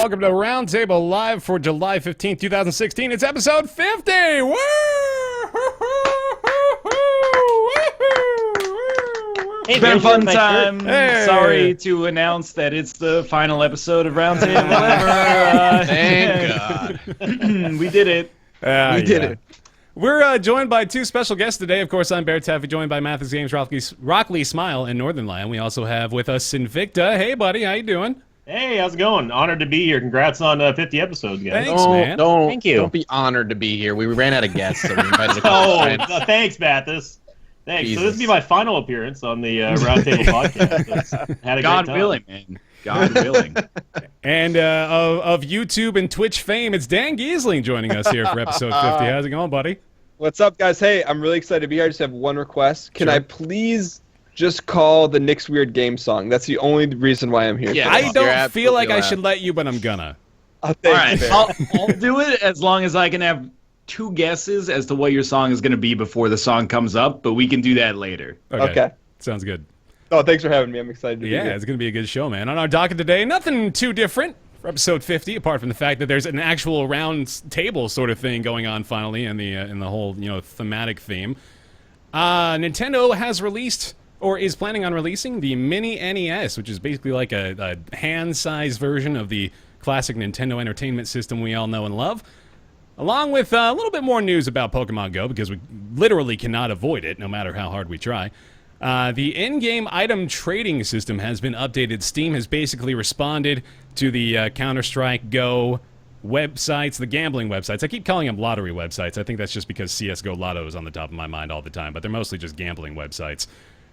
welcome to Roundtable live for July 15th, 2016. It's episode 50! Woo! It's been a fun time. Hey. Sorry to announce that it's the final episode of Roundtable ever. Thank God. We did it. We did it. We're joined by two special guests today. Of course, I'm BaerTaffy, joined by Mathis Games, Rockley Smile, and Northern Lion. We also have with us Sinvicta. Hey, buddy, how you doing? Hey, how's it going? Honored to be here. Congrats on 50 episodes, guys. Thanks, man. Thank you. Don't be honored to be here. We ran out of guests, so we invited a couple friends. Thanks, Mathis. Thanks. Jesus. So this will be my final appearance on the Roundtable podcast. Had a God great time. willing, man. God willing. And of YouTube and Twitch fame, it's Dan Gheesling joining us here for episode 50. How's it going, buddy? What's up, guys? Hey, I'm really excited to be here. I just have one request. Can Sure. I please just call the Nick's Weird Game song? That's the only reason why I'm here. Yeah. I You're don't feel like I absolutely should let you, but I'm gonna. Oh, All right, thanks, I'll do it as long as I can have two guesses as to what your song is going to be before the song comes up, but we can do that later. Okay. Sounds good. Oh, thanks for having me. I'm excited to be Yeah, here. it's going to be a good show, man. On our docket today, nothing too different for episode 50, apart from the fact that there's an actual round table sort of thing going on finally in the whole, thematic theme. Nintendo has released, or is planning on releasing, the Mini NES, which is basically like a hand-sized version of the classic Nintendo Entertainment System we all know and love. Along with a little bit more news about Pokemon Go, because we literally cannot avoid it, no matter how hard we try. The in-game item trading system has been updated. Steam has basically responded to the Counter-Strike Go websites, the gambling websites. I keep calling them lottery websites. I think that's just because CSGO Lotto is on the top of my mind all the time, but they're mostly just gambling websites.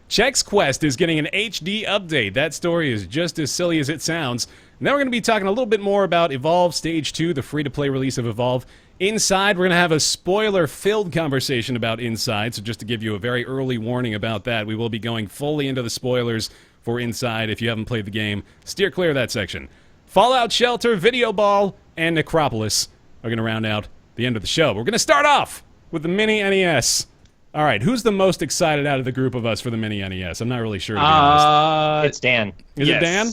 Chex Quest is getting an HD update. That story is just as silly as it sounds. And then we're going to be talking a little bit more about Evolve Stage 2, the free-to-play release of Evolve. Inside, we're going to have a spoiler-filled conversation about Inside, so just to give you a very early warning about that, we will be going fully into the spoilers for Inside. If you haven't played the game, steer clear of that section. Fallout Shelter, Video Ball, and Necropolis are going to round out the end of the show. We're going to start off with the Mini NES. All right, who's the most excited out of the group of us for the Mini NES? I'm not really sure, to be honest. It's Dan. Is it Dan?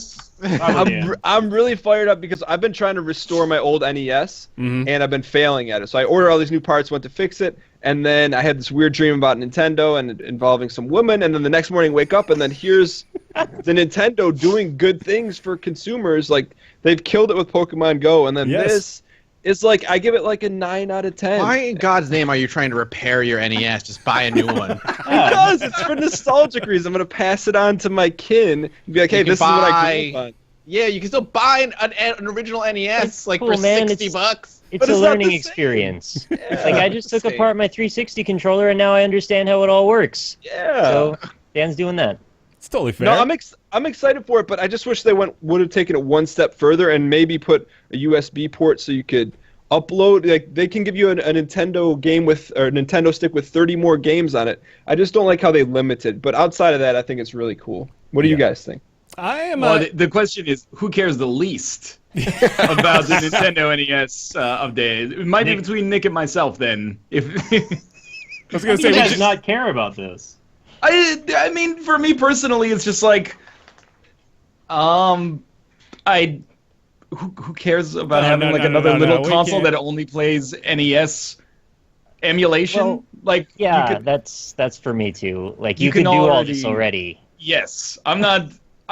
I'm really fired up because I've been trying to restore my old NES, and I've been failing at it. So I ordered all these new parts, went to fix it, and then I had this weird dream about Nintendo and involving some women, and then the next morning wake up, and then here's the Nintendo doing good things for consumers. Like, they've killed it with Pokemon Go, and then this is like, I give it like a 9 out of 10. Why in God's name are you trying to repair your NES? Just buy a new one. Because it's for nostalgic reasons. I'm going to pass it on to my kin and be like, hey, You can this is what I grew up on. Yeah, you can still buy an original NES It's like cool, for man. $60. It's But a it's not learning the same. experience. Yeah, Like, I just it's took the same. apart my 360 controller, and now I understand how it all works. Yeah. So, Dan's doing that. It's totally fair. No, I'm excited for it, but I just wish they would have taken it one step further and maybe put a USB port so you could upload. Like, they can give you a Nintendo game with, or a Nintendo stick with 30 more games on it. I just don't like how they limit it. But outside of that, I think it's really cool. What do you guys think? I am Well, the question is, who cares the least about the Nintendo NES update? It might be between Nick and myself then. If I was going to How do say, you we guys just- not care about this? I mean, for me personally, it's just like, who cares about No, having no, like no, another no, little we console can't. that only plays NES emulation? Well, like, Yeah, you could, that's for me too. Like, You you can can do all already- this already. yes, I'm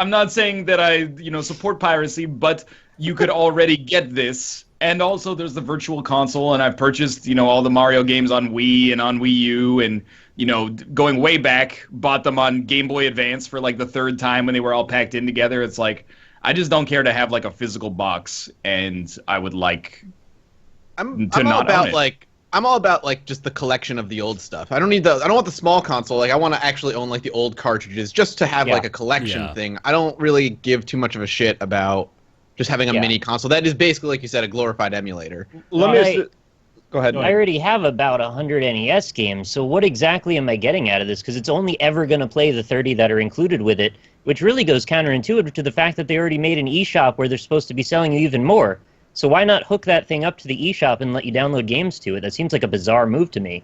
not saying that I support piracy, but you could already get this. And also, there's the Virtual Console, and I've purchased all the Mario games on Wii and on Wii U, and going way back, bought them on Game Boy Advance for like the third time when they were all packed in together. It's like, I just don't care to have like a physical box, and I would like I'm to all not about own it. like I'm all about like just the collection of the old stuff. I don't want the small console. Like, I want to actually own like the old cartridges just to have Yeah. like a collection Yeah. thing. I don't really give too much of a shit about just having a Yeah. mini console. That is basically, like you said, a glorified emulator. Let me Right. go ahead. I already have about 100 NES games, so what exactly am I getting out of this? Because it's only ever going to play the 30 that are included with it, which really goes counterintuitive to the fact that they already made an eShop where they're supposed to be selling you even more. So why not hook that thing up to the eShop and let you download games to it? That seems like a bizarre move to me.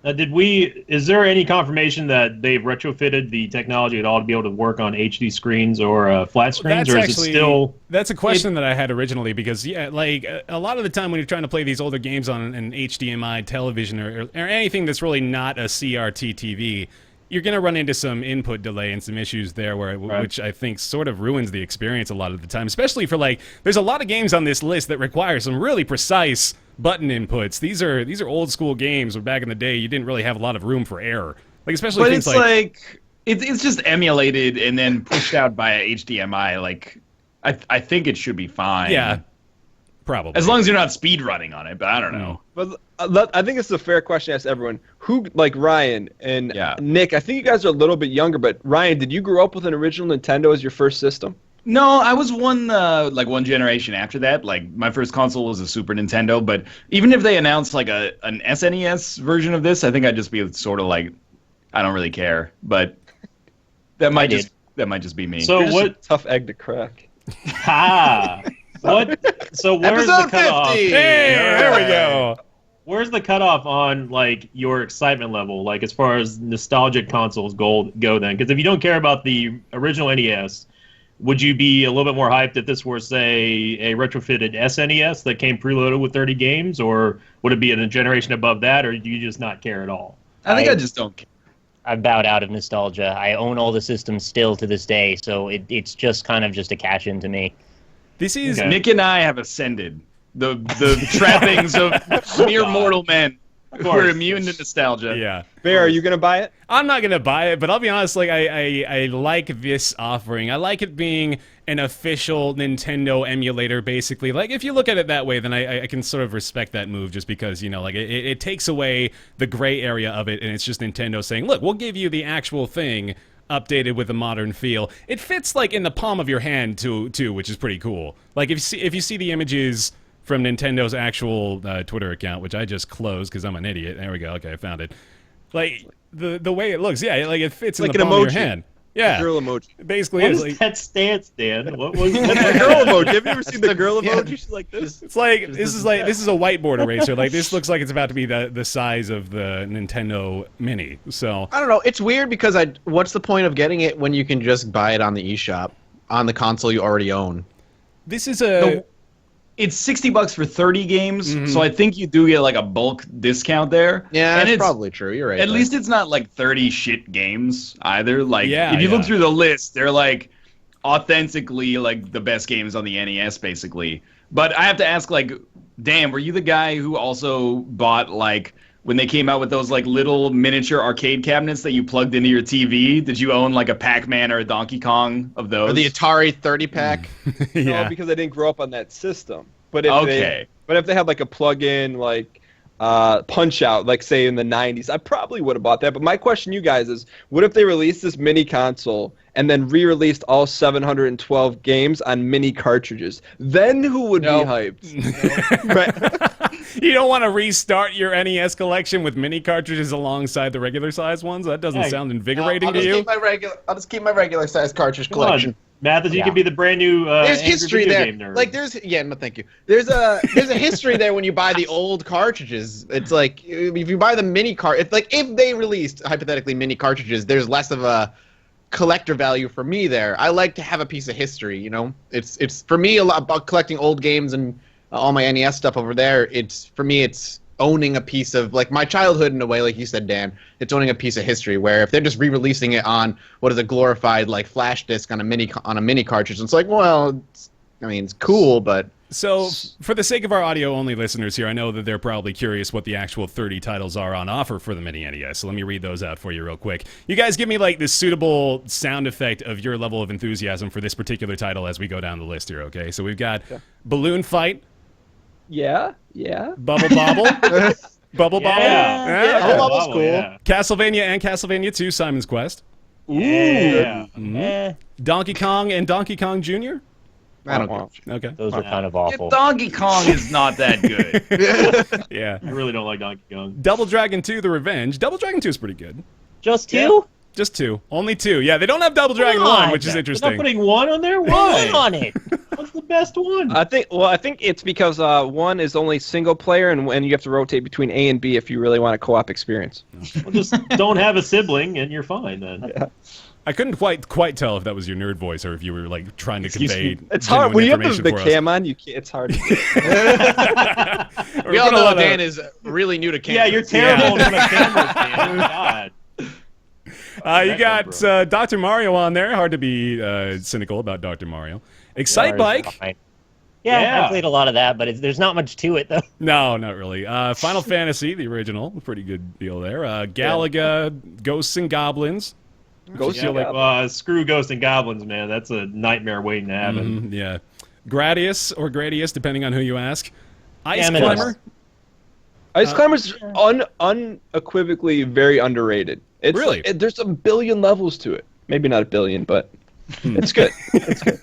Is there any confirmation that they've retrofitted the technology at all to be able to work on HD screens or flat screens, That's or is actually, it still? That's a question that I had originally because, yeah, like a lot of the time when you're trying to play these older games on an HDMI television or anything that's really not a CRT TV, you're going to run into some input delay and some issues there which I think sort of ruins the experience a lot of the time, especially for like, there's a lot of games on this list that require some really precise button inputs. These are old school games where back in the day you didn't really have a lot of room for error. Like especially But things it's like it's just emulated and then pushed out by HDMI. Like I think it should be fine. Yeah, probably. As long as you're not speed running on it, but I don't know. But I think it's a fair question to ask everyone. Who, like Ryan and Yeah. Nick, I think you guys are a little bit younger, but Ryan, did you grow up with an original Nintendo as your first system? No, I was one generation after that. Like my first console was a Super Nintendo, but even if they announced like an SNES version of this, I think I'd just be sort of like, I don't really care. But that might just be me. So You're just what? a tough egg to crack. Ha! What? So where's Episode the cutoff? 50! Hey, there we go. Where's the cutoff on like your excitement level, like as far as nostalgic consoles go then? Because if you don't care about the original NES, would you be a little bit more hyped if this were, say, a retrofitted SNES that came preloaded with 30 games, or would it be in a generation above that, or do you just not care at all? I think I just don't care. I bowed out of nostalgia. I own all the systems still to this day, so it's just kind of just a cash-in to me. This is Okay. Nick and I have ascended the trappings of mere mortal men who are immune to nostalgia. yeah. Bear, are you going to buy it? I'm not gonna buy it, but I'll be honest. Like I like this offering. I like it being an official Nintendo emulator, basically. Like if you look at it that way, then I can sort of respect that move, just because like it takes away the gray area of it, and it's just Nintendo saying, "Look, we'll give you the actual thing updated with a modern feel." It fits like in the palm of your hand too, which is pretty cool. Like if you see the images from Nintendo's actual Twitter account, which I just closed because I'm an idiot. There we go. Okay, I found it. Like the way it looks, yeah, like it fits in Like the an palm of your emoji. hand. Yeah, Girl emoji. basically What is is like, that stance, Dan? What was The that? girl emoji. Have you ever seen the the- girl yeah. emoji? She's like this. it's like this is a whiteboard eraser. Like this looks like it's about to be the size of the Nintendo Mini. So I don't know. It's weird because what's the point of getting it when you can just buy it on the eShop on the console you already own? this is a It's $60 for 30 games, so I think you do get like a bulk discount there. Yeah, and that's it's probably true. You're right. At there. least it's not like 30 shit games either. Like Yeah, if you yeah. look through the list, they're like authentically like the best games on the NES basically. But I have to ask, like, Dan, were you the guy who also bought like when they came out with those like little miniature arcade cabinets that you plugged into your TV? Did you own like a Pac-Man or a Donkey Kong of those? Or the Atari 30 pack. yeah. No, because I didn't grow up on that system. But if Okay. they had like a plug-in like Punch Out, like say in the 90s, I probably would have bought that. But my question to you guys is, what if they released this mini console and then re-released all 712 games on mini cartridges? Then who would No. be hyped? Right. You don't want to restart your NES collection with mini cartridges alongside the regular size ones? That doesn't Yeah. sound invigorating I'll to just you. I'll just keep my regular size cartridge Come on, collection. Mathis, you Yeah. could be the brand new There's angry history video there. game nerd. Like no, thank you. There's a history there when you buy the old cartridges. It's like if you buy the mini it's like if they released hypothetically mini cartridges, there's less of a collector value for me there. I like to have a piece of history, you know. It's for me a lot about collecting old games and all my NES stuff over there. It's owning a piece of like my childhood in a way, like you said, Dan. It's owning a piece of history. Where if they're just re-releasing it on what is a glorified like flash disc on a mini cartridge, it's like, well, it's cool, but So, for the sake of our audio-only listeners here, I know that they're probably curious what the actual 30 titles are on offer for the Mini NES, so let me read those out for you real quick. You guys give me, like, the suitable sound effect of your level of enthusiasm for this particular title as we go down the list here, okay? So we've got Balloon Fight, Yeah. Bubble Bobble, Bubble Bobble, Yeah. Bubble Bobble's cool. Yeah. Castlevania and Castlevania 2, Simon's Quest, Yeah. Donkey Kong and Donkey Kong Jr.? I don't know. Okay. Those were kind of awful. Donkey Kong is not that good. Yeah. I really don't like Donkey Kong. Double Dragon 2, The Revenge. Double Dragon 2 is pretty good. Just two? Just two. Only two. Yeah, they don't have Double Dragon Come 1, on. which is You're interesting. not putting one on there? Why Why? on it? What's the best one. I think it's because one is only single player, and you have to rotate between A and B if you really want a co-op experience. Well, just don't have a sibling, and you're fine then. Yeah. I couldn't quite tell if that was your nerd voice or if you were like trying to convey. It's hard when you have information the for us. cam on. You can't, it's hard. We all know Dan is really new to cameras. Yeah, you're terrible in front of cameras, man. God. You got Dr. Mario on there. Hard to be cynical about Dr. Mario. Excite Bike. Yeah, I played a lot of that, but there's not much to it, though. No, not really. Final Fantasy, the original. Pretty good deal there. Galaga, Ghosts and Goblins. Screw Ghosts and Goblins, man. That's a nightmare waiting to happen. Yeah. Gradius or Gradius, depending on who you ask. Ice Damn it. Climber. Ice Climber's unequivocally very underrated. Really? There's a billion levels to it. Maybe not a billion, but it's good. It's good.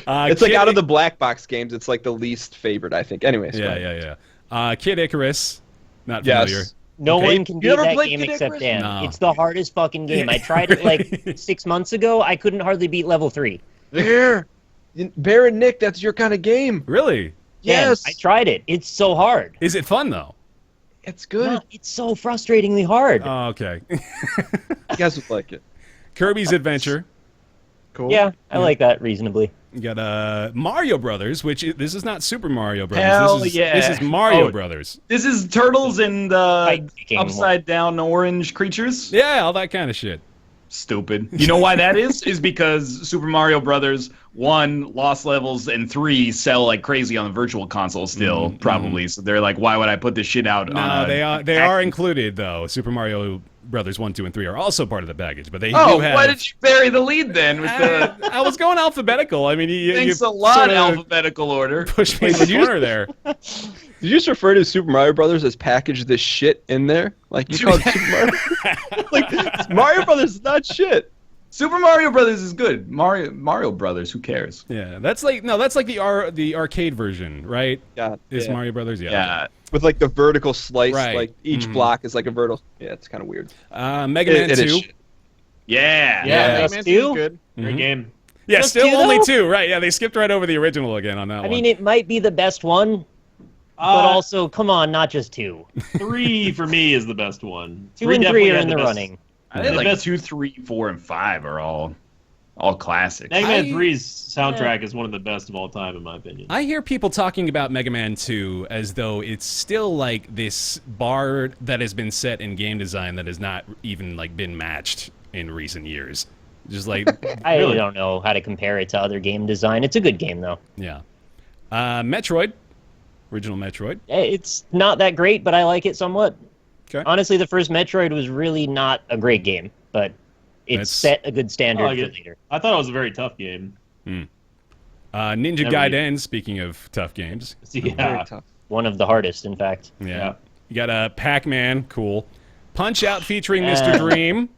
It's like out of the black box games, it's like the least favorite, I think. Anyways. Yeah. Kid Icarus. Not familiar. Yes. No Okay. one can You beat never that played game Kid except Icarus? Dan. No. It's the hardest fucking game. I tried it like 6 months ago. I couldn't hardly beat level 3. Bear and Nick, that's your kind of game. Really? Yes. I tried it. It's so hard. Is it fun, though? It's good. No, it's so frustratingly hard. Oh, okay. You guys would like it. Kirby's Adventure. Cool. Yeah, I like that reasonably. You got Mario Brothers, this is not Super Mario Brothers. Hell this yeah. is Mario Oh. Brothers. This is turtles and Fight-making upside down orange creatures. Yeah, all that kind of shit. Stupid. You know why that is? Is because Super Mario Brothers 1, Lost Levels, and 3 sell like crazy on the virtual console still, probably. So they're like, why would I put this shit out? No, they are included though. Super Mario Brothers 1, 2, and 3 are also part of the package, but they Oh, do have. why did you bury the lead then? With the I was going alphabetical. I mean, you thanks a sort lot, of alphabetical order. pushed me in the corner there. Did you just refer to Super Mario Brothers as package this shit in there? Like you called Super Mario? Like Mario Brothers is not shit. Super Mario Brothers is good. Mario Brothers, who cares? Yeah, that's like the arcade version, right? Yeah. Is Mario Brothers? Yeah. With like the vertical slice, Right. like each block is like a vertical. Yeah, it's kind of weird. Mega Man It 2. is shit. Yeah. Yeah. Mega Just Man 2 two? is good. Great game. Yeah, Just still two, only though? 2, right? Yeah, they skipped right over the original again on that one. I mean, it might be the best one, but also, come on, not just 2. 3 for me is the best one. 2 and 3 definitely are had in the best- running. I think The like best- 2, 3, 4, and 5 are all classics. Mega Man I- 3's soundtrack is one of the best of all time, in my opinion. I hear people talking about Mega Man 2 as though it's still like this bar that has been set in game design that has not even like been matched in recent years. Just like I don't know how to compare it to other game design. It's a good game, though. yeah. Metroid, original Metroid. It's not that great, but I like it somewhat. Okay. Honestly, the first Metroid was really not a great game, but it That's- set a good standard I like for it. later. I thought it was a very tough game. Ninja Never Gaiden, speaking of tough games. Very Yeah. tough. One of the hardest, in fact. Yeah. You got Pac-Man, cool. Punch Out featuring Yeah. Mr. Dream.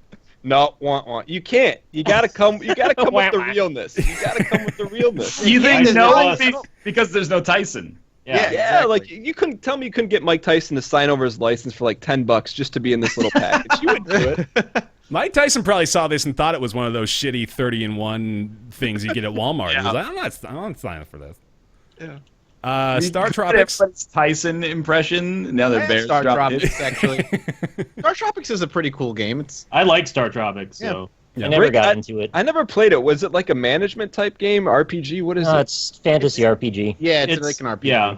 No, want. You can't. You gotta come. You gotta come with the realness. You gotta come with the realness. You think Tyson no? lost. Because there's no Tyson. Yeah, exactly. like you couldn't tell me you couldn't get Mike Tyson to sign over his license for like $10 just to be in this little package. You would do it. Mike Tyson probably saw this and thought it was one of those shitty 30-in-1 things you get at Walmart. He was like, I'm not signing up for this. Yeah. Star Tropics. Everybody's Tyson impression. Now that Bears Star dropped it. Tropics, actually. Star Tropics is a pretty cool game. It's I like Star Tropics, so. Yeah. I never Rick, got into it. I never played it. Was it like a management type game, RPG? What is No, it? it's fantasy RPG. yeah, it's like an RPG. Yeah.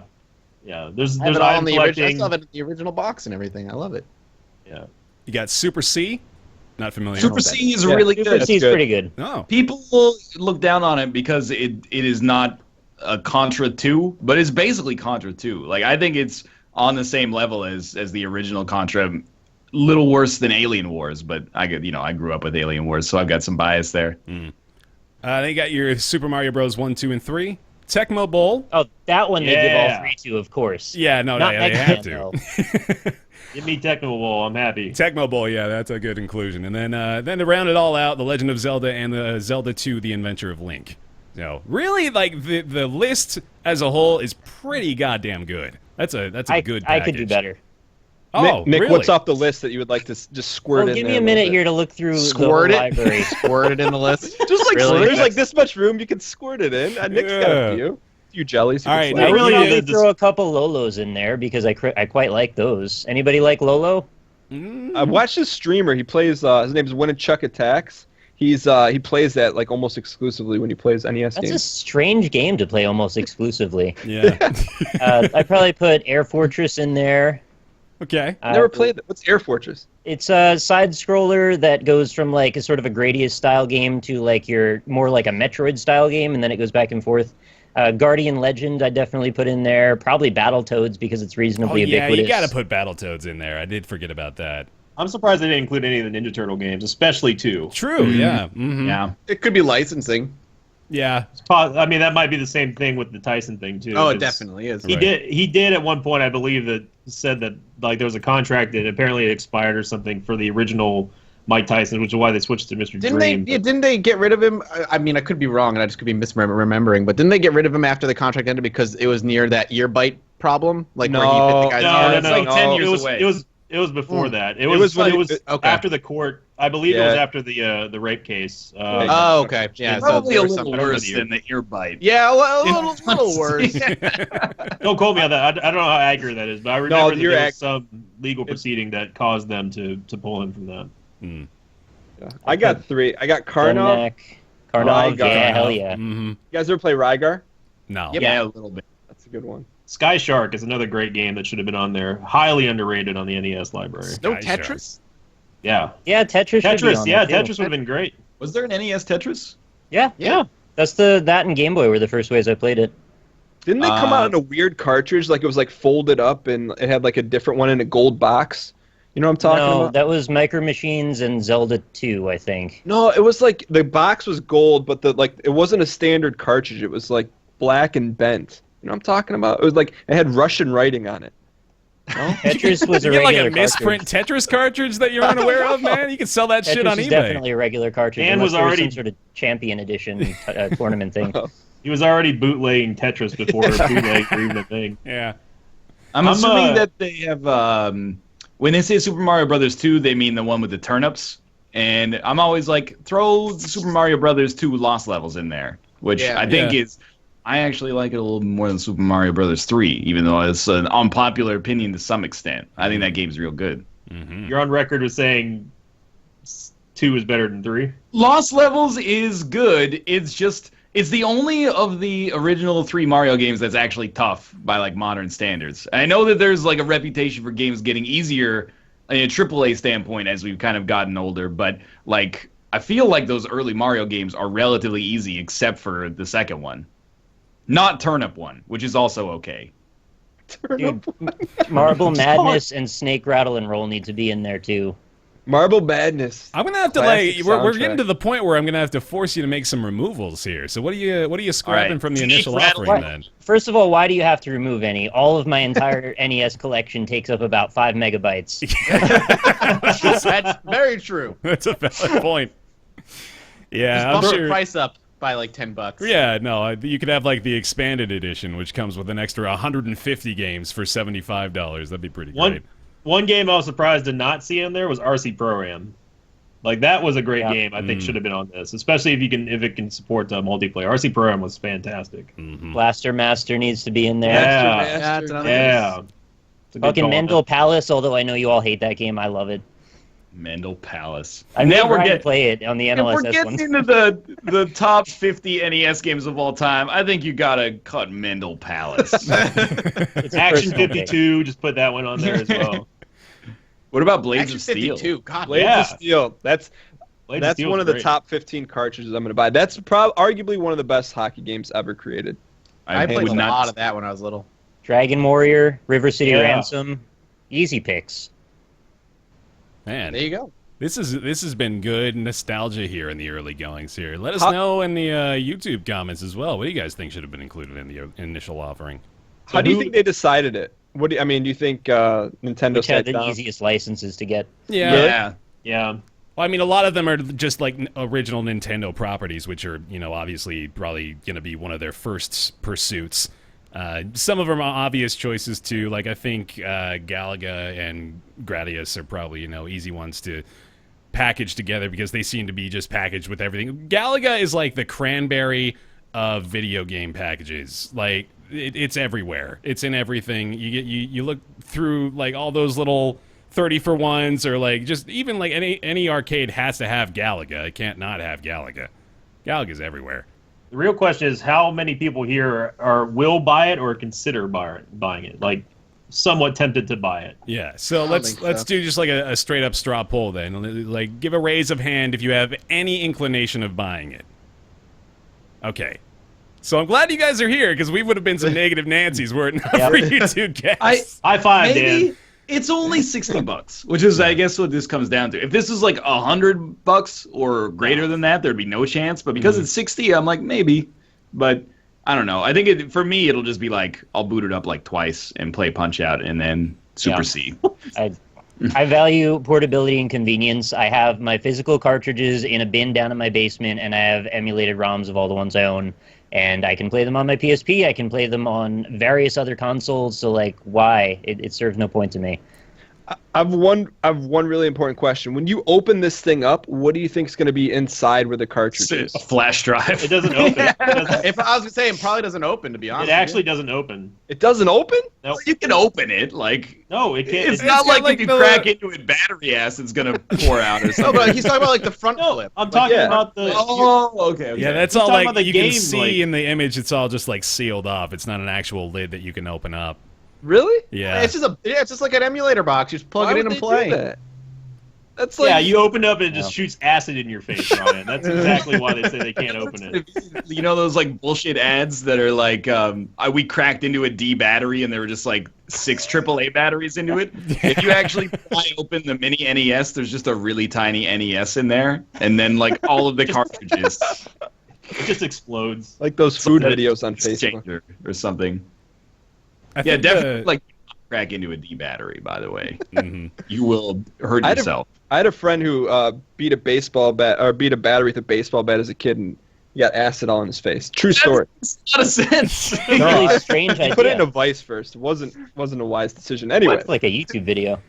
Yeah. There's I have there's it all in item the original. I collecting. still have it in the original box and everything. I love it. Yeah. You got Super C. Not familiar. Super C is Yeah. really Super good. C is good. pretty good. Oh. People look down on it because it is not a Contra 2, but it's basically Contra 2. Like I think it's on the same level as the original Contra. Little worse than Alien Wars, but I grew up with Alien Wars, so I've got some bias there. Then you got your Super Mario Bros. 1, 2, and 3. Tecmo Bowl. Oh, that one they give Yeah. all 3 to, of course. Yeah, no, Not they Mega have Man, to. Give me Technical Wall. I'm happy. Tecmo Bowl, yeah, that's a good inclusion. And then to round it all out, The Legend of Zelda and the Zelda 2: The Adventure of Link. So really, like the list as a whole is pretty goddamn good. That's a good package. I could do better. Oh, Nick, really? what's off the list that you would like to just squirt Well, in give there me a little minute bit? here to look through Squirt the it. whole library. Squirt it in the list. Just like Really? there's like this much room, you can squirt it in. Nick's got Yeah. a few. few jellies. All right, play. now I really Maybe did this- throw a couple Lolos in there because I quite like those. Anybody like Lolo? I watched this streamer. He plays. His name is Winnichuck Attacks. He plays that like almost exclusively when he plays NES That's a games. strange game to play almost exclusively. Yeah. I probably put Air Fortress in there. Okay. Never played that. What's Air Fortress? It's a side scroller that goes from like a sort of a Gradius style game to like your more like a Metroid style game, and then it goes back and forth. Guardian Legend I definitely put in there. Probably Battletoads because it's reasonably yeah, ubiquitous. you got to put Battletoads in there. I did forget about that. I'm surprised they didn't include any of the Ninja Turtle games, especially 2. True. Yeah. Mm-hmm. Yeah. It could be licensing. Yeah. I mean, that might be the same thing with the Tyson thing too. Oh, it 'cause definitely is. He did at one point, I believe, that said that like there was a contract that apparently it expired or something for the original Mike Tyson, which is why they switched to Mr. Didn't Dream. didn't they get rid of him? I mean, I could be wrong, and I just could be misremembering. But didn't they get rid of him after the contract ended because it was near that ear bite problem? Like where he bit the guy's No, ear? no, like 10 years it was, away. It was before that. It was was when it was okay. after the court. I believe it was Yeah. after the rape case. Oh, okay. Yeah, so Probably there a was little something- worse than the ear bite. Yeah, well, a little worse. Don't quote me on that. I don't know how accurate that is, but I remember that you're there was some legal proceeding that caused them to pull him from that. I got 3. I got Karnov. Karnov, Rygar. yeah, hell yeah. Mm-hmm. You guys ever play Rygar? No. Yeah, a little bit. That's a good one. Sky Shark is another great game that should have been on there. Highly underrated on the NES library. No Sky Shark. Tetris? Yeah. Yeah, Tetris. should be Tetris, on yeah, there, too. Tetris would have been great. Was there an NES Tetris? Yeah, Yeah. That's that and Game Boy were the first ways I played it. Didn't they come out in a weird cartridge? Like it was like folded up and it had like a different one in a gold box. You know what I'm talking No, about? that was Micro Machines and Zelda 2, I think. No, it was like the box was gold, but it wasn't a standard cartridge. It was like black and bent. You know what I'm talking about? It was like it had Russian writing on it. Tetris was You a get like regular a misprint Tetris cartridge that you're unaware of, man? You can sell that shit Tetris on is eBay. definitely a regular cartridge. And unless was there already- some sort of champion edition tournament thing. He was already bootlegging Tetris before bootleg were even a thing. Yeah. I'm I'm, assuming uh, that they have. When they say Super Mario Brothers 2, they mean the one with the turnips. And I'm always like, throw the Super Mario Brothers 2 Lost Levels in there, which Yeah. I think Yeah. is. I actually like it a little more than Super Mario Brothers 3, even though it's an unpopular opinion to some extent. I think that game's real good. You're on record with saying 2 is better than 3. Lost Levels is good. It's the only of the original 3 Mario games that's actually tough by like modern standards. I know that there's like a reputation for games getting easier in a AAA standpoint as we've kind of gotten older, but like I feel like those early Mario games are relatively easy except for the second one. Not Turnip one, which is also okay. Dude, Marble Madness and Snake Rattle and Roll need to be in there too. Marble Madness. I'm gonna have to Classic we're soundtrack. getting to the point where I'm gonna have to force you to make some removals here. So what are you scrapping right. from the Snake initial rattle. offering then? First of all, why do you have to remove any? All of my entire NES collection takes up about 5 megabytes. That's very true. That's a valid point. Yeah, Just I'm bump the sure. price up by like $10. Yeah, no, you could have like the expanded edition, which comes with an extra 150 games for $75. That'd be pretty great. One game I was surprised to not see in there was RC Pro-Am. Like that was a great Yeah. game. I think should have been on this, especially if it can support multiplayer. RC Pro-Am was fantastic. Blaster Master needs to be in there. Yeah, That's another yeah. It's a good Fucking call. Mendel Palace, although I know you all hate that game, I love it. Mendel Palace. I Now never we're had to getting. play it on the If we're NLSS getting one. into the top 50 NES games of all time, I think you gotta cut Mendel Palace. It's a Action personal pick. 52, just put that one on there as well. What about Blades Action of Steel? 52. God, Blades Yeah. of Steel. That's Blades of Steel one was of the great. top 15 cartridges I'm going to buy. That's arguably one of the best hockey games ever created. I played would a not- lot of that when I was little. Dragon Warrior, River City Yeah. Ransom, easy picks. Man, There you go. this has been good nostalgia here in the early goings here. Let us How- know in the YouTube comments as well. What do you guys think should have been included in the initial offering? How do you who- think they decided it? What do you, I mean, do you think Nintendo Which had sat the down? easiest licenses to get. Yeah. Yeah. Well, I mean, a lot of them are just like original Nintendo properties, which are, obviously probably going to be one of their first pursuits. Some of them are obvious choices too. Like I think Galaga and Gradius are probably easy ones to package together because they seem to be just packaged with everything. Galaga is like the cranberry of video game packages. Like it's everywhere. It's in everything. You look through like all those little 30 for ones, or like just even like any arcade has to have Galaga. It can't not have Galaga. Galaga's everywhere. The real question is how many people here will buy it or consider buying it. Like, somewhat tempted to buy it. Yeah, so let's do just like a straight up straw poll then. Like, give a raise of hand if you have any inclination of buying it. Okay. So I'm glad you guys are here, because we would have been some negative Nancys were it not for you two guys. High five, Maybe Dan. it's only $60, which is, I guess, what this comes down to. If this is like $100 or greater than that, there'd be no chance. But because it's 60, I'm like, maybe. But I don't know. I think for me, it'll just be like, I'll boot it up like twice and play Punch-Out and then Super C. I value portability and convenience. I have my physical cartridges in a bin down in my basement, and I have emulated ROMs of all the ones I own. And I can play them on my PSP. I can play them on various other consoles. So, like, why? It serves no point to me. I've one really important question. When you open this thing up, what do you think is going to be inside where the cartridge is? A flash drive. It doesn't open. If I was gonna say, it probably doesn't open. To be honest, It actually doesn't open. It doesn't open? Nope. You can open it, like... No, it can't. It's not like if you crack into it, battery acid's gonna pour out or No, something. but he's talking about like the front flip. I'm talking yeah. about the... Oh, okay. Yeah, that's He's all talking like about the you can game, see like- in the image. It's all just like sealed off. It's not an actual lid that you can open up. Really? Yeah. It's just like an emulator box. You just plug Why it in would and they play. do that? That's like Yeah, you open it up and it just shoots acid in your face, Ryan. That's exactly why they say they can't open it. You know those like bullshit ads that are like, we cracked into a D battery and there were just like 6 AAA batteries into it. If you actually pry open the mini NES, there's just a really tiny NES in there, and then like all of the cartridges. It just explodes. like those food That videos on Facebook. exchanger or something. I Yeah, think definitely like crack into a D battery. By the way, you will hurt I had a- yourself. I had a friend who beat a battery with a baseball bat as a kid, and he got acid all in his face. True story. That's a lot of sense. It's a really strange He idea. put it in a vice first. It wasn't a wise decision. Anyway, It's like a YouTube video.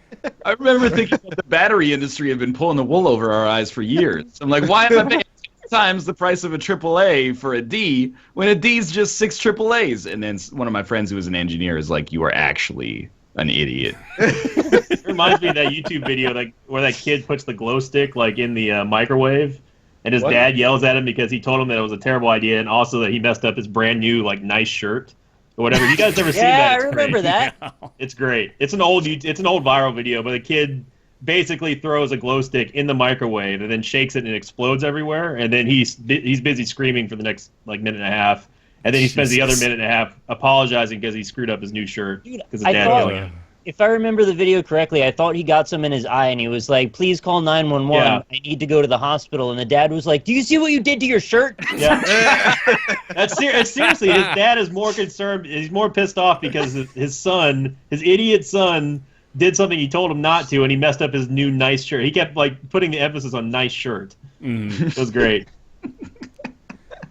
I remember thinking that the battery industry had been pulling the wool over our eyes for years. I'm like, why am I paying 6 times the price of a AAA for a D when a D's just 6 AAAs? And then one of my friends who was an engineer is like, you are actually an idiot. It reminds me of that YouTube video where that kid puts the glow stick like in the microwave, and his dad yells at him because he told him that it was a terrible idea, and also that he messed up his brand new like nice shirt or whatever. You guys ever seen that? Yeah, I It's remember great. that. It's great. It's an old viral video, but the kid basically throws a glow stick in the microwave and then shakes it and it explodes everywhere, and then he's busy screaming for the next like minute and a half. And then he spends the other minute and a half apologizing because he screwed up his new shirt because his I dad thought- yelling at him. If I remember the video correctly, I thought he got some in his eye, and he was like, "Please call 911. Yeah. I need to go to the hospital." And the dad was like, "Do you see what you did to your shirt?" Yeah. Seriously, his dad is more concerned. He's more pissed off because his idiot son, did something he told him not to, and he messed up his new nice shirt. He kept like putting the emphasis on nice shirt. It was great.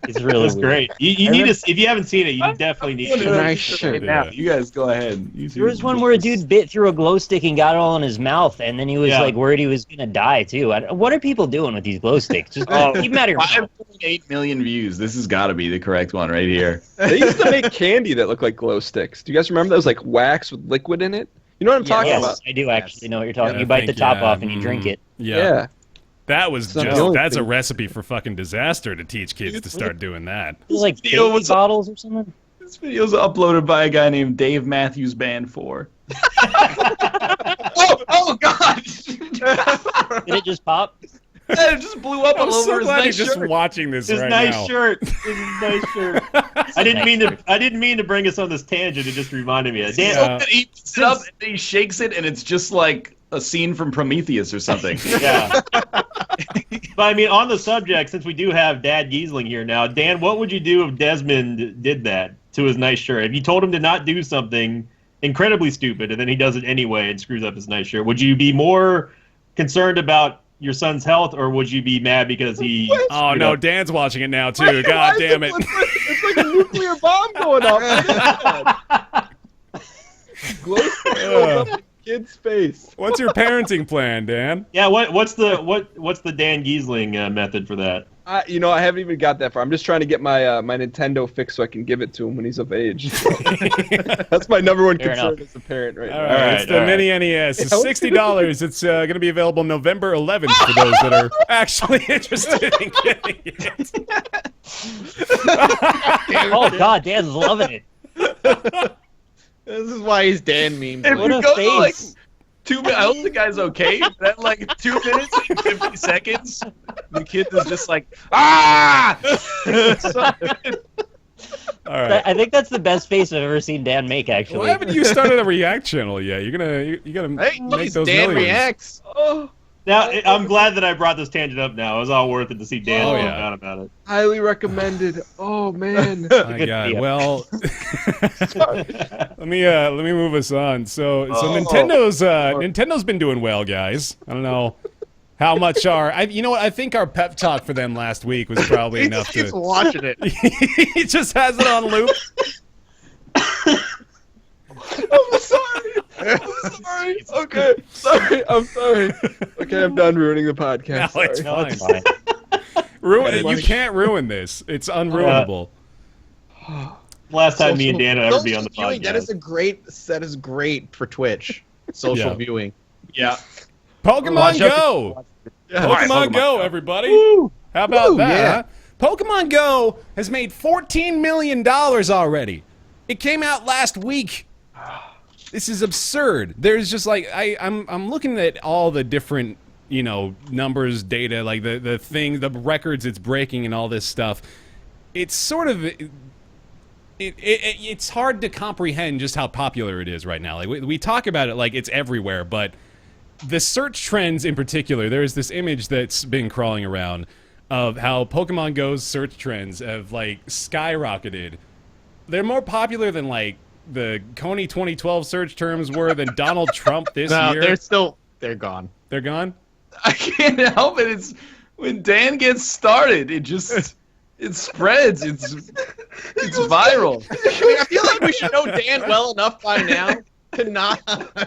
It's really It was weird. great. You need to. If you haven't seen it, you definitely need to. Nice shirt. Now, you guys go ahead. There was one where a dude bit through a glow stick and got it all in his mouth, and then he was Yeah. like worried he was gonna die too. What are people doing with these glow sticks? Just keep them out of your mouth. 5.8 million views. This has got to be the correct one right here. They used to make candy that looked like glow sticks. Do you guys remember those like wax with liquid in it? You know what I'm talking Yes, about? I do actually know what you're talking. Yeah, you I bite the think, top yeah, off and you drink it. Yeah. That was not the only that's a thing. recipe for fucking disaster to teach kids to start doing that. It was like video baby was- bottles or something. This video is uploaded by a guy named Dave Matthews Band 4. oh God! Did it just pop? It just blew up I'm all so over his glad you're nice just shirt. watching this His right nice now. shirt. His nice shirt. I didn't mean to bring us on this tangent. It just reminded me of Dan. Yeah. He picks it up and then he shakes it, and it's just like a scene from Prometheus or something. Yeah. But I mean, on the subject, since we do have Dad Gheesling here now, Dan, what would you do if Desmond did that to his nice shirt? If you told him to not do something incredibly stupid, and then he does it anyway and screws up his nice shirt, would you be more concerned about your son's health, or would you be mad because he? Oh screwed no, up? Dan's watching it now too. God damn it! It's like a nuclear bomb going off. Glow stick goes up in kid's face. What's your parenting plan, Dan? Yeah, what's the Dan Gheesling method for that? I haven't even got that far. I'm just trying to get my my Nintendo fixed so I can give it to him when he's of age. So. That's my number one Fair concern enough. as a parent right All now. right, right, it's the all mini NES. It's $60. It's going to be available November 11th for those that are actually interested in getting it. Oh God, Dan's loving it. This is why he's Dan memes. If What you a go to like face. 2 minutes, I hope the guy's okay. But at like 2 minutes and 50 seconds, the kid is just like, ah! So good. All right. I think that's the best face I've ever seen Dan make. Actually, Why haven't you started a React channel yet? You gotta Hey, make geez, those Dan millions. reacts. Oh, Now, I'm glad that I brought this tangent up now. It was all worth it to see Dan Oh, talk yeah. down about it. highly recommended. Oh man. My Good God. video. Well, let me move us on. So Oh. Nintendo's been doing well, guys. I don't know how much you know what? I think our pep talk for them last week was probably enough He's to. watching it. He just has it on loop. I'm sorry. I'm sorry. Okay. Sorry. I'm sorry. Okay, I'm done ruining the podcast. No, it's Sorry. No, it's fine. fine. You can't ruin this. It's unruinable. Last time me and Dan will ever be on the social viewing, podcast. that is great for Twitch. Social Yeah. viewing. Yeah. Pokemon Watch out Go! Pokemon Pokemon Go, Go. everybody! Woo! How about Woo, that? yeah. Huh? Pokemon Go has made $14 million already. It came out last week. This is absurd. There's just like I'm looking at all the different numbers, data, like the records it's breaking and all this stuff. It's sort of it's hard to comprehend just how popular it is right now. Like we talk about it like it's everywhere, but the search trends in particular, there's this image that's been crawling around of how Pokemon Go's search trends have like skyrocketed. They're more popular than like the Coney 2012 search terms were than Donald Trump this No, year. they're gone. They're gone? I can't help it. It's when Dan gets started, it spreads. It's viral. I feel like we should know Dan well enough by now to not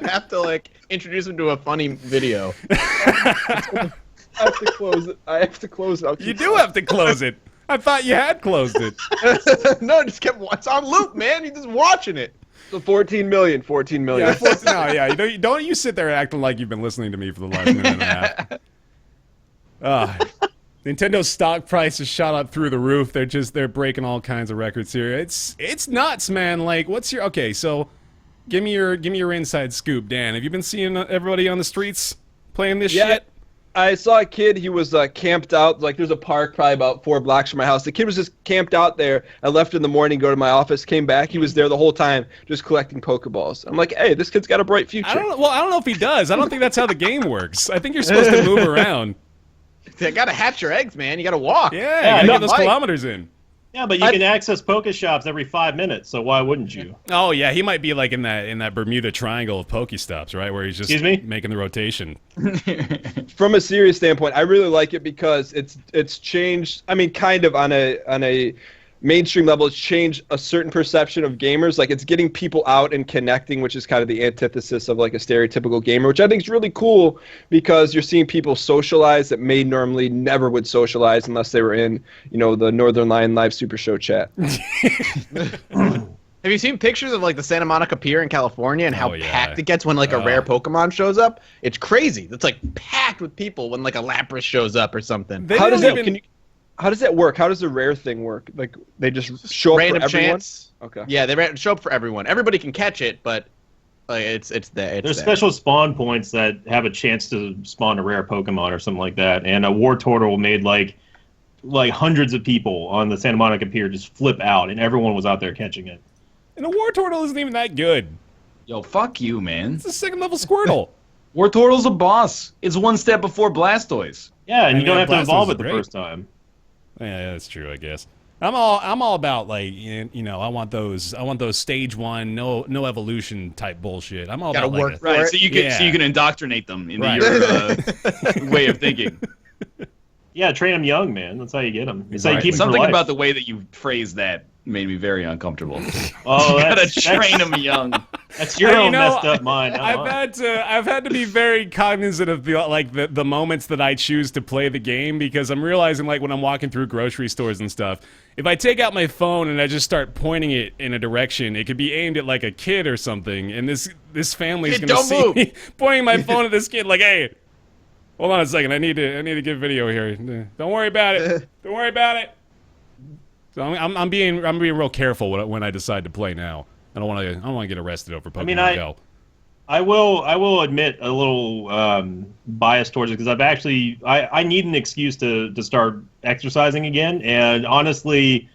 have to like introduce him to a funny video. I have to close it. I'll keep You do have to close it. I thought you had closed it. No, just kept. It's on loop, man. You're just watching it. So 14 million. Don't you sit there acting like you've been listening to me for the last minute and a half. Nintendo's stock price has shot up through the roof. They're breaking all kinds of records here. It's nuts, man. Like, so give me your inside scoop, Dan. Have you been seeing everybody on the streets playing this shit? I saw a kid. He was camped out. Like, there's a park probably about 4 blocks from my house. The kid was just camped out there. I left in the morning, go to my office, came back. He was there the whole time, just collecting Pokeballs. I'm like, hey, this kid's got a bright future. I don't know if he does. I don't think that's how the game works. I think you're supposed to move around. You gotta hatch your eggs, man. You gotta walk. Yeah, Yeah, you gotta no, get those Mike. kilometers in. Yeah, but you can access Pokeshops every 5 minutes, so why wouldn't you? Oh yeah, he might be like in that Bermuda Triangle of Pokestops, right, where he's just Excuse me? making the rotation. From a serious standpoint, I really like it because it's changed. I mean, kind of on a mainstream level, it's changed a certain perception of gamers. Like, it's getting people out and connecting, which is kind of the antithesis of like a stereotypical gamer, which I think is really cool because you're seeing people socialize that may normally never would socialize unless they were in, the Northern Lion Live Super Show chat. Have you seen pictures of like the Santa Monica Pier in California and how Oh, yeah. packed it gets when like a rare Pokemon shows up? It's crazy. It's like packed with people when like a Lapras shows up or something. They How does don't that? even- How does that work? How does the rare thing work? Like, they just show up Random for everyone? chance. Okay. Yeah, they show up for everyone. Everybody can catch it, but like it's there. There's special spawn points that have a chance to spawn a rare Pokemon or something like that, and a War Turtle made like hundreds of people on the Santa Monica Pier just flip out, and everyone was out there catching it. And a War Turtle isn't even that good. Yo, fuck you, man. It's a second level Squirtle. War Turtle's a boss. It's one step before Blastoise. Yeah, and you don't have to Blastoise evolve is it the great. first time. Yeah, that's true, I guess. I'm all about like I want those stage 1 no evolution type bullshit. I'm all Gotta about work like for Right, it. so you can indoctrinate them into Right. your way of thinking. Yeah, train them young, man. That's how you get them. It's how you Exactly. keep them for Something life. about the way that you phrase that made me very uncomfortable. Oh, Gotta that's train them young. That's your own know, messed up mind. not mine. I've had to be very cognizant of the moments that I choose to play the game, because I'm realizing, like, when I'm walking through grocery stores and stuff, if I take out my phone and I just start pointing it in a direction, it could be aimed at like a kid or something, and this family's Kid, gonna don't see move. me pointing my phone at this kid like, hey, hold on a second, I need to get video here. Don't worry about it. Don't worry about it. So I'm being real careful when I decide to play now. I don't want to get arrested over Pokemon Go. I will admit a little bias towards it, because I need an excuse to start exercising again, and honestly,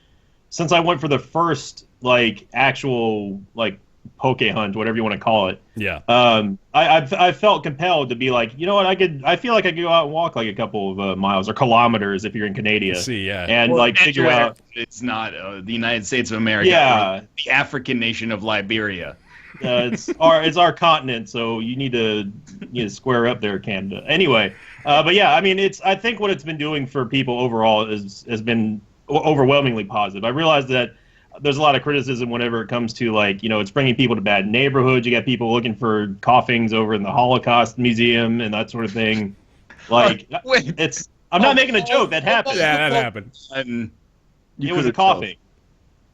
since I went for the first like actual like poke hunt, whatever you want to call it, Yeah. I felt compelled to be like, you know what, I feel like I could go out and walk like a couple of miles or kilometers if you're in Canada. See, yeah. And Well, like figure out. It's not the United States of America. Yeah. The African nation of Liberia. It's our continent, so you need to square up there, Canada. Anyway, but yeah, I mean, I think what it's been doing for people overall has been overwhelmingly positive. I realize that there's a lot of criticism whenever it comes to, like, it's bringing people to bad neighborhoods. You got people looking for coffins over in the Holocaust Museum and that sort of thing. Like, Wait. I'm not making a joke. That happened. Yeah, that happened. And It was a coughing.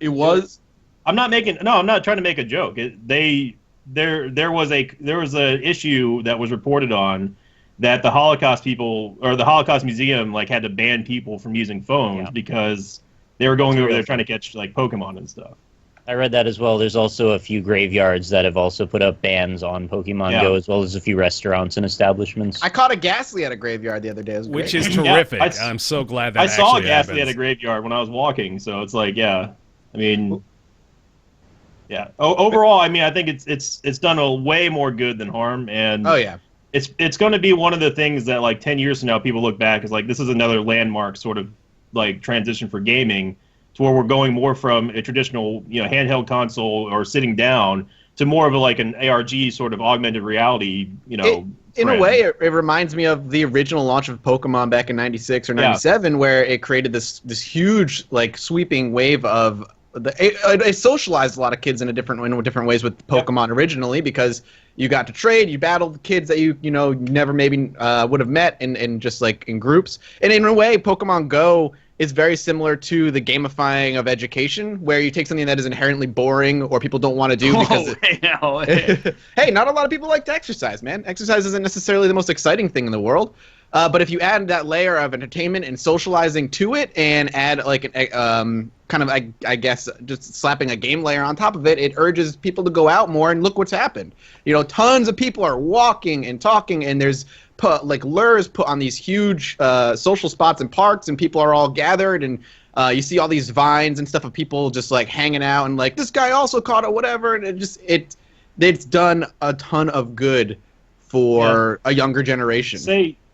It was. I'm not trying to make a joke. There was a issue that was reported on that the Holocaust people, or the Holocaust Museum, like, had to ban people from using phones because they were going over there trying to catch like Pokemon and stuff. I read that as well. There's also a few graveyards that have also put up bans on Pokemon Go, as well as a few restaurants and establishments. I caught a Ghastly at a graveyard the other day. It was great. Which is terrific. Yeah, I'm so glad that I saw a actually Ghastly happens. at a graveyard when I was walking, so it's like, yeah. I mean, yeah. Overall, I mean, I think it's done a way more good than harm, and Oh yeah. it's going to be one of the things that, like, 10 years from now, people look back as like, this is another landmark sort of like transition for gaming, to where we're going more from a traditional, handheld console or sitting down to more of an ARG sort of augmented reality, In a trend. way, it reminds me of the original launch of Pokemon back in '96 or '97, where it created this huge, like, sweeping wave of it socialized a lot of kids in different ways with Pokemon originally, because you got to trade, you battled kids that you never maybe would have met in just like in groups. And in a way, Pokemon Go is very similar to the gamifying of education, where you take something that is inherently boring or people don't want to do because hey, not a lot of people like to exercise, man. Exercise isn't necessarily the most exciting thing in the world. But if you add that layer of entertainment and socializing to it, and add like kind of, I guess, just slapping a game layer on top of it, it urges people to go out more. And look what's happened. Tons of people are walking and talking, and there's lures put on these huge social spots and parks, and people are all gathered, and you see all these vines and stuff of people just like hanging out, and like, this guy also caught it, whatever, and it's done a ton of good for a younger generation.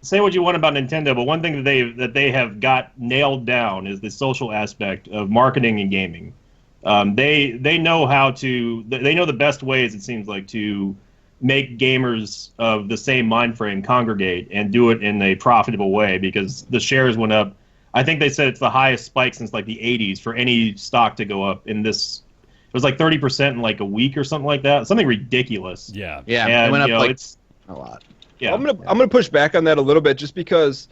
Say what you want about Nintendo, but one thing that they have got nailed down is the social aspect of marketing and gaming. They know they know the best ways, it seems like, to make gamers of the same mind frame congregate and do it in a profitable way, because the shares went up. I think they said it's the highest spike since like the 80s for any stock to go up in this. It was like 30% in like a week or something like that. Something ridiculous. Yeah. Yeah, And, it went up it's a lot. yeah. I'm gonna push back on that a little bit, just because,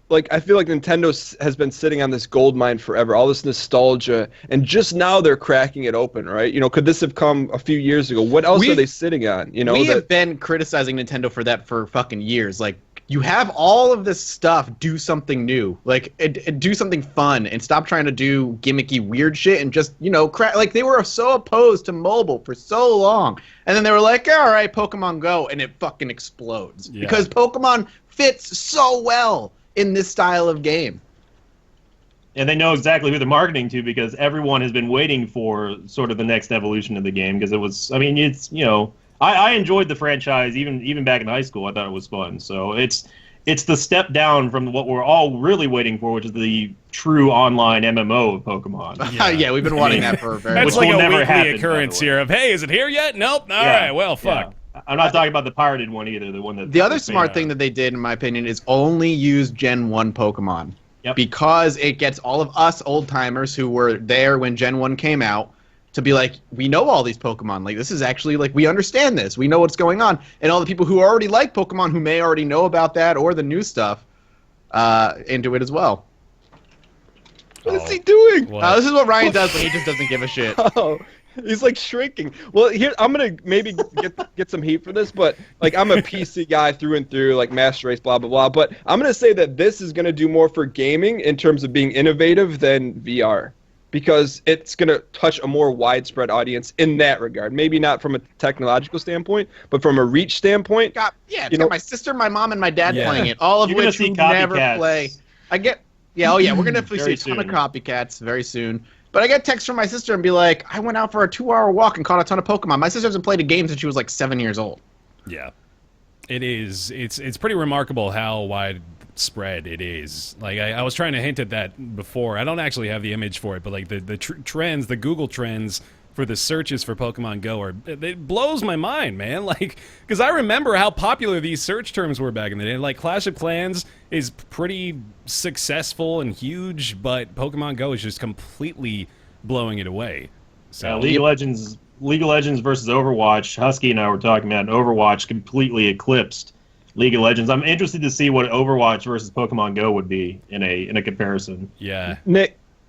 like, I feel like Nintendo has been sitting on this gold mine forever, all this nostalgia, and just now they're cracking it open, right? Could this have come a few years ago? What else are they sitting on? We have been criticizing Nintendo for that for fucking years. Like, you have all of this stuff, do something new. Like, do something fun, and stop trying to do gimmicky weird shit, and just, like, they were so opposed to mobile for so long. And then they were like, all right, Pokemon Go, and it fucking explodes. Yeah. Because Pokemon fits so well in this style of game. And they know exactly who they're marketing to, because everyone has been waiting for sort of the next evolution of the game. Because it was, I mean, it's, I enjoyed the franchise even back in high school. I thought it was fun. So it's the step down from what we're all really waiting for, which is the true online MMO of Pokemon. Yeah, we've been wanting that for a very long That's Which like will a never weekly happen, by occurrence the way. here of, hey, is it here yet? Nope. All right, well, fuck. Yeah. I'm not talking about the pirated one either. The one that The other smart thing that they did, in my opinion, is only use Gen 1 Pokemon. because it gets all of us old timers who were there when Gen 1 came out to be like, we know all these Pokemon. Like, this is actually, like, we understand this. We know what's going on. And all the people who already like Pokemon who may already know about that or the new stuff into it as well. What is he doing? This is what Ryan does when he just doesn't give a shit. Oh, he's like shrinking. Well, here I'm gonna maybe get some heat for this, but like I'm a PC guy through and through, like Master Race, blah blah blah. But I'm gonna say that this is gonna do more for gaming in terms of being innovative than VR, because it's gonna touch a more widespread audience in that regard. Maybe not from a technological standpoint, but from a reach standpoint. It's got my sister, my mom, and my dad playing it, all of You're which gonna who see never copycats. play. We're gonna definitely see Very a ton of soon. copycats very soon. But I get texts from my sister and be like, I went out for a 2-hour walk and caught a ton of Pokemon. My sister hasn't played a game since she was like 7 years old. Yeah, it is. It's pretty remarkable how widespread it is. Like I was trying to hint at that before. I don't actually have the image for it, but like the trends, the Google trends for the searches for Pokemon Go it blows my mind, man. Like, because I remember how popular these search terms were back in the day. Like Clash of Clans is pretty successful and huge, but Pokemon Go is just completely blowing it away. So League of Legends versus Overwatch. Husky and I were talking about Overwatch completely eclipsed League of Legends. I'm interested to see what Overwatch versus Pokemon Go would be in a comparison. yeah.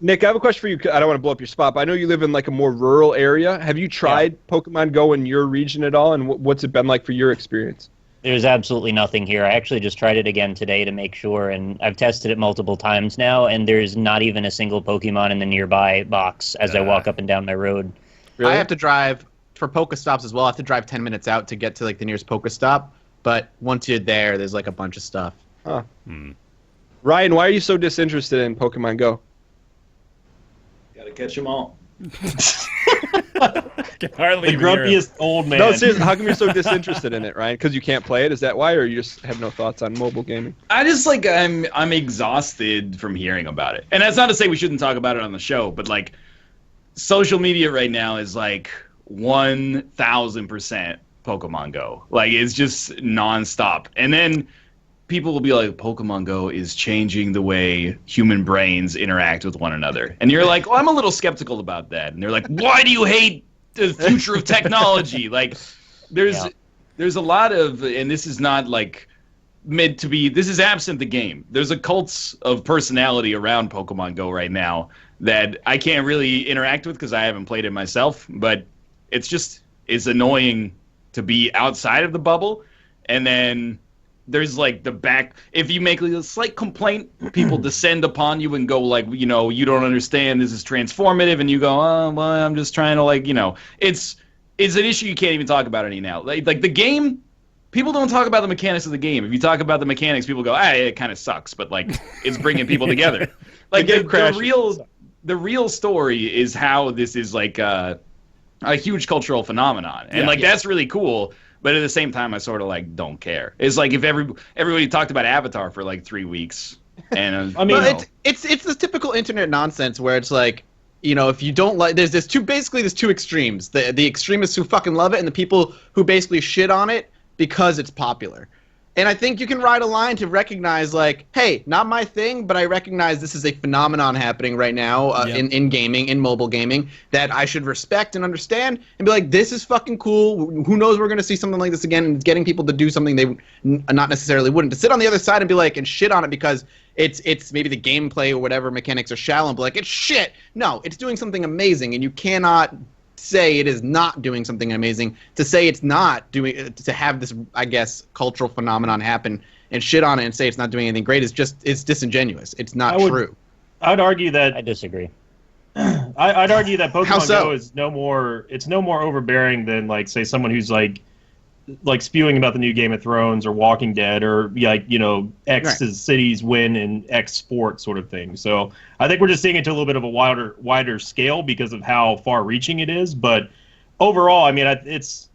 Nick, I have a question for you. I don't want to blow up your spot, but I know you live in like a more rural area. Have you tried Pokemon Go in your region at all, and what's it been like for your experience? There's absolutely nothing here. I actually just tried it again today to make sure, and I've tested it multiple times now, and there's not even a single Pokemon in the nearby box as I walk up and down my road. Really? I have to drive for Pokestops as well. I have to drive 10 minutes out to get to like the nearest Pokestop. But once you're there's like a bunch of stuff. Huh. Ryan, why are you so disinterested in Pokemon Go? Gotta catch them all. Can hardly The even hear him. grumpiest old man. No, seriously, how come you're so disinterested in it, Ryan? Because you can't play it? Is that why, or you just have no thoughts on mobile gaming? I just like I'm exhausted from hearing about it. And that's not to say we shouldn't talk about it on the show, but like social media right now is like 1,000% Pokemon Go. Like it's just nonstop. And then people will be like, Pokemon Go is changing the way human brains interact with one another. And you're like, well, I'm a little skeptical about that. And they're like, why do you hate the future of technology? Like, there's a lot of, and this is not like meant to be, this is absent the game. There's a cult of personality around Pokemon Go right now that I can't really interact with because I haven't played it myself. But it's annoying to be outside of the bubble. And then there's like the back, if you make like a slight complaint, people descend upon you and go like, you know, you don't understand, this is transformative, and you go, oh, well, I'm just trying to like, you know, it's an issue you can't even talk about any now. Like the game, people don't talk about the mechanics of the game. If you talk about the mechanics, people go, it kind of sucks, but like it's bringing people together. Like the real story is how this is like a huge cultural phenomenon, and that's really cool. But at the same time, I sort of like don't care. It's like if everybody talked about Avatar for like 3 weeks, and I mean, it's this typical internet nonsense where it's like, you know, if you don't like, there's two extremes: the extremists who fucking love it, and the people who basically shit on it because it's popular. And I think you can ride a line to recognize, like, hey, not my thing, but I recognize this is a phenomenon happening right now in gaming, in mobile gaming, that I should respect and understand and be like, this is fucking cool. Who knows we're going to see something like this again, and getting people to do something they not necessarily wouldn't. To sit on the other side and be like, and shit on it because it's maybe the gameplay or whatever mechanics are shallow and be like, it's shit. No, it's doing something amazing, and you cannot say it is not doing something amazing. To say it's not doing, to have this, I guess, cultural phenomenon happen and shit on it and say it's not doing anything great is it's disingenuous. It's not true. I'd argue that I disagree. I'd argue that How Pokemon so? Go is no more overbearing than like say someone who's like spewing about the new Game of Thrones or Walking Dead or like, you know, X cities win in X sport sort of thing. So I think we're just seeing it to a little bit of a wider scale because of how far reaching it is. But overall, I mean, it's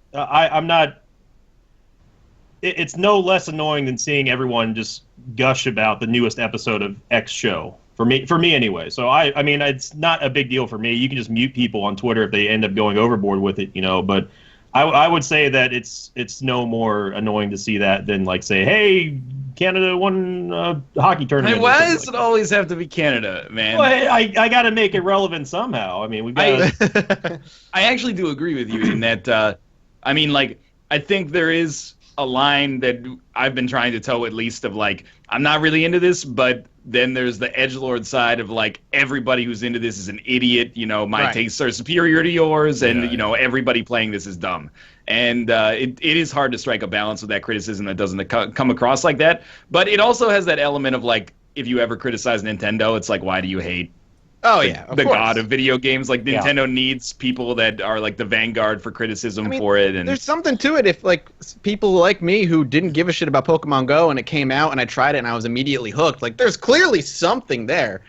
no less annoying than seeing everyone just gush about the newest episode of X show. For me anyway. So I mean, it's not a big deal for me. You can just mute people on Twitter if they end up going overboard with it, you know, but I would say that it's no more annoying to see that than like say, hey, Canada won hockey tournament. Hey, why does it always have to be Canada, man? Well, I got to make it relevant somehow. I mean, we got. I actually do agree with you in that. I mean, like, I think there is a line that I've been trying to toe, at least, of like, I'm not really into this, but then there's the edgelord side of like, everybody who's into this is an idiot. You know, my tastes are superior to yours, and you know, everybody playing this is dumb. And it is hard to strike a balance with that criticism that doesn't come across like that. But it also has that element of like, if you ever criticize Nintendo, it's like, why do you hate? Oh yeah, the god of video games. Like, Nintendo needs people that are like the vanguard for criticism for it. And there's something to it if like people like me who didn't give a shit about Pokemon Go and it came out and I tried it and I was immediately hooked. Like, there's clearly something there.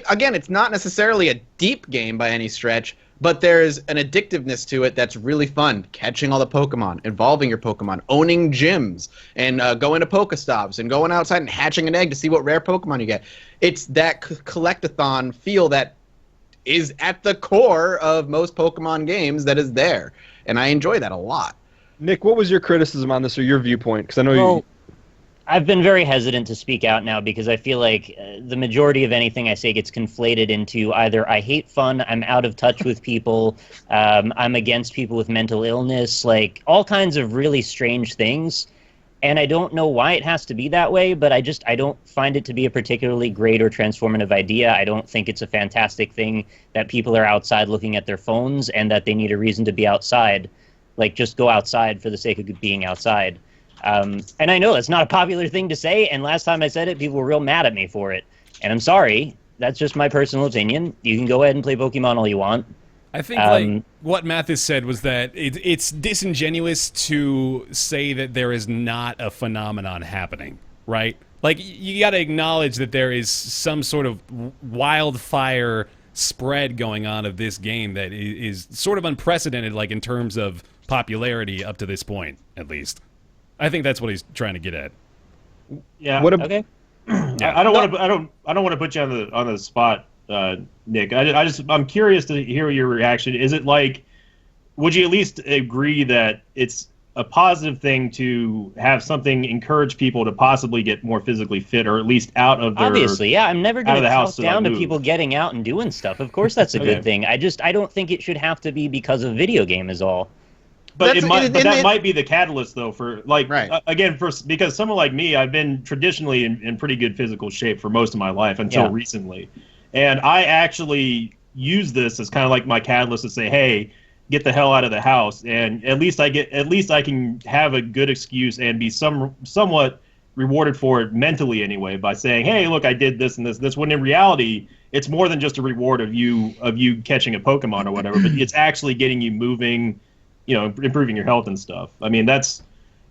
Again, it's not necessarily a deep game by any stretch, but there's an addictiveness to it that's really fun. Catching all the Pokemon, evolving your Pokemon, owning gyms, and going to Pokestops, and going outside and hatching an egg to see what rare Pokemon you get. It's that collectathon feel that is at the core of most Pokemon games that is there. And I enjoy that a lot. Nick, what was your criticism on this or your viewpoint? Because I know I've been very hesitant to speak out now because I feel like the majority of anything I say gets conflated into either I hate fun, I'm out of touch with people, I'm against people with mental illness, like all kinds of really strange things. And I don't know why it has to be that way, but I don't find it to be a particularly great or transformative idea. I don't think it's a fantastic thing that people are outside looking at their phones and that they need a reason to be outside. Like, just go outside for the sake of being outside. And I know that's not a popular thing to say, and last time I said it, people were real mad at me for it. And I'm sorry, that's just my personal opinion. You can go ahead and play Pokemon all you want. I think like what Mathis said was that it's disingenuous to say that there is not a phenomenon happening, right? Like, you got to acknowledge that there is some sort of wildfire spread going on of this game that is sort of unprecedented, like in terms of popularity up to this point, at least. I think that's what he's trying to get at. Yeah. Okay. I don't want to put you on the spot, Nick. I'm curious to hear your reaction. Is it like, would you at least agree that it's a positive thing to have something encourage people to possibly get more physically fit, or at least out of their obviously, yeah. I'm never going to talk down to move. people getting out and doing stuff. Of course, that's a good thing. I don't think it should have to be because of video game is all. But that might be the catalyst, though, for like again, because someone like me, I've been traditionally in pretty good physical shape for most of my life until recently, and I actually use this as kind of like my catalyst to say, hey, get the hell out of the house, and at least I can have a good excuse and be somewhat rewarded for it mentally anyway by saying, hey, look, I did this and this and this. When in reality, it's more than just a reward of you catching a Pokemon or whatever, but it's actually getting you moving. You know, improving your health and stuff. I mean, that's,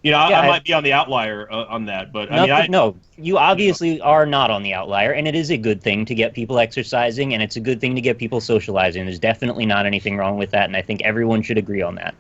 I might be on the outlier on that, but no, you obviously are not on the outlier, and it is a good thing to get people exercising, and it's a good thing to get people socializing. There's definitely not anything wrong with that, and I think everyone should agree on that.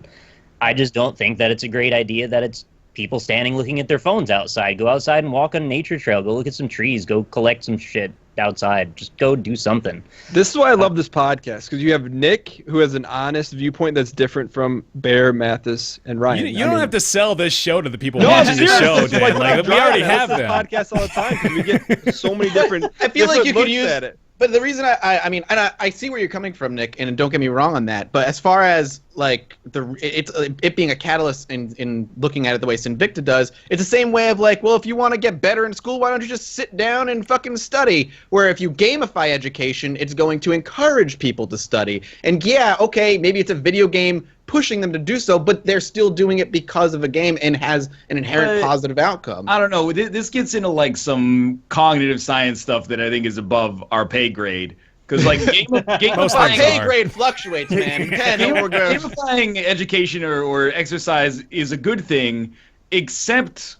I just don't think that it's a great idea that it's people standing looking at their phones outside. Go outside and walk on a nature trail. Go look at some trees. Go collect some shit outside. Just go do something. This is why I love this podcast, because you have Nick, who has an honest viewpoint that's different from Bear, Mathis, and Ryan. You don't have to sell this show to the people watching the show, Dan. Like, we already have them. Podcasts all the time because we get so many different. I feel like you could use at it. But the reason I mean, and I see where you're coming from, Nick, and don't get me wrong on that. But as far as like it being a catalyst in looking at it the way Sinvicta does, it's the same way of like, well, if you want to get better in school, why don't you just sit down and fucking study? Where if you gamify education, it's going to encourage people to study. And yeah, okay, maybe it's a video game pushing them to do so, but they're still doing it because of a game and has an inherent positive outcome. I don't know. This gets into like some cognitive science stuff that I think is above our pay grade. Because like our pay grade fluctuates, man. Gamifying education or exercise is a good thing, except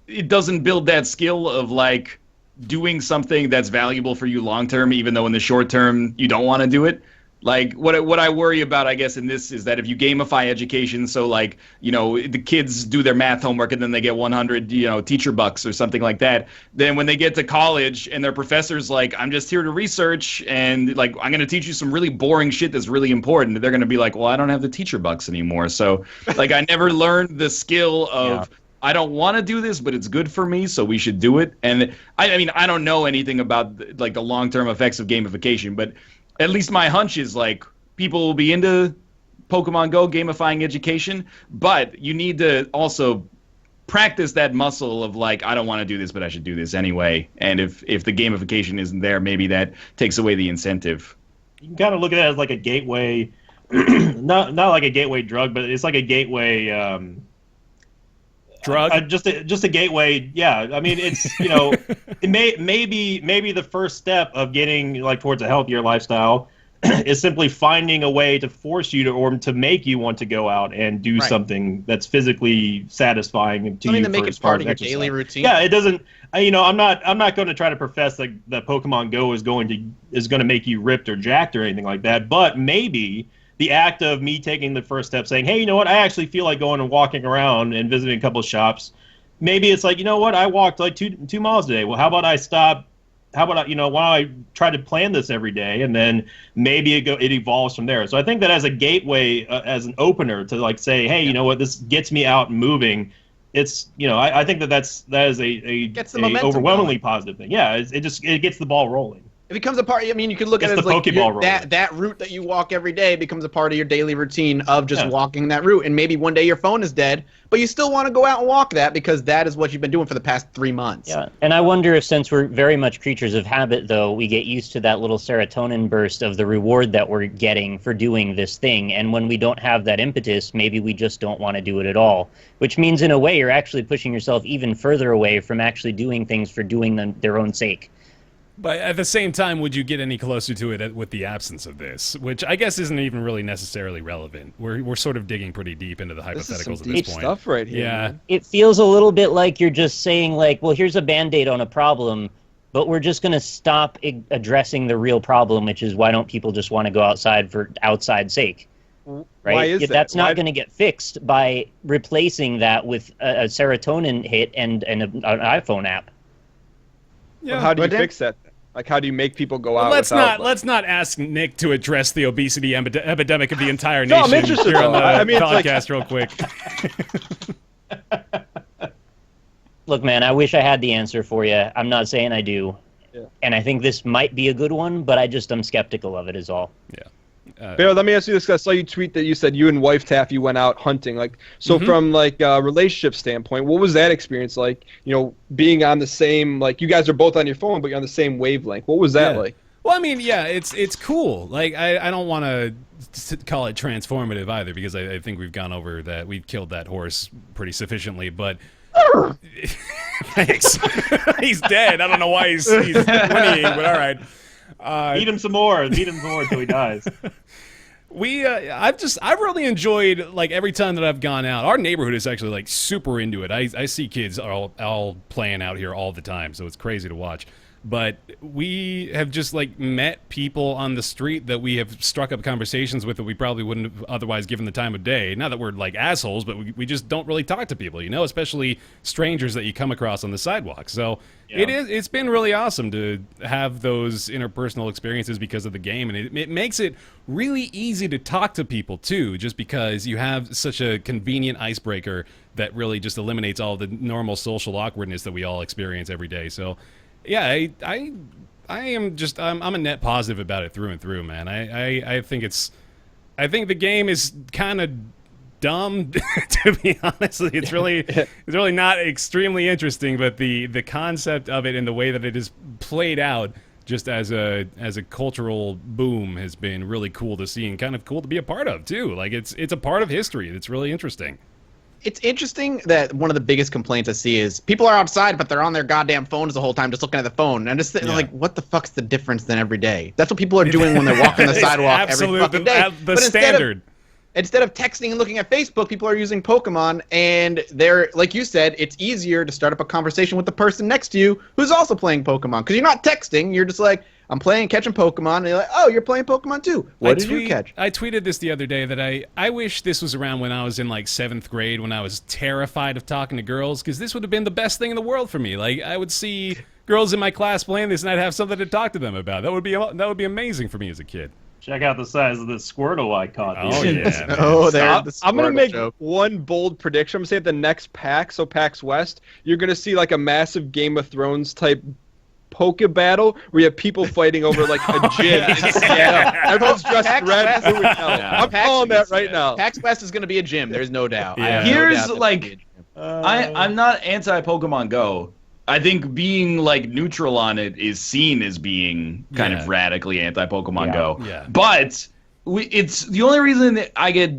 it doesn't build that skill of like doing something that's valuable for you long term, even though in the short term you don't want to do it. Like, what I worry about, I guess, in this is that if you gamify education, so, like, the kids do their math homework and then they get 100, teacher bucks or something like that, then when they get to college and their professor's like, I'm just here to research and, like, I'm going to teach you some really boring shit that's really important, they're going to be like, well, I don't have the teacher bucks anymore. So, like, I never learned the skill of I don't want to do this, but it's good for me, so we should do it. And I mean, I don't know anything about like the long-term effects of gamification, but at least my hunch is like people will be into Pokemon Go gamifying education, but you need to also practice that muscle of like, I don't want to do this, but I should do this anyway. And if the gamification isn't there, maybe that takes away the incentive. You can kind of look at it as like a gateway, not like a gateway drug, but it's like a gateway drug. Just a gateway. Yeah, I mean, it's it maybe the first step of getting like towards a healthier lifestyle is simply finding a way to force you to, or to make you want to go out and do something that's physically satisfying to you. To make it part of your daily routine. Yeah, it doesn't. I'm not going to try to profess that Pokemon Go is going to make you ripped or jacked or anything like that. But maybe the act of me taking the first step, saying, "Hey, you know what? I actually feel like going and walking around and visiting a couple of shops." Maybe it's like, you know what? I walked like 2 miles today. Well, how about I stop? How about why don't I try to plan this every day, and then maybe it evolves from there. So I think that as a gateway, as an opener to like say, hey, you know what, this gets me out and moving. It's I think that is a overwhelmingly positive thing. Yeah, it gets the ball rolling. It becomes a part. I mean, you could look at it as like that route that you walk every day becomes a part of your daily routine of just walking that route. And maybe one day your phone is dead, but you still want to go out and walk that because that is what you've been doing for the past 3 months. Yeah, and I wonder if, since we're very much creatures of habit, though, we get used to that little serotonin burst of the reward that we're getting for doing this thing. And when we don't have that impetus, maybe we just don't want to do it at all. Which means, in a way, you're actually pushing yourself even further away from actually doing things for doing them their own sake. But at the same time, would you get any closer to it with the absence of this? Which I guess isn't even really necessarily relevant. We're sort of digging pretty deep into the hypotheticals this is some at deep this point. Stuff right here. Yeah, Man. It feels a little bit like you're just saying, like, well, here's a Band-Aid on a problem, but we're just going to stop addressing the real problem, which is why don't people just want to go outside for outside sake? Right? Why is that? That's not going to get fixed by replacing that with a serotonin hit and an iPhone app. yeah. Well, how do you fix that? Like, how do you make people go out? Let's not ask Nick to address the obesity epidemic of the entire No, nation I'm interested, here on the though. I mean, podcast real quick. Look, man, I wish I had the answer for you. I'm not saying I do. Yeah. And I think this might be a good one, but I'm skeptical of it is all. Yeah. Bear, let me ask you this, 'cause I saw you tweet that you said you and wife Taffy went out hunting. Like, so from like a relationship standpoint, what was that experience like? Being on the same, like, you guys are both on your phone, but you're on the same wavelength. What was that like? Well, I mean, yeah, it's cool. Like, I don't want to call it transformative either, because I think we've gone over that. We've killed that horse pretty sufficiently, but thanks. He's dead. I don't know why he's whinnying, but all right. Beat him some more until he dies. I've really enjoyed, like, every time that I've gone out. Our neighborhood is actually, like, super into it. I see kids all playing out here all the time, so it's crazy to watch. But we have just, like, met people on the street that we have struck up conversations with that we probably wouldn't have otherwise given the time of day. Not that we're, like, assholes, but we just don't really talk to people, especially strangers that you come across on the sidewalk. So it's been really awesome to have those interpersonal experiences because of the game, and it makes it really easy to talk to people, too, just because you have such a convenient icebreaker that really just eliminates all the normal social awkwardness that we all experience every day. So yeah, I am just I'm a net positive about it through and through, man. I think the game is kind of dumb to be honest. It's really not extremely interesting, but the concept of it and the way that it is played out just as a cultural boom has been really cool to see and kind of cool to be a part of too. Like it's a part of history that's really interesting. It's interesting that one of the biggest complaints I see is people are outside, but they're on their goddamn phones the whole time, just looking at the phone. And I'm just like, what the fuck's the difference then every day? That's what people are doing when they're walking the sidewalk every fucking day. The standard. Instead of texting and looking at Facebook, people are using Pokemon, and they're, like you said, it's easier to start up a conversation with the person next to you who's also playing Pokemon. Because you're not texting, you're just like, I'm catching Pokemon, and you're like, oh, you're playing Pokemon too. What did you catch? I tweeted this the other day that I wish this was around when I was in like 7th grade, when I was terrified of talking to girls, because this would have been the best thing in the world for me. Like, I would see girls in my class playing this, and I'd have something to talk to them about. That would be amazing for me as a kid. Check out the size of this Squirtle I caught. Oh, yeah. Man. Oh, there's the I'm gonna Squirtle make joke. one bold prediction. I'm gonna say at the next PAX, so PAX West, you're gonna see like a massive Game of Thrones type Poke battle where you have people fighting over like a gym. Yeah, everyone's dressed PAX red, West. blue, and yellow. Yeah. I'm calling that right now. PAX West is going to be a gym. There's no doubt. I Yeah. have no Here's, doubt that like, it'll be a gym. I'm not anti-Pokemon Go. I think being like neutral on it is seen as being kind Yeah. of radically anti-Pokemon Yeah. Go. Yeah. But it's the only reason that I get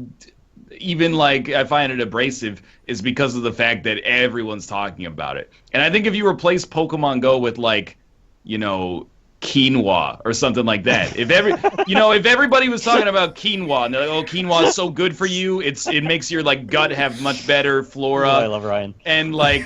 even like I find it abrasive is because of the fact that everyone's talking about it. And I think if you replace Pokemon Go with like, you know, quinoa or something like that. If everybody was talking about quinoa and they're like, oh, quinoa is so good for you. It makes your like gut have much better flora. Oh, I love Ryan. And like,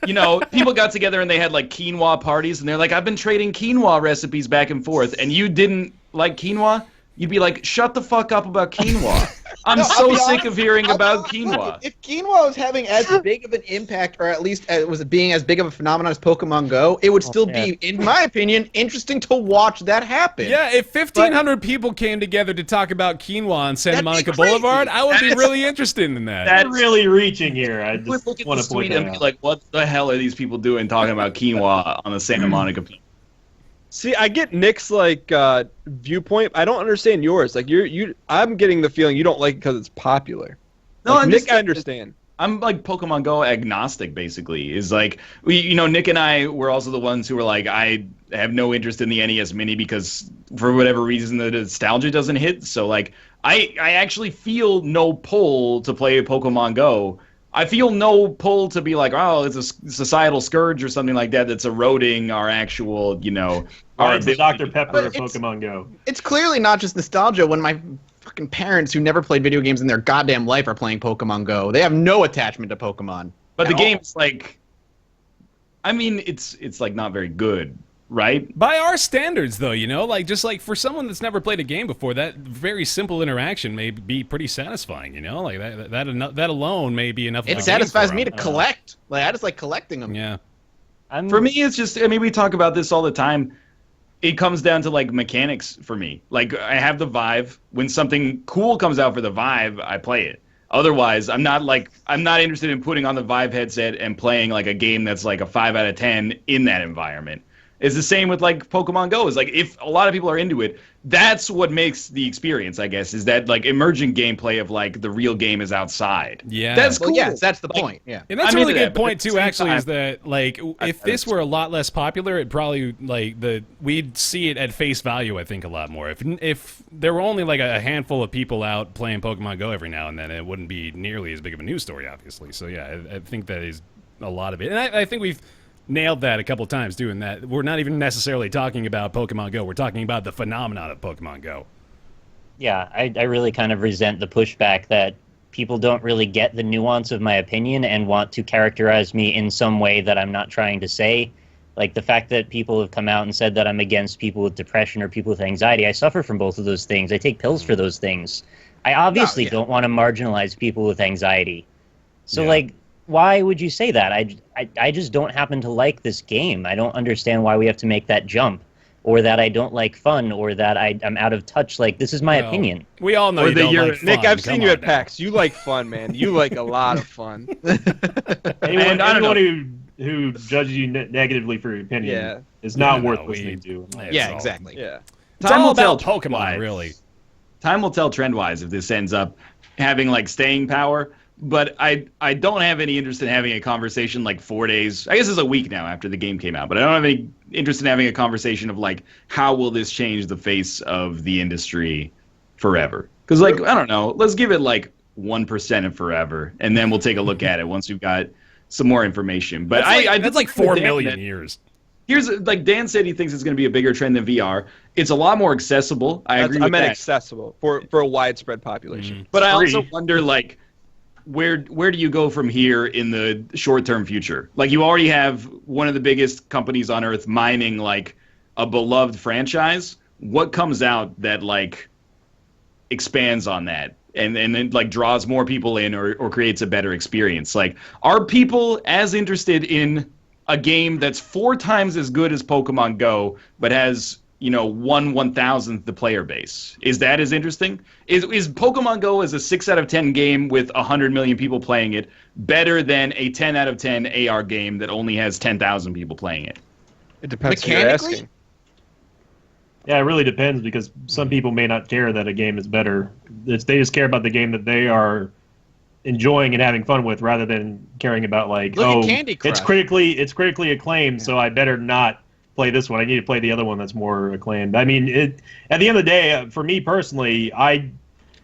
you know, people got together and they had like quinoa parties and they're like, I've been trading quinoa recipes back and forth and you didn't like quinoa, you'd be like, shut the fuck up about quinoa. I'm No, so I'll be sick honest, of hearing I'll be about honest, quinoa. If quinoa was having as big of an impact, or at least was being as big of a phenomenon as Pokemon Go, it would still be, in my opinion, interesting to watch that happen. Yeah, if 1,500 people came together to talk about quinoa on Santa That'd be Monica crazy. Boulevard, I would be really interested in that. That- You're really reaching here. I I would just look at want this to point tweet that and be out. like, what the hell are these people doing talking about quinoa on the Santa Monica Beach? See, I get Nick's like viewpoint. I don't understand yours. Like I'm getting the feeling you don't like it because it's popular. No, Like, I'm Nick, just- I understand. I'm like Pokemon Go agnostic, basically. Is like Nick and I were also the ones who were like, I have no interest in the NES Mini because for whatever reason the nostalgia doesn't hit. So like, I actually feel no pull to play Pokemon Go. I feel no pull to be like, oh, it's a societal scourge or something like that that's eroding our actual, our Ryan's the ability. Dr. Pepper But of it's- Pokemon Go. It's clearly not just nostalgia when my fucking parents who never played video games in their goddamn life are playing Pokemon Go. They have no attachment to Pokemon. But the at all. game's like, I mean, it's like not very good, right? By our standards, though, like just like for someone that's never played a game before, that very simple interaction may be pretty satisfying. Like that alone may be enough. Of a It game satisfies for me to them. collect. Like I just like collecting them. Yeah. For me, it's just, I mean, we talk about this all the time. It comes down to like mechanics for me. Like I have the Vive. When something cool comes out for the Vive, I play it. Otherwise, I'm not interested in putting on the Vive headset and playing like a game that's like a 5 out of 10 in that environment. It's the same with like Pokemon Go. It's like if a lot of people are into it, that's what makes the experience, I guess, is that like emergent gameplay of like the real game is outside. Yeah. That's Well, cool. yes, that's the Like, point. Yeah. And that's I'm a really into good that, but point at the too. same Actually, is time- that like if this were a lot less popular, it probably like we'd see it at face value. I think a lot more. If there were only like a handful of people out playing Pokemon Go every now and then, it wouldn't be nearly as big of a news story, obviously. So yeah, I think that is a lot of it, and I think we've nailed that a couple times doing that. We're not even necessarily talking about Pokemon Go. We're talking about the phenomenon of Pokemon Go. Yeah, I really kind of resent the pushback that people don't really get the nuance of my opinion and want to characterize me in some way that I'm not trying to say. Like the fact that people have come out and said that I'm against people with depression or people with anxiety. I suffer from both of those things. I take pills for those things. I obviously yeah. don't want to marginalize people with anxiety. So Yeah. like, why would you say that? I just don't happen to like this game. I don't understand why we have to make that jump, or that I don't like fun, or that I'm out of touch. Like, this is my Well, opinion. We all know Or you that don't you're- like Nick, fun. I've seen Come you on at now. PAX. You like fun, man. You like a lot of fun. Anyone, I don't know. who judges you negatively for your opinion Yeah. is not No, worth we- listening to. It's Yeah, all- exactly. Yeah. It's Time all will tell about Pokemon, trend-wise. really. Time will tell trend-wise if this ends up having like staying power. But I don't have any interest in having a conversation like 4 days. I guess it's a week now after the game came out. But I don't have any interest in having a conversation of like how will this change the face of the industry forever? Because like I don't know. Let's give it like 1% of forever, and then we'll take a look at it once we've got some more information. But That's like 4 million years. Here's like Dan said he thinks it's going to be a bigger trend than VR. It's a lot more accessible. I agree I with meant that. accessible for a widespread population. But I free. also wonder, like, where do you go from here in the short-term future? Like, you already have one of the biggest companies on Earth mining, like, a beloved franchise. What comes out that, like, expands on that and then, like, draws more people in or creates a better experience? Like, are people as interested in a game that's 4 times as good as Pokemon Go but has 1/1000th the player base. Is that as interesting? Is Pokemon Go as a 6 out of 10 game with 100 million people playing it better than a 10 out of 10 AR game that only has 10,000 people playing it? It depends who you're Mechanically? asking. Yeah, it really depends because some people may not care that a game is better. They just care about the game that they are enjoying and having fun with, rather than caring about Look at Candy Crush. it's critically acclaimed, so I better not play this one. I need to play the other one that's more acclaimed. I mean, at the end of the day, for me personally,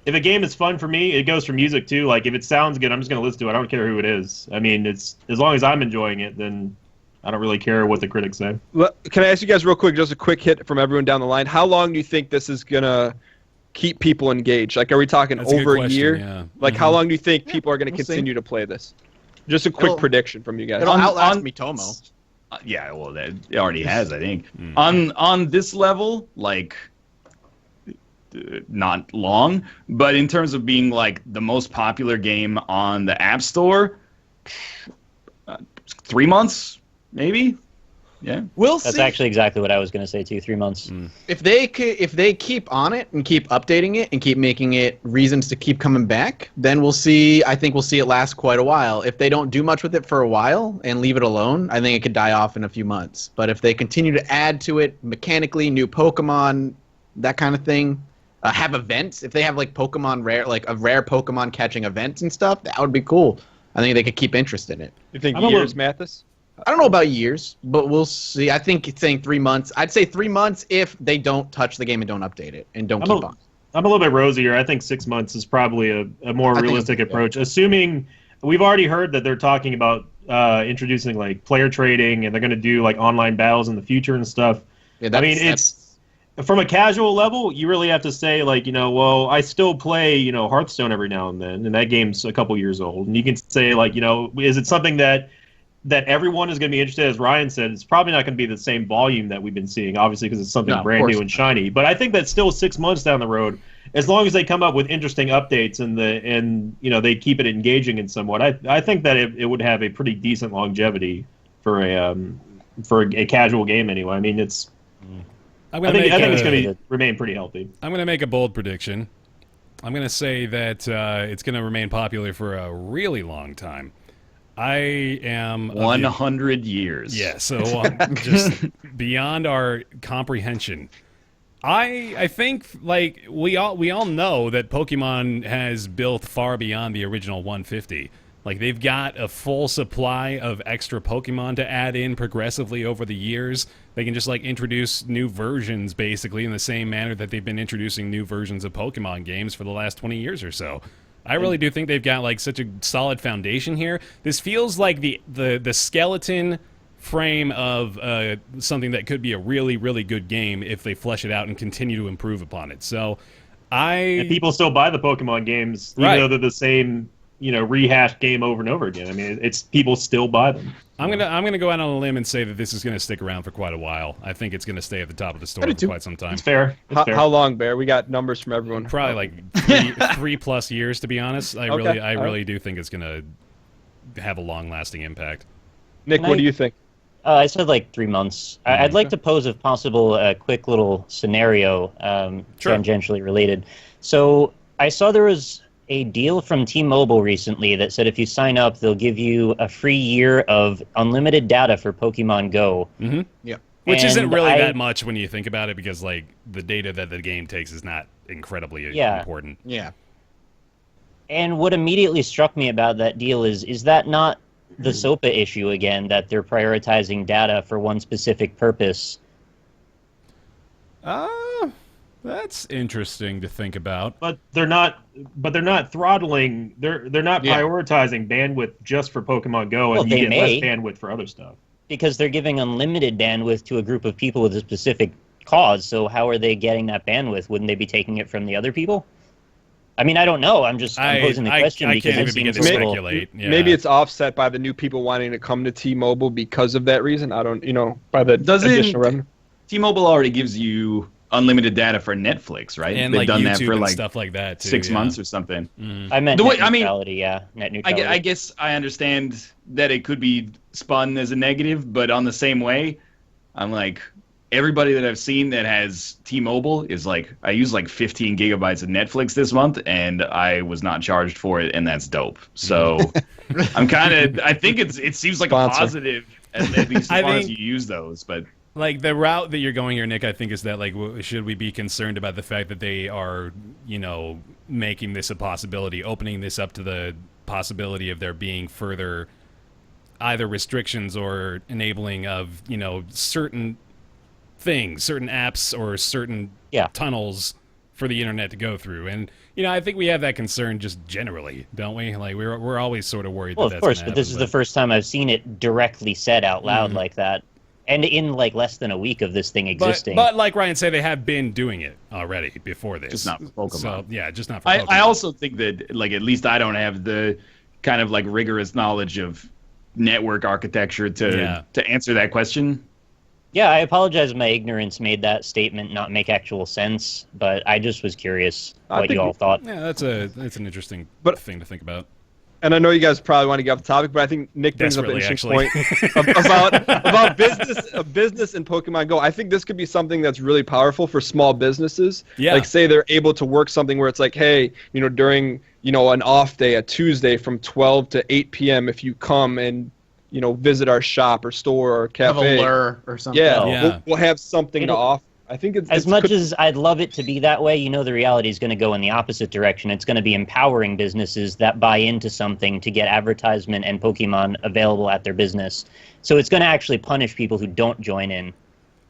if a game is fun for me, it goes for music too. Like if it sounds good, I'm just gonna listen to it. I don't care who it is. I mean, it's as long as I'm enjoying it, then I don't really care what the critics say. Well, can I ask you guys real quick, just a quick hit from everyone down the line? How long do you think this is gonna keep people engaged? Like, are we talking That's a good over a question, year? yeah. Like, how long do you think people are gonna we'll see. continue to play this? Just a quick It'll- prediction from you guys. It'll outlast Mitomo. Yeah, well, it already has, I think. On this level, like, not long, but in terms of being like the most popular game on the App Store, 3 months, maybe. Yeah. We'll That's see. actually exactly what I was going to say too. 3 months. If they keep on it and keep updating it and keep making it reasons to keep coming back, then we'll see. I think we'll see it last quite a while. If they don't do much with it for a while and leave it alone, I think it could die off in a few months. But if they continue to add to it mechanically, new Pokemon, that kind of thing, have events. If they have like Pokemon rare, like a rare Pokemon catching events and stuff, that would be cool. I think they could keep interest in it. You think I'm a years, little- Mathis? I don't know about years, but we'll see. I think it's saying 3 months. I'd say 3 months if they don't touch the game and don't update it and don't keep on. I'm a little bit rosier. I think 6 months is probably a more I think realistic it's- approach. Assuming we've already heard that they're talking about introducing like player trading and they're going to do like online battles in the future and stuff. Yeah, I mean, it's from a casual level, you really have to say like, well, I still play, Hearthstone every now and then, and that game's a couple years old. And you can say like, is it something that everyone is going to be interested? As Ryan said, it's probably not going to be the same volume that we've been seeing, obviously, because it's something No, of brand course new and shiny. But I think that's still 6 months down the road, as long as they come up with interesting updates and they keep it engaging in somewhat. I think that it would have a pretty decent longevity for a casual game anyway. I mean, I think it's going to remain pretty healthy. I'm going to make a bold prediction. I'm going to say that it's going to remain popular for a really long time. I am 100 years. Yeah, so just beyond our comprehension. I think like we all know that Pokemon has built far beyond the original 150. Like they've got a full supply of extra Pokemon to add in progressively over the years. They can just like introduce new versions basically in the same manner that they've been introducing new versions of Pokemon games for the last 20 years or so. I really do think they've got like such a solid foundation here. This feels like the skeleton frame of something that could be a really, really good game if they flesh it out and continue to improve upon it. So And people still buy the Pokemon games, even though they're the same, rehashed game over and over again. I mean, it's people still buy them. I'm gonna go out on a limb and say that this is gonna stick around for quite a while. I think it's gonna stay at the top of the store for quite some time. It's fair. How long, Bear? We got numbers from everyone. Probably like three plus years, to be honest. I really do think it's gonna have a long-lasting impact. Nick, what do you think? I said like 3 months. I'd like to pose, if possible, a quick little scenario, tangentially related. So I saw there was a deal from T-Mobile recently that said if you sign up, they'll give you a free year of unlimited data for Pokemon Go. Mm-hmm. Yeah. Which isn't really that much when you think about it, because like the data that the game takes is not incredibly important. Yeah. And what immediately struck me about that deal is that not the SOPA issue again, that they're prioritizing data for one specific purpose? That's interesting to think about. But they're not throttling. They're not prioritizing bandwidth just for Pokemon Go, and you get less bandwidth for other stuff. Because they're giving unlimited bandwidth to a group of people with a specific cause. So how are they getting that bandwidth? Wouldn't they be taking it from the other people? I mean, I don't know. I'm posing the question because it seems a little. Maybe it's offset by the new people wanting to come to T-Mobile because of that reason. I don't, by the additional revenue. T-Mobile already gives you unlimited data for Netflix, right? And they've like done YouTube that for and like stuff like that too, 6 months or something. I meant net neutrality, net neutrality. I guess I understand that it could be spun as a negative, but on the same way, I'm like, everybody that I've seen that has T-Mobile is like, I use like 15 gigabytes of Netflix this month, and I was not charged for it, and that's dope. So I'm kind of, I think it seems like Sponsor. a positive, at least I as long as think- you use those. But Like, the route that you're going here, Nick, I think is that, like, should we be concerned about the fact that they are, you know, making this a possibility, opening this up to the possibility of there being further either restrictions or enabling of, you know, certain things, certain apps or certain tunnels for the internet to go through. And, you know, I think we have that concern just generally, don't we? Like, we're always sort of worried Well, that of that's course, gonna but this is happen, the first time I've seen it directly said out loud like that. And in like less than a week of this thing existing. But like Ryan said, they have been doing it already before this. just not for Pokemon. So, yeah, just not for Pokemon. I also think that, like, at least I don't have the kind of like rigorous knowledge of network architecture to answer that question. Yeah, I apologize if my ignorance made that statement not make actual sense, but I just was curious what you all thought. Yeah, that's an interesting thing to think about. And I know you guys probably want to get off the topic, but I think Nick brings up an Desperately, interesting point about business in Pokemon Go. I think this could be something that's really powerful for small businesses. Yeah. Like, say they're able to work something where it's like, hey, you know, during, you know, an off day, a Tuesday from 12 to 8 p.m., if you come and, you know, visit our shop or store or Have cafe. a lure or something. Yeah, Yeah. We'll have something to It'll- offer. I think it's As much as I'd love it to be that way, you know the reality is going to go in the opposite direction. It's going to be empowering businesses that buy into something to get advertisement and Pokemon available at their business. So it's going to actually punish people who don't join in.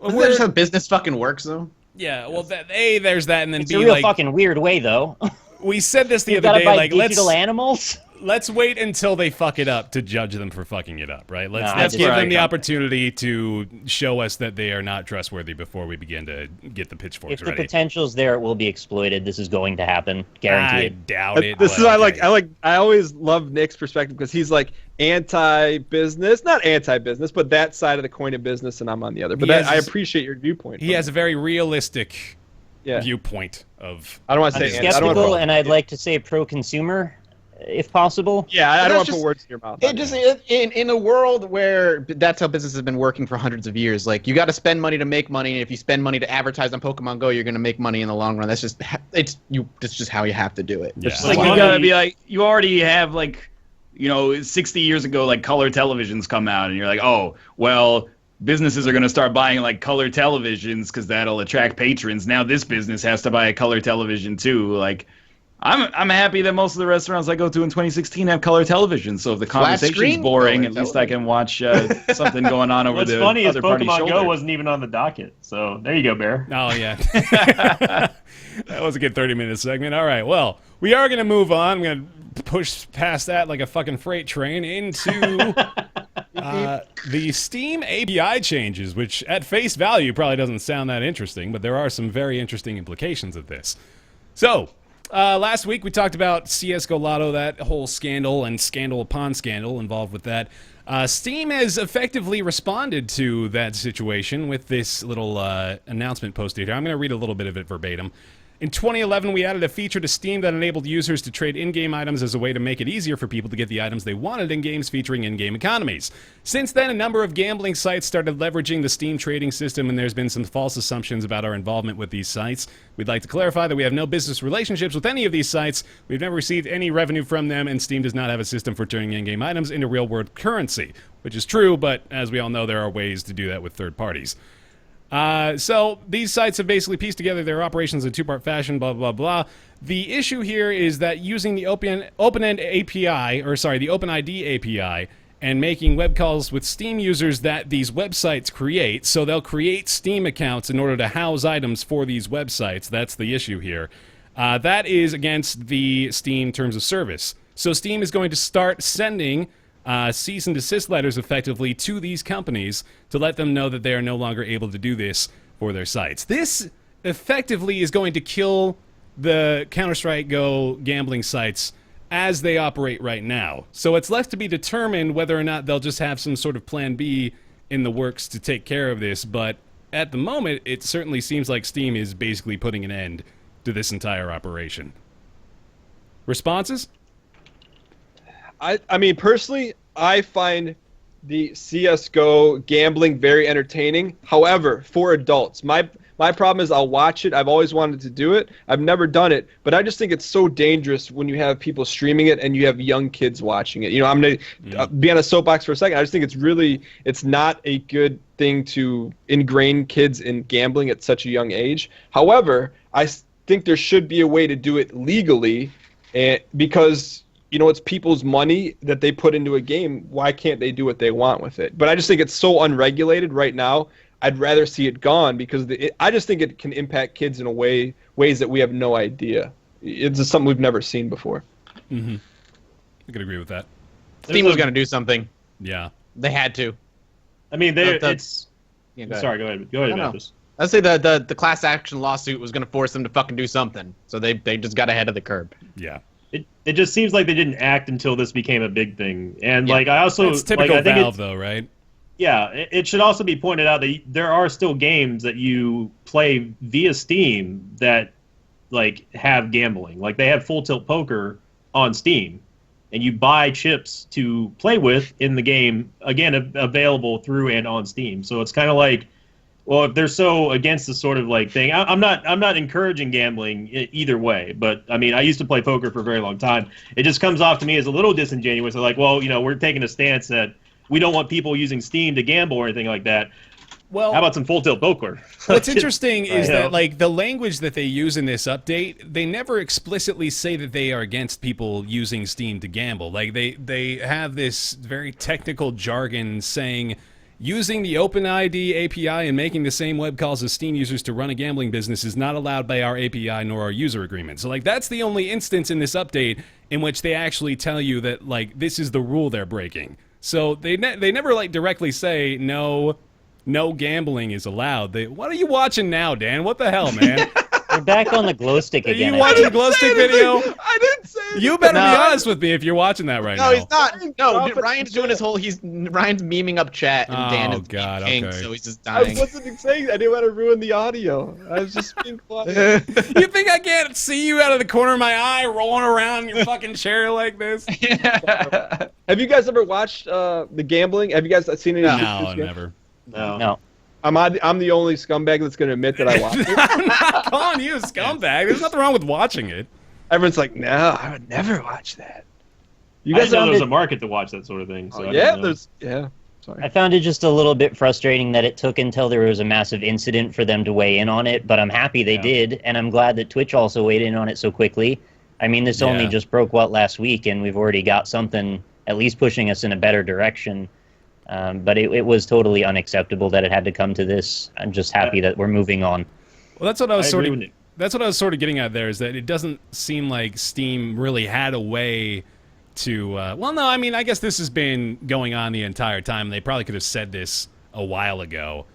Isn't that just how business fucking works, though? Yeah, well, there's that, and then It's B, a real like, fucking weird way, though. we said this the You other gotta day, buy like, digital animals? let's wait until they fuck it up to judge them for fucking it up, right? Let's That's give where them I the come opportunity to show us that they are not trustworthy before we begin to get the pitchforks If the ready. potential's there, it will be exploited. This is going to happen. I Guaranteed. doubt it. This but is why okay. I always love Nick's perspective because he's like anti-business, not anti-business, but that side of the coin of business, and I'm on the other. But He has- I appreciate your viewpoint. He has a very realistic yeah. viewpoint of. I don't want to I'm say I don't skeptical, want and I'd like to say pro-consumer, if possible. yeah, I don't That's want to just- put words in your mouth. It just in a world where that's how business has been working for hundreds of years. Like, you got to spend money to make money, and if you spend money to advertise on Pokemon Go, you're going to make money in the long run. That's just That's just how you have to do it. Yeah. It's Like, like, you gotta be like, you already have, like, you know, 60 years ago, like, color televisions come out, and you're like, oh, well, businesses are going to start buying, like, color televisions because that'll attract patrons. Now this business has to buy a color television too. Like, I'm happy that most of the restaurants I go to in 2016 have color television. So if the conversation's screen boring, color at least I can watch something going on over What's the funny is other party's Pokemon Go shoulder. wasn't even on the docket. So there you go, Bear. Oh, yeah. That was a good 30-minute segment. All right, well, we are going to move on. I'm going to push past that like a fucking freight train into the Steam API changes, which at face value probably doesn't sound that interesting, but there are some very interesting implications of this. So, last week we talked about CS:GO Lotto, that whole scandal and scandal upon scandal involved with that. Steam has effectively responded to that situation with this little announcement posted here. I'm going to read a little bit of it verbatim. In 2011, we added a feature to Steam that enabled users to trade in-game items as a way to make it easier for people to get the items they wanted in games featuring in-game economies. Since then, a number of gambling sites started leveraging the Steam trading system, and there's been some false assumptions about our involvement with these sites. We'd like to clarify that we have no business relationships with any of these sites. We've never received any revenue from them, and Steam does not have a system for turning in-game items into real-world currency, which is true, but as we all know, there are ways to do that with third parties. So these sites have basically pieced together their operations in two-part fashion, blah, blah, blah. The issue here is that using the open-end API, or sorry, the OpenID API, and making web calls with Steam users that these websites create, so they'll create Steam accounts in order to house items for these websites. That's the issue here. That is against the Steam terms of service. So Steam is going to start sending cease and desist letters effectively to these companies to let them know that they are no longer able to do this for their sites. This effectively is going to kill the Counter-Strike Go gambling sites as they operate right now. So it's left to be determined whether or not they'll just have some sort of plan B in the works to take care of this, but at the moment it certainly seems like Steam is basically putting an end to this entire operation. Responses? I mean, personally, I find the CS:GO gambling very entertaining. However, for adults, my problem is I'll watch it. I've always wanted to do it. I've never done it, but I just think it's so dangerous when you have people streaming it and you have young kids watching it. You know, I'm going to be on a soapbox for a second. I just think it's not a good thing to ingrain kids in gambling at such a young age. However, I think there should be a way to do it legally, because you know, it's people's money that they put into a game. Why can't they do what they want with it? But I just think it's so unregulated right now. I'd rather see it gone because I just think it can impact kids in ways that we have no idea. It's just something we've never seen before. Mm-hmm. I could agree with that. Steam was going to do something. Yeah. They had to. I mean, it's... Yeah, sorry, go ahead. Go ahead, Mathis. I'd say the class action lawsuit was going to force them to fucking do something. So they just got ahead of the curb. Yeah. It just seems like they didn't act until this became a big thing. And like I also it's typical I think Valve though, right? Yeah, it should also be pointed out that there are still games that you play via Steam that like have gambling. Like they have Full Tilt Poker on Steam, and you buy chips to play with in the game. Again, available through and on Steam. So it's kind of like, well, if they're so against the sort of like thing, I'm not encouraging gambling either way. But I mean, I used to play poker for a very long time. It just comes off to me as a little disingenuous. Like, well, you know, we're taking a stance that we don't want people using Steam to gamble or anything like that. Well, how about some Full Tilt Poker? What's interesting is that like the language that they use in this update, they never explicitly say that they are against people using Steam to gamble. Like they have this very technical jargon saying using the OpenID API and making the same web calls as Steam users to run a gambling business is not allowed by our API nor our user agreement. So like that's the only instance in this update in which they actually tell you that like this is the rule they're breaking. So they never like directly say no gambling is allowed. What are you watching now, Dan? What the hell, man? We're back on the glow stick Are again. you watching the glow stick video? I didn't say it. You better be honest with me if you're watching that right now. No, he's not. No, Ryan's doing his whole. Ryan's memeing up chat, and Dan is God, king, okay. so he's just I dying. wasn't saying that. I didn't want to ruin the audio. I was just being quiet. You think I can't see you out of the corner of my eye rolling around in your fucking chair like this? Have you guys ever watched the gambling? Have you guys seen any? No, never. No. I'm the only scumbag that's going to admit that I watched it. I'm not calling you a scumbag. There's nothing wrong with watching it. Everyone's like, no, I would never watch that. You I guys didn't know there was sounded- a market to watch that sort of thing. So I yeah, didn't know. there's Sorry. I found it just a little bit frustrating that it took until there was a massive incident for them to weigh in on it, but I'm happy they did, and I'm glad that Twitch also weighed in on it so quickly. I mean, this only just broke last week, and we've already got something at least pushing us in a better direction. But it was totally unacceptable that it had to come to this. I'm just happy that we're moving on. Well, that's what I was agree with you. That's what I was sort of getting at there, is that it doesn't seem like Steam really had a way to... well, no, I mean, I guess this has been going on the entire time. They probably could have said this a while ago,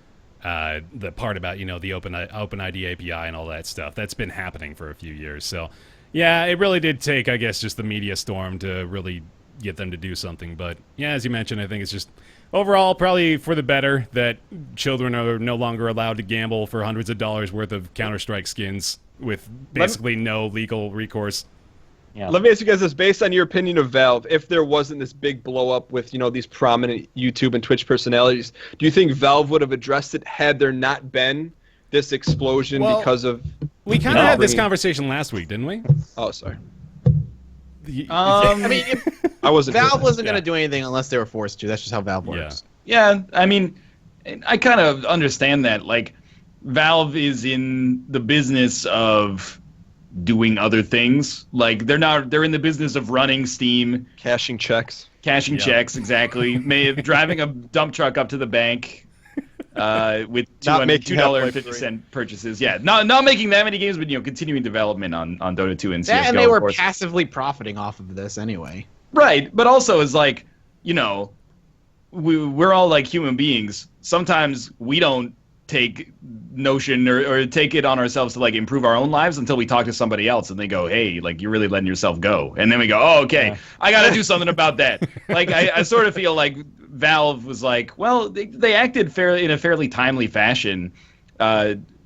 the part about, you know, the OpenID API and all that stuff. That's been happening for a few years. So, yeah, it really did take, I guess, just the media storm to really get them to do something. But, yeah, as you mentioned, I think it's just... Overall, probably for the better that children are no longer allowed to gamble for hundreds of dollars worth of Counter-Strike skins with basically no legal recourse. Yeah. Let me ask you guys this, based on your opinion of Valve, if there wasn't this big blow up with, you know, these prominent YouTube and Twitch personalities, do you think Valve would have addressed it had there not been this explosion because of... We kind of had this conversation last week, didn't we? Oh, sorry. I mean, I wasn't. Valve wasn't going to do anything unless they were forced to. That's just how Valve works. Yeah, I mean, I kind of understand that. Like, Valve is in the business of doing other things. Like, they're in the business of running Steam, Cashing checks, checks, exactly. Driving a dump truck up to the bank with $2.50 purchases. Yeah, not making that many games, but, you know, continuing development on Dota 2 and CS:GO. And they were of course. passively profiting off of this anyway. Right, but also is like, you know, we're all like human beings. Sometimes we don't take notion or take it on ourselves to like improve our own lives until we talk to somebody else and they go, hey, like you're really letting yourself go. And then we go, oh, okay, I got to do something about that. Like I sort of feel like Valve was like, well, they acted in a fairly timely fashion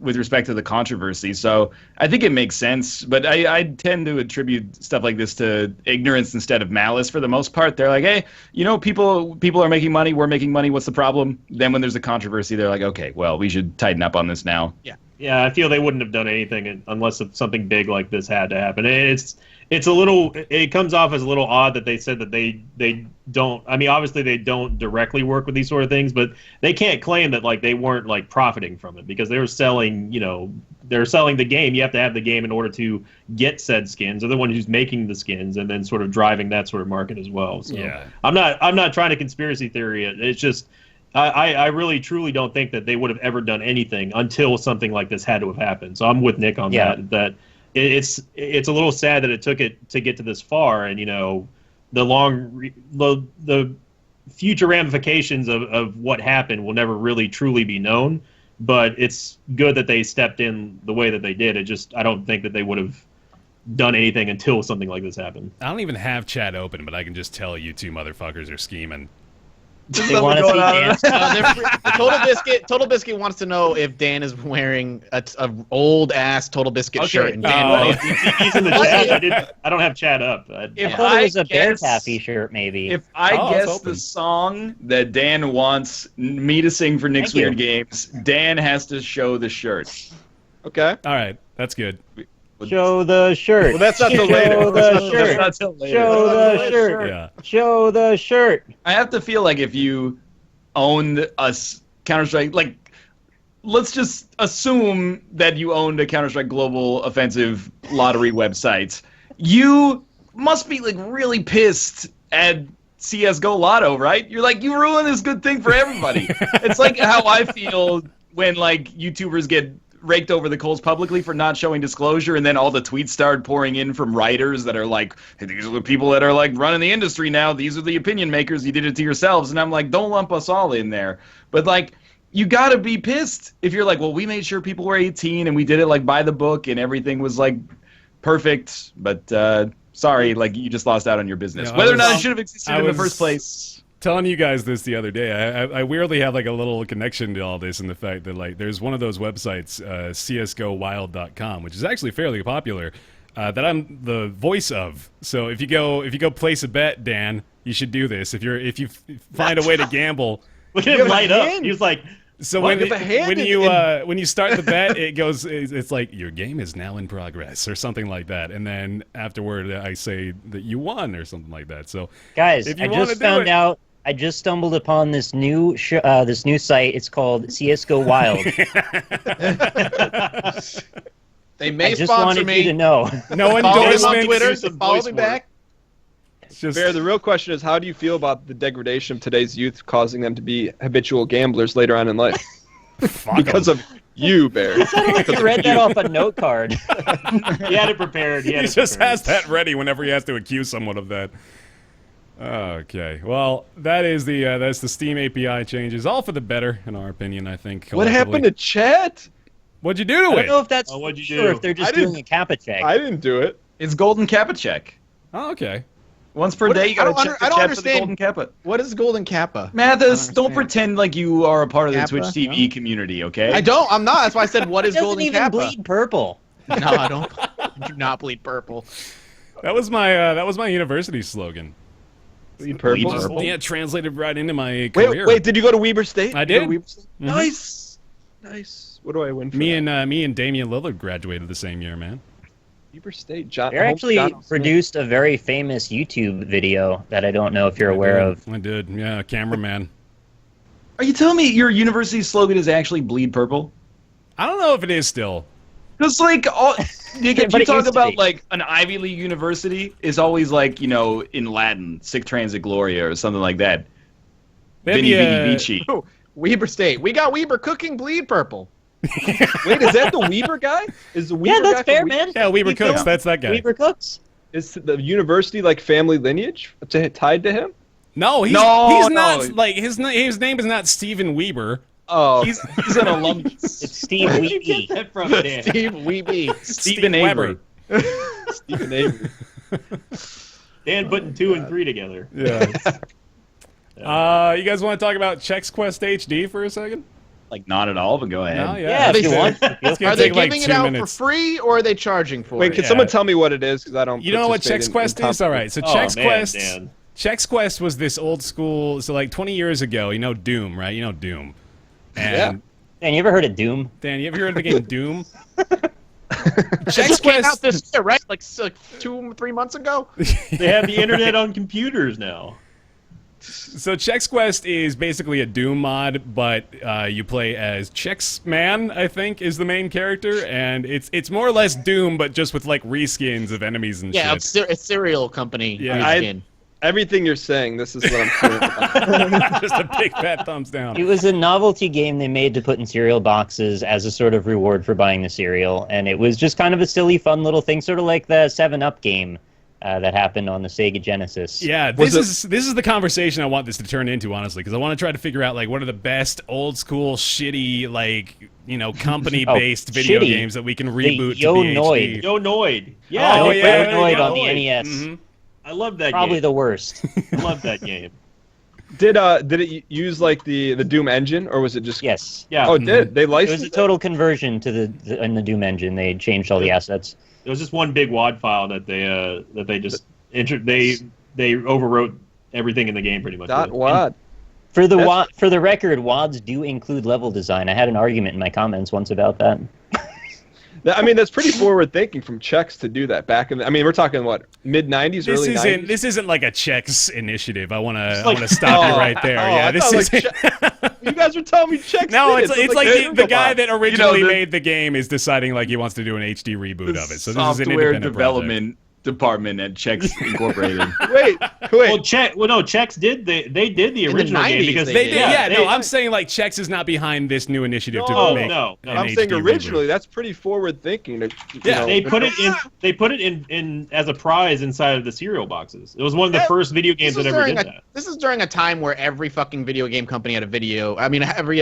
with respect to the controversy. So I think it makes sense, but I tend to attribute stuff like this to ignorance instead of malice for the most part. They're like, hey, people are making money, we're making money, what's the problem? Then when there's a controversy, they're like, okay, well, we should tighten up on this now. Yeah, I feel they wouldn't have done anything unless something big like this had to happen. It's a little. It comes off as a little odd that they said that they don't. I mean, obviously they don't directly work with these sort of things, but they can't claim that like they weren't like profiting from it because they were selling. They're selling the game. You have to have the game in order to get said skins. They're the one who's making the skins and then sort of driving that sort of market as well. So Yeah. I'm not trying to conspiracy theory it. It's just. I really truly don't think that they would have ever done anything until something like this had to have happened. So I'm with Nick on that it's a little sad that it took it to get to this far, and the future ramifications of what happened will never really truly be known. But it's good that they stepped in the way that they did. I don't think that they would have done anything until something like this happened. I don't even have chat open, but I can just tell you two motherfuckers are scheming. They want to see Dan. Total Biscuit wants to know if Dan is wearing a old ass Total Biscuit shirt. And Dan Oh. He's in the chat. I don't have chat up. I thought it was a BaerTaffy shirt, maybe. If I Oh, it's guess open. the song that Dan wants me to sing for Nick's Thank you. Weird Games, Dan has to show the shirt. Okay. All right, that's good. Show the shirt. Well, that's not till Show later. the shirt. That's not till later. Show the shirt. Yeah. Show the shirt. I have to feel like if you owned a Counter-Strike, like, let's just assume that you owned a Counter-Strike Global Offensive lottery website. You must be, like, really pissed at CSGO Lotto, right? You're like, you ruined this good thing for everybody. It's like how I feel when, like, YouTubers get raked over the coals publicly for not showing disclosure, and then all the tweets started pouring in from writers that are like, hey, these are the people that are like running the industry now, these are the opinion makers, you did it to yourselves. And I'm like, don't lump us all in there. But like, you gotta be pissed if you're like, well, we made sure people were 18 and we did it like by the book and everything was like perfect, but sorry, like you just lost out on your business. Yeah, Whether or not it should have existed in the was first place. Telling you guys this the other day. I weirdly have like a little connection to all this in the fact that like there's one of those websites, csgowild.com, which is actually fairly popular, that I'm the voice of. So if you go place a bet, Dan, you should do this. If you find a way to gamble. Look at him light up. He was like, So Well, when if a hand when you start the bet, it goes. It's like your game is now in progress or something like that, and then afterward I say that you won or something like that. So Guys, if you I wanna just do found it- out. I just stumbled upon this new site. It's called CS:GO Wild. They may I just sponsor wanted me. you to know. no Follow them on endorsement. Twitter. some Follow voice me work. back. It's just Bear, the real question is, how do you feel about the degradation of today's youth, causing them to be habitual gamblers later on in life? fuck 'em. Because of you, Bear. I read that off a note card. he had it prepared. He just has that ready whenever he has to accuse someone of that. Okay, well, that's the Steam API changes, all for the better, in our opinion. I think. What happened collectively. to chat? What'd you do to I don't it? know if that's what'd you true, do? if they're just I didn't- doing a kappa check. I didn't do it. It's Golden Kappa check. Oh, okay. Once per What- day, you gotta I don't check the under- I don't chat for the understand. Golden Kappa. What is Golden Kappa? Mathis, I don't don't understand. pretend like you are a part of the Kappa? Twitch TV community, okay? I don't. I'm not. That's why I said, what It is doesn't Golden even Kappa? bleed purple. No, I don't. Do not bleed purple. That was my university slogan. Bleed purple. Bleed purple. Yeah, translated right into my career. Wait, did you go to Weber State? I You go to did. Weber State? Mhm. Nice. What do I win for Me that? and Damian Lillard graduated the same year, man. Weber State. John. They actually John Smith. produced a very famous YouTube video that I don't know if you're aware of. I did. Yeah, cameraman. Are you telling me your university slogan is actually bleed purple? I don't know if it is still. Because, like, Nick, if But you it talk used to about, be. like, an Ivy League university, is always, like, you know, in Latin, Sic Transit Gloria or something like that. Maybe, Vini Vidi Vici. Oh, Weber State. We got Weber cooking bleed purple. Wait, is that the Weber guy? Is the Weber Yeah, that's guy fair, from Weber? man. Yeah, Weber He Cooks. filmed That's that guy. Weber Cooks. Is the university like family lineage tied to him? No, he's No, not no. like his name is not Steven Weber. Oh, He's an alumnus. It's Steve Where'd you Wheatley. get that from, Dan? Steve Weeby. Stephen Weber. Avery. Stephen Avery. Dan putting 2 and 3 together. Yeah. You guys want to talk about Chex Quest HD for a second? Like, not at all, but go ahead. No, Yeah, if they- you want. It's gonna Are they take like giving it 2 out minutes. for free, or are they charging for Wait, it? can someone tell me what it is? Because I don't. You don't know what participate Chex in Quest is? All right, so Oh, Chex man, Quest. Dan. Chex Quest was this old school. So like 20 years ago, you know Doom, right? You know Doom. And Dan, you ever heard of Doom? Dan, you ever heard of the game Doom? It Chex just came out Quest. this year, right? Like 2-3 months ago. They have the internet on computers now. So Chex Quest is basically a Doom mod, but you play as Chex Man, I think, is the main character, and it's more or less Doom, but just with like reskins of enemies and Yeah, shit. it's cereal company. Yeah. reskin. Everything you're saying, this is what I'm curious about. Just a big fat thumbs down. It was a novelty game they made to put in cereal boxes as a sort of reward for buying the cereal, and it was just kind of a silly, fun little thing, sort of like the 7-Up game that happened on the Sega Genesis. Yeah, this is the conversation I want this to turn into, honestly, because I want to try to figure out like what are the best old school shitty company based video shitty. games that we can reboot to Yo-Noid. BHD. Yo Noid. Yeah, Oh, they yeah, put Noid Yo on the Noid. NES. Mhm. I love that Probably game. the worst. I love that game. Did it use like the Doom engine, or was it just? Yes. Yeah. Oh, it did. They It was licensed a total conversion to the Doom engine. They changed all the assets. It was just one big WAD file that they just they overwrote everything in the game pretty much. Dot with. wad. For the That's- for the record, WADs do include level design. I had an argument in my comments once about that. I mean, that's pretty forward thinking from Chex to do that back in. I mean, we're talking what, mid '90s, early '90s. This isn't like a Chex initiative. I want like- to stop you right there. Yeah, I this thought, is. like, you guys were telling me Chex. No, did it's it, so like hey, the guy that originally the- made the game is deciding like he wants to do an HD reboot of it. So this is an software independent development department at Chex Incorporated. Wait. Well, Chex did they did the In the original game 90s because They did, yeah. they- No, I'm saying like Chex is not behind this new initiative No, to make. no. an I'm HD saying reboot. originally, that's pretty forward thinking. Yeah, They put it in as a prize inside of the cereal boxes. It was one of the first video games that ever did that. This is during a time where every fucking video game company had a video. I mean, every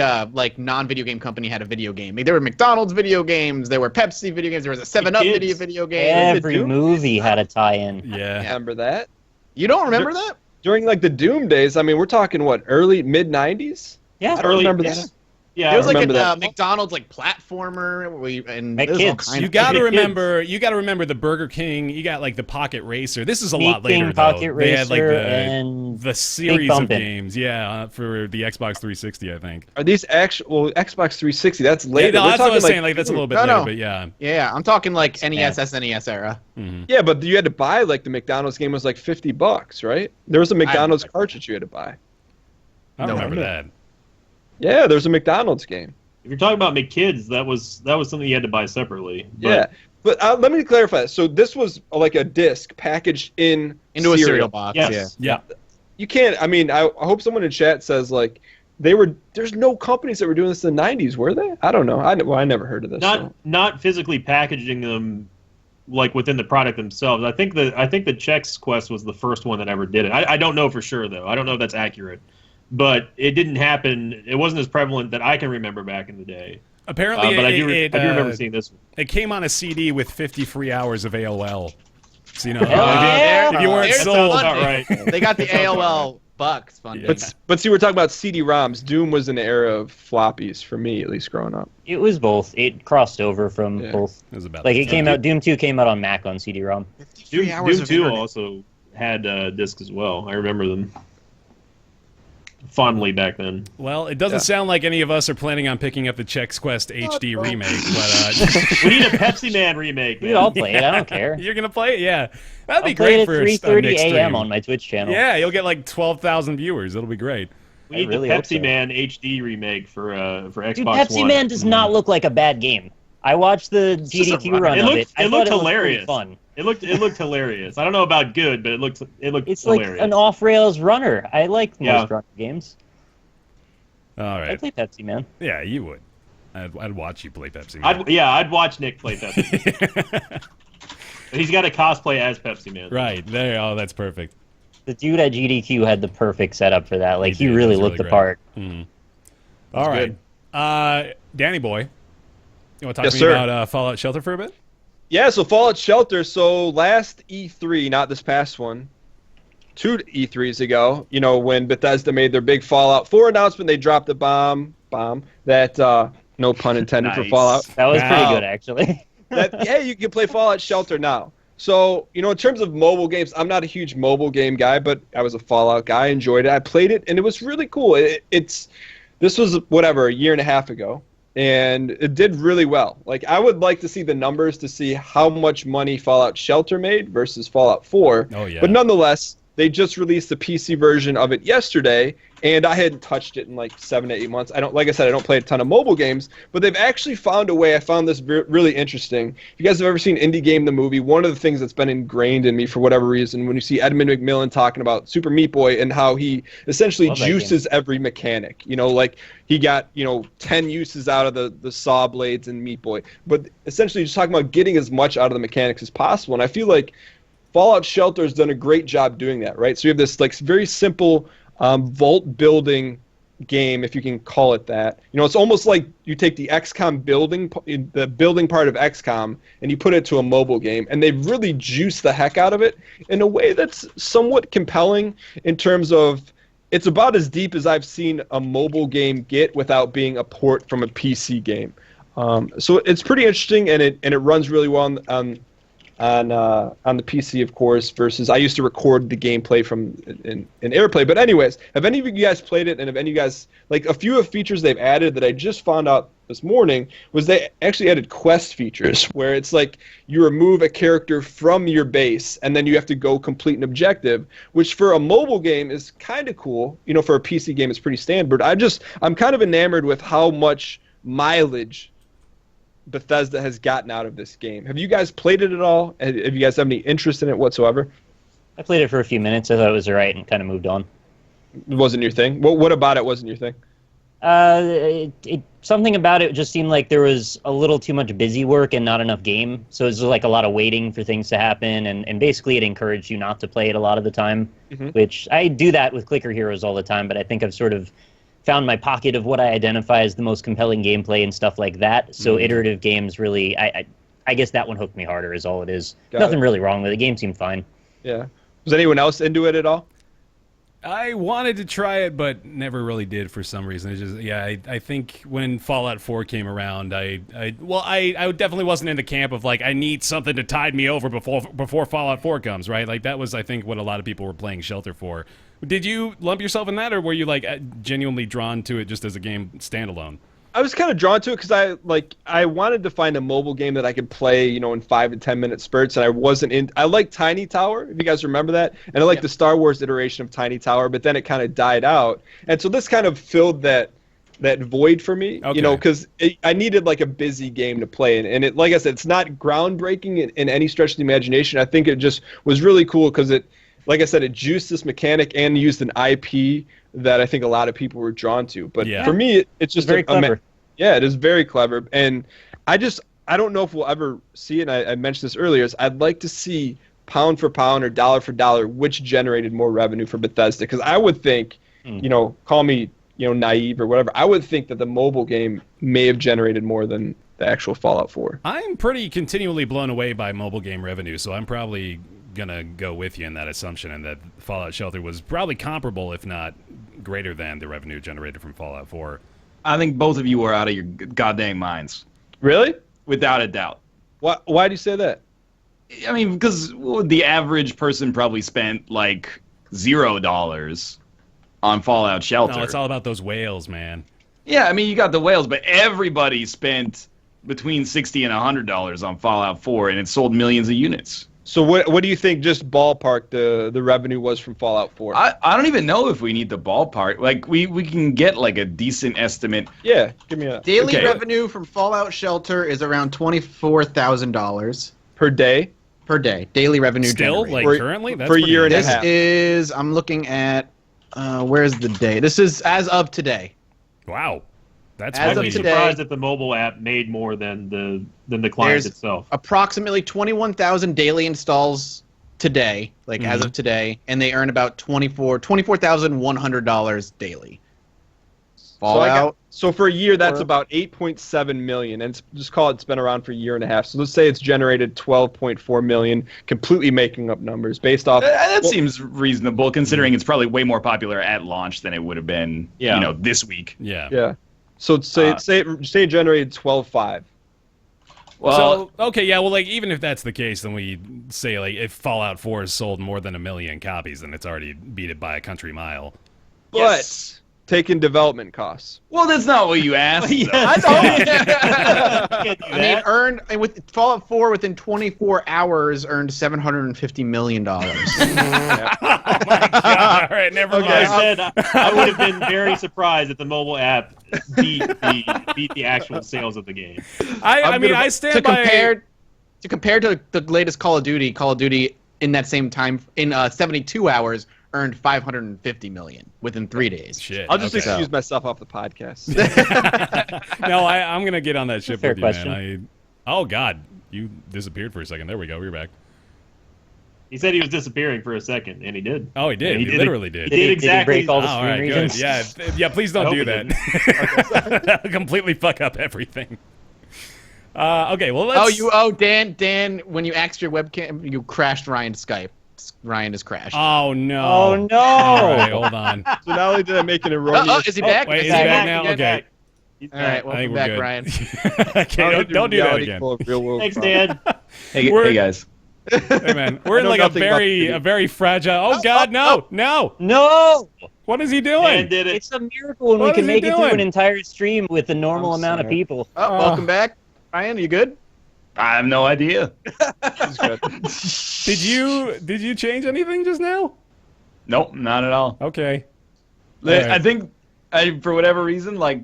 non-video game company had a video game. There were McDonald's video games. There were Pepsi video games. There was a 7-Up kids. video game. Every Doom? movie had a tie-in. Yeah. Remember that? You don't remember that? During like the Doom days, I mean, we're talking what, early mid '90s? Yeah. I don't remember that. Yeah, There was like remember a that. McDonald's platformer, and Like there was all kids. kinds You of- gotta Kids. remember. You gotta remember the Burger King. You got like the Pocket Racer. This is a lot Meat King, later though. Pocket They had like Racer, the and series of Bumpin'. games. Yeah, for the Xbox 360, I think. Are these actual Xbox 360? That's Yeah, later. no, We're that's what I talking was like- saying. Like that's a little bit No, later, no. but yeah. Yeah, I'm talking like NES, SNES era. Yeah, but you had to buy like the McDonald's game was like $50, right? There was a McDonald's cartridge you had to buy. I don't remember no. that. Yeah, there's a McDonald's game. if you're talking about McKids, that was something you had to buy separately. But Yeah, but let me clarify. So this was like a disc packaged into Into a cereal box. Yes. Yeah. Yeah. You can't. I mean, I hope someone in chat says like there's no companies that were doing this in the '90s, were they? I don't know. I never heard of this. so. Not physically packaging them like within the product themselves. I think the Chex Quest was the first one that ever did it. I don't know for sure though. I don't know if that's accurate, but it didn't happen. It wasn't as prevalent that I can remember back in the day. Apparently, But I do it remember seeing this one. it came on a CD with 50 free hours of AOL. So you know, yeah. if you weren't There's sold, the All right. They got the AOL bucks funding. But see, we're talking about CD-ROMs. Doom was an era of floppies for me, at least growing up. It was both. It crossed over from Yeah. both. it was about Like the it came time. out. Doom 2 came out on Mac on CD-ROM. 53 Doom hours of 2 internet. also had discs as well. I remember them fondly back then. Well, it doesn't Yeah. sound like any of us are planning on picking up the Chex Quest HD remake, but We need a Pepsi Man remake, We man. could all play it. I don't care. you're gonna play it, yeah. That'd be I'll play great it at for a 3:30 Nick a.m. stream. on my Twitch channel. Yeah, you'll get like 12,000 viewers. It'll be great. We need I really the hope Pepsi so. Man HD remake for Xbox Dude, Pepsi One. Man does not look like a bad game. I watched the just GDQ a run It of looked- it. I it thought looked it was hilarious. pretty fun. It looked hilarious. I don't know about good, but it looked It's like hilarious. an off-rails runner. I like Yeah. most runner games. All I right. play Pepsi Man. Yeah, you would. I'd watch you play Pepsi. I'd watch Nick play Pepsi. He's got a cosplay as Pepsi Man. Right there. Oh, that's perfect. The dude at GDQ had the perfect setup for that. Like He he did. really That's looked really the part. All right. Danny boy, you want to talk Yes, to me sir. about Fallout Shelter for a bit? Yeah, so Fallout Shelter. So last E3, not this past one, 2 E3s ago, when Bethesda made their big Fallout 4 announcement, they dropped the bomb. bomb. That no pun intended for Nice. Fallout. That was pretty Wow. good, actually. Hey, you can play Fallout Shelter now. So, in terms of mobile games, I'm not a huge mobile game guy, but I was a Fallout guy. I enjoyed it. I played it, and it was really cool. This was, a year and a half ago, and it did really well. Like, I would like to see the numbers to see how much money Fallout Shelter made versus Fallout 4. Oh, yeah. But nonetheless, they just released the PC version of it yesterday, and I hadn't touched it in like 7 to 8 months. Like I said, I don't play a ton of mobile games, but they've actually found a way. I found this really interesting. If you guys have ever seen Indie Game the movie, one of the things that's been ingrained in me for whatever reason, when you see Edmund McMillan talking about Super Meat Boy and how he essentially Love that juices every mechanic, like he got 10 uses out of the saw blades in Meat Boy, but essentially just talking about getting as much out of the mechanics as possible. And I feel like Fallout Shelter has done a great job doing that, right? So you have this like very simple vault building game, if you can call it that. It's almost like you take the XCOM the building part of XCOM, and you put it to a mobile game, and they've really juiced the heck out of it in a way that's somewhat compelling in terms of it's about as deep as I've seen a mobile game get without being a port from a PC game. So it's pretty interesting, and it runs really well on the PC, of course, versus I used to record the gameplay from in AirPlay. But anyways, have any of you guys played it? And have any of you guys, like a few of features they've added that I just found out this morning was they actually added quest features where it's like you remove a character from your base and then you have to go complete an objective, which for a mobile game is kind of cool. For a PC game, it's pretty standard. I'm kind of enamored with how much mileage Bethesda has gotten out of this game. Have you guys played it at all? Have you guys have any interest in it whatsoever? I played it for a few minutes. I thought it was alright and kind of moved on. It wasn't your thing? What about it wasn't your thing? Something about it just seemed like there was a little too much busy work and not enough game. So it was like a lot of waiting for things to happen, and basically it encouraged you not to play it a lot of the time, which I do that with Clicker Heroes all the time, but I think I've sort of found my pocket of what I identify as the most compelling gameplay and stuff like that. So iterative games really, I guess that one hooked me harder is all it is. Nothing really wrong with it. The game seemed fine. Yeah. Was anyone else into it at all? I wanted to try it, but never really did for some reason. It's just, I think when Fallout 4 came around, I definitely wasn't in the camp of like I need something to tide me over before Fallout 4 comes, right? Like that was I think what a lot of people were playing Shelter for. Did you lump yourself in that, or were you like genuinely drawn to it just as a game standalone? I was kind of drawn to it because I wanted to find a mobile game that I could play, in 5 to 10 minute spurts, and I wasn't in. I like Tiny Tower, if you guys remember that, and I like the Star Wars iteration of Tiny Tower, but then it kind of died out, and so this kind of filled that void for me, because I needed like a busy game to play, and it, like I said, it's not groundbreaking in any stretch of the imagination. I think it just was really cool because it, like I said, it juiced this mechanic and used an IP that I think a lot of people were drawn to. But for me, it's just very clever. Yeah, it is very clever. And I don't know if we'll ever see it. And I mentioned this earlier. I'd like to see pound for pound or dollar for dollar which generated more revenue for Bethesda. Because I would think, call me naive or whatever, I would think that the mobile game may have generated more than the actual Fallout 4. I'm pretty continually blown away by mobile game revenue, so I'm probably gonna go with you in that assumption, and that Fallout Shelter was probably comparable, if not greater than, the revenue generated from Fallout 4. I think both of you are out of your goddamn minds. Really? Without a doubt. Why do you say that? I mean, because the average person probably spent like $0 on Fallout Shelter. No, it's all about those whales, man. Yeah, I mean, you got the whales, but everybody spent between $60 and $100 on Fallout 4, and it sold millions of units. So what do you think, just ballpark, the revenue was from Fallout 4? I don't even know if we need the ballpark. Like, we can get, like, a decent estimate. Yeah, give me a... Daily revenue from Fallout Shelter is around $24,000. Per day? Per day. Daily revenue Still, generated. like, currently? That's for a pretty year and a nice. half. This is, I'm looking at, where's the day? This is as of today. Wow. That's As I'd of be really today- surprised if the mobile app made more than the client There's itself. approximately 21,000 daily installs today, like as of today, and they earn about $24,100 daily. Fallout. So for a year, that's about 8.7 million, and just call it's been around for a year and a half. So let's say it's generated 12.4 million, completely making up numbers based off. That seems reasonable, considering it's probably way more popular at launch than it would have been, Yeah. this week. Yeah. Yeah. So say it generated 12.5. Well, So okay, yeah, well, like even if that's the case, then we say like if Fallout 4 has sold more than 1 million copies, then it's already beat it by a country mile. yes. Taking development costs. Well, that's not what you asked. Yeah. I Can't do I mean, that. earned with Fallout 4 within 24 hours earned $750 million. Oh my god! All right, never Like I mind. said, I would have been very surprised if the mobile app beat the actual sales of the game. I mean, I stand to by. compare to the latest Call of Duty in that same time in 72 hours earned 550 million within 3 days. Shit. I'll just okay. excuse myself off the podcast. No, I'm gonna get on that ship Fair with you, question. man. Oh god, you disappeared for a second. There we go. We're back. He said he was disappearing for a second, and he did. Oh, he did. Yeah, He he did literally it. did. He did exactly. break all the Oh, all screen right, regions? good. Yeah, please don't I do hope that. That'll completely fuck up everything. Okay, well let's. Dan, when you axed your webcam, you crashed Ryan's Skype. Ryan has crashed. Oh no. Oh no! All right, hold on. So not only did I make an erroneous... Is he back? Wait, is he he back now? He's Okay. back. He's All right, back. I think welcome we're back, good. Ryan. Okay, don't do that again. Thanks, Dan. Hey, We're- hey guys. Hey man, we're in know like a nothing about very the- fragile. Oh god, no, no! No! What is he Dan doing? did it. It's a miracle when What we is can he make it through doing? an entire stream with the normal I'm amount of sorry. people. Oh, welcome back, Ryan. Are you good? I have no idea. He's good. Did you change anything just now? Nope, not at all. Okay. I think, for whatever reason, like,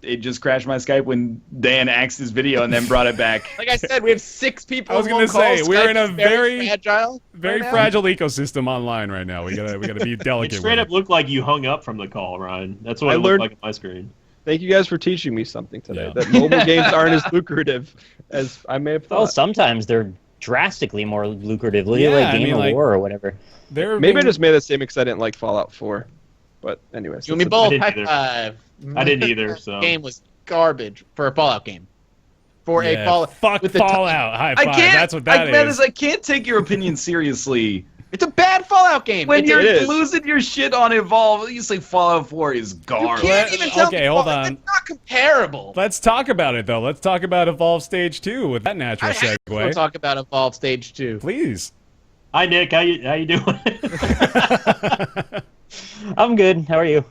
it just crashed my Skype when Dan axed his video and then brought it back. Like I said, we have 6 people. I was on gonna one call. say, we're Skype in a is very- fragile. Very right now. fragile ecosystem online right now. We gotta be It delicate. straight with up looked like you hung up from the call, Ryan. That's what I it looked learned- like on my screen. Thank you guys for teaching me something today. Yeah. That mobile games aren't as lucrative as I may have Well, thought. sometimes they're drastically more lucrative. Look at Yeah, like I Game mean, of like- War or whatever. There Maybe I just made that same because I didn't like Fallout 4. But anyways. You and me that's both. didn't High either. five. I didn't either, so. Game was garbage for a Fallout game. For a Fallout. Fuck with the Fallout. High I five. can't. That's what that is. I can't take your opinion seriously. It's a bad Fallout game. When It's- you're it is. losing your shit on Evolve, you say Fallout 4 is you garbage. can't even tell Okay, me hold Fallout- on. It's not comparable. Let's talk about it though. Let's talk about Evolve Stage 2 with that natural I have to segue. talk about Evolve Stage 2. Please. Hi, Nick. How you doing? I'm good. How are you?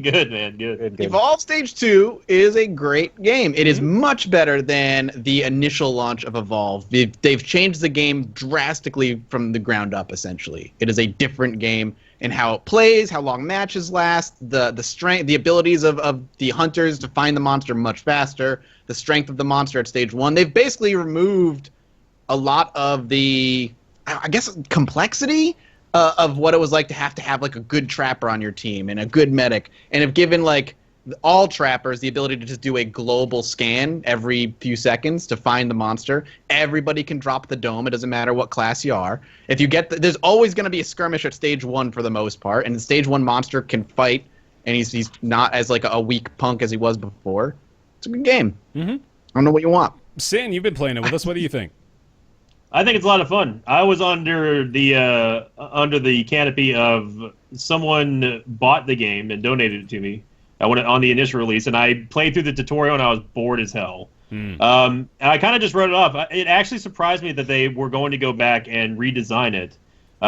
Good, man. Good. Good, good. Evolve Stage 2 is a great game. It is much better than the initial launch of Evolve. They've changed the game drastically from the ground up, essentially. It is a different game in how it plays, how long matches last, the strength, the abilities of the hunters to find the monster much faster, the strength of the monster at Stage 1. They've basically removed a lot of the, I guess, complexity of what it was like to have like a good trapper on your team and a good medic, and have given like all trappers the ability to just do a global scan every few seconds to find the monster. Everybody can drop the dome. It doesn't matter what class you are. If you get there's always going to be a skirmish at Stage 1 for the most part, and the Stage 1 monster can fight, and he's not as like a weak punk as he was before. It's a good game. Mhm. I don't know what you want. Sin, you've been playing it with us. What do you think? I think it's a lot of fun. I was under the canopy of someone bought the game and donated it to me. I went on the initial release, and I played through the tutorial, and I was bored as hell. And I kind of just wrote it off. It actually surprised me that they were going to go back and redesign it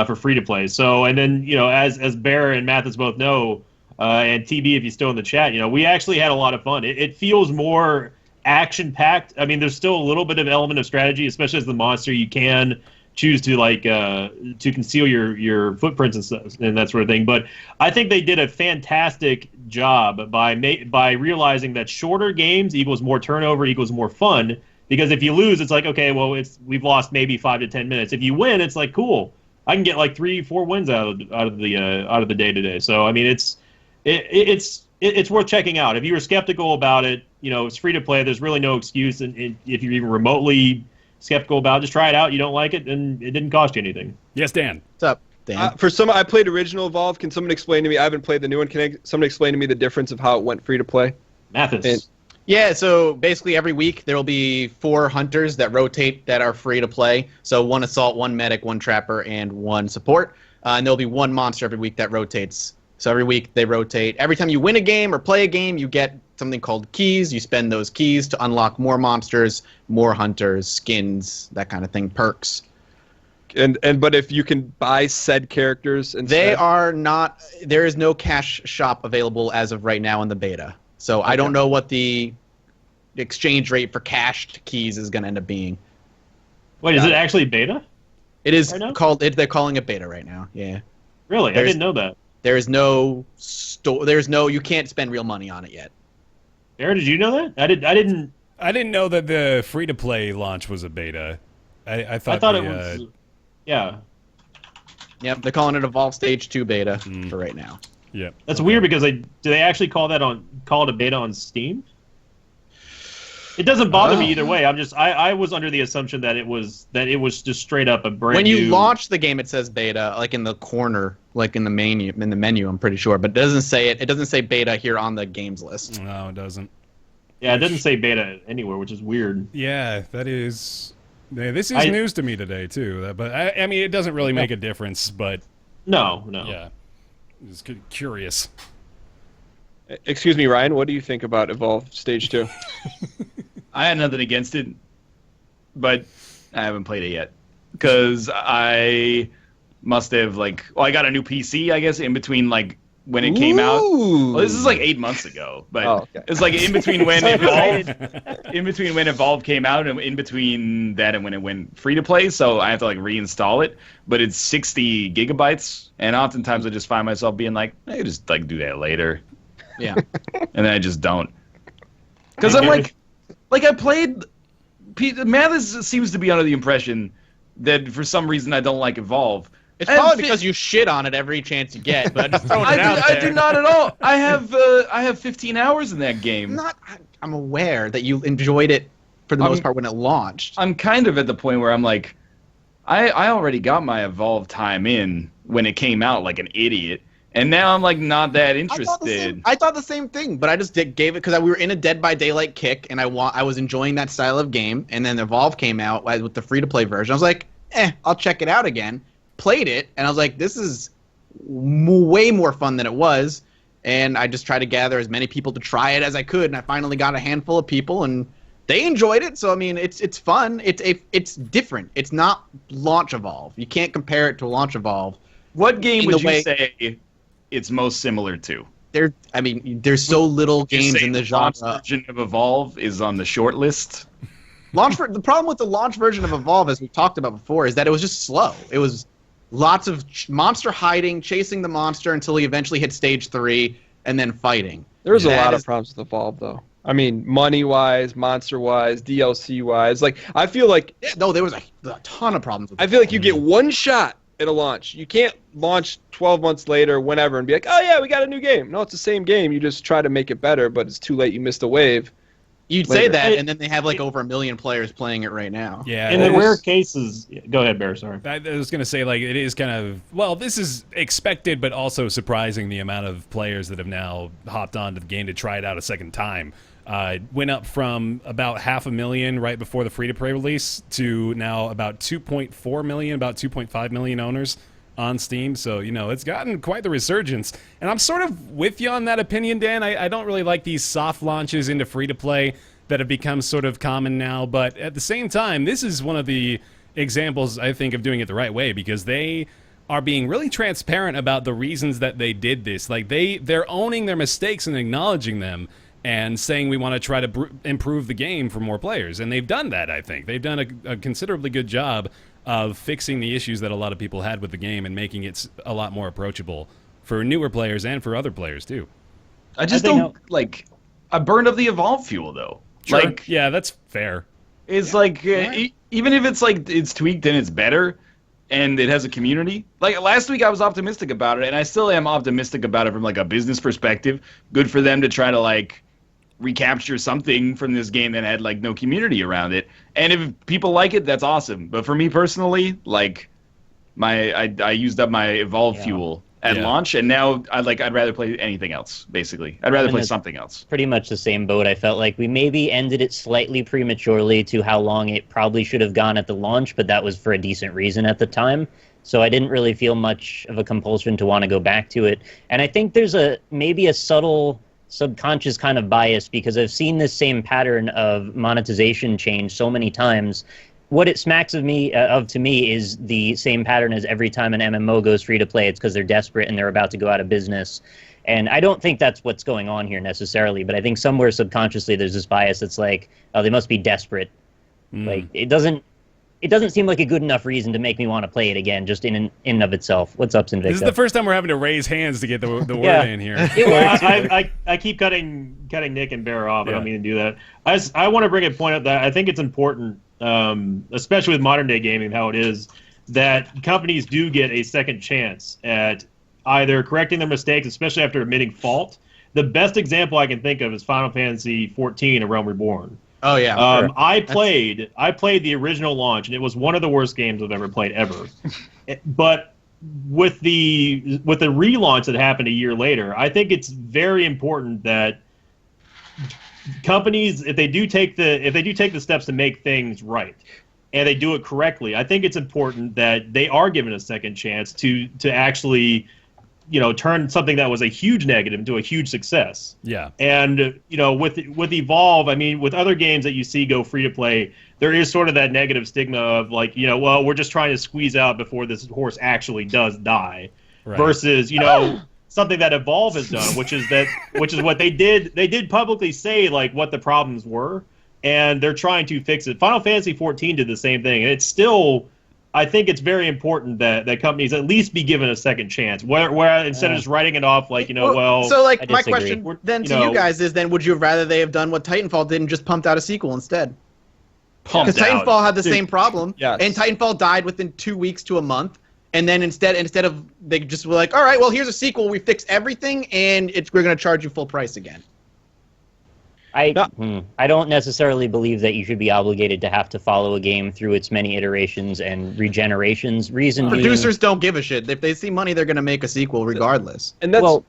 for free to play. So, and then as Bear and Mathis both know, and TB if you're still in the chat, we actually had a lot of fun. It feels more action-packed. I mean, there's still a little bit of element of strategy, especially as the monster. You can choose to to conceal your footprints and stuff and that sort of thing. But I think they did a fantastic job by realizing that shorter games equals more turnover equals more fun. Because if you lose, it's like, okay, well, we've lost maybe 5 to 10 minutes. If you win, it's like, cool, I can get like 3-4 wins out of the day today. So I mean, it's worth checking out. If you were skeptical about it, it's free to play. There's really no excuse. And if you're even remotely skeptical about it, just try it out. You don't like it, and it didn't cost you anything. Yes, Dan. What's up, Dan? I played original Evolve. Can someone explain to me? I haven't played the new one. Can someone explain to me the difference of how it went free to play? Mathis. Yeah, so basically every week there will be 4 hunters that rotate that are free to play. So 1 assault, 1 medic, 1 trapper, and 1 support. And there'll be 1 monster every week that rotates. So every week they rotate. Every time you win a game or play a game, you get something called keys. You spend those keys to unlock more monsters, more hunters, skins, that kind of thing, perks. But if you can buy said characters instead? They are not. There is no cash shop available as of right now in the beta. So I don't know what the exchange rate for cached keys is going to end up being. Wait, is it actually beta? It is Right now? called. They're calling it beta right now. Yeah. Really? I didn't know that. There is no store. There's no. You can't spend real money on it yet. Aaron, did you know that? I didn't. I didn't know that the free-to-play launch was a beta. I thought it was. Yeah. Yep. They're calling it Evolve Stage 2 beta for right now. Yeah. That's weird because do they actually call it a beta on Steam? It doesn't bother me either way. I was under the assumption that it was just straight up a brand When new. you launch the game, it says beta, like in the corner, like in the menu. I'm pretty sure, but it doesn't say it. It doesn't say beta here on the games list. No, it doesn't. Yeah, it doesn't say beta anywhere, which is weird. Yeah, that is. Yeah, this is news to me today too. But I mean, it doesn't really make a difference. But No. yeah, just curious. Excuse me, Ryan. What do you think about Evolve Stage 2? I had nothing against it, but I haven't played it yet because I must have I got a new PC, I guess, in between when it came out. Well, this is 8 months ago, but it's in between when Evolve came out and in between that and when it went free to play. So I have to reinstall it, but it's 60 gigabytes, and oftentimes I just find myself being I just do that later. Yeah. And then I just don't. Because I'm I played. Mathis seems to be under the impression that for some reason I don't like Evolve. It's probably because you shit on it every chance you get, but I'm just throwing it out there. I do not at all. I have 15 hours in that game. I'm aware that you enjoyed it for the most part when it launched. I'm kind of at the point where I'm I already got my Evolve time in when it came out like an idiot. And now I'm not that interested. I thought the same thing, but I just gave it because we were in a Dead by Daylight kick, and I was enjoying that style of game. And then Evolve came out with the free-to-play version. I was like, I'll check it out again. Played it, and I was like, this is way more fun than it was. And I just tried to gather as many people to try it as I could, and I finally got a handful of people, and they enjoyed it. So I mean, it's fun. It's different. It's not launch Evolve. You can't compare it to launch Evolve. What game would you say it's most similar to? There's so little games in the genre. Launch version of Evolve is on the short list. The problem with the launch version of Evolve, as we talked about before, is that it was just slow. It was lots of monster hiding, chasing the monster until he eventually hit stage 3, and then fighting. There's a lot of problems with Evolve, though. I mean, money-wise, monster-wise, DLC-wise. I feel like... No, there was a ton of problems with I feel like you get one shot at a launch. You can't launch 12 months later, whenever, and be like, oh yeah, we got a new game. No, it's the same game. You just try to make it better, but it's too late. You missed the wave. You'd say that, and then they have over 1 million players playing it right now. Yeah. In the rare cases... Go ahead, Bear, sorry. I was going to say, it is kind of... Well, this is expected, but also surprising the amount of players that have now hopped onto the game to try it out a second time. Went up from about 500,000 right before the free-to-play release to now about 2.4 million, about 2.5 million owners on Steam. So, it's gotten quite the resurgence. And I'm sort of with you on that opinion, Dan. I don't really like these soft launches into free-to-play that have become sort of common now. But at the same time, this is one of the examples, I think, of doing it the right way, because they are being really transparent about the reasons that they did this. They're owning their mistakes and acknowledging them, and saying we want to try to improve the game for more players. And they've done that, I think. They've done a considerably good job of fixing the issues that a lot of people had with the game and making it a lot more approachable for newer players and for other players, too. I don't I burned up the Evolve fuel, though. Sure. Yeah, that's fair. It's even if it's tweaked and it's better and it has a community. Last week I was optimistic about it, and I still am optimistic about it from a business perspective. Good for them to try to recapture something from this game that had no community around it. And if people like it, that's awesome. But for me personally, I used up my Evolve fuel at launch, and now I'd rather play anything else, basically. I'd rather play something else. Pretty much the same boat. I felt like we maybe ended it slightly prematurely to how long it probably should have gone at the launch, but that was for a decent reason at the time. So I didn't really feel much of a compulsion to want to go back to it. And I think there's maybe a subtle subconscious kind of bias because I've seen this same pattern of monetization change so many times. What it smacks of to me is the same pattern as every time an MMO goes free to play, it's because they're desperate and they're about to go out of business. And I don't think that's what's going on here necessarily, but I think somewhere subconsciously there's this bias that's like, oh, they must be desperate. Like it doesn't seem like a good enough reason to make me want to play it again, just in and of itself. What's up, Sinvicta? This is the first time we're having to raise hands to get the word in here. It works. I keep cutting Nick and Bear off. I don't mean to do that. I want to bring a point up that I think it's important, especially with modern day gaming, how it is that companies do get a second chance at either correcting their mistakes, especially after admitting fault. The best example I can think of is Final Fantasy XIV: A Realm Reborn. Oh yeah. Sure. I played the original launch, and it was one of the worst games I've ever played ever. But with the relaunch that happened a year later, I think it's very important that companies, if they do take the steps to make things right, and they do it correctly, I think it's important that they are given a second chance to actually, turn something that was a huge negative into a huge success. Yeah. And, with Evolve, I mean, with other games that you see go free to play, there is sort of that negative stigma of like, well, we're just trying to squeeze out before this horse actually does die. Right. Versus, something that Evolve has done, which is what they did. They did publicly say like what the problems were, and they're trying to fix it. Final Fantasy XIV did the same thing, and it's still, I think it's very important that companies at least be given a second chance, where instead of just writing it off like, well. So like I my disagree. question then to you guys is then, would you rather they have done what Titanfall did and just pumped out a sequel instead? Because Titanfall had the same problem, Yes. and Titanfall died within 2 weeks to a month. And then instead of they just were like, all right, well here's a sequel, we fix everything, and we're going to charge you full price again. I don't necessarily believe that you should be obligated to have to follow a game through its many iterations and regenerations. Producers don't give a shit. If they see money, they're going to make a sequel regardless. And that's Well,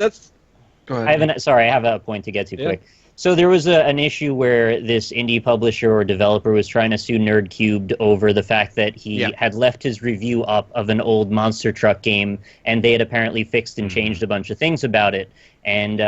go ahead. I have a point to get to quick. So there was an issue where this indie publisher or developer was trying to sue Nerdcubed over the fact that he had left his review up of an old monster truck game, and they had apparently fixed and changed a bunch of things about it. And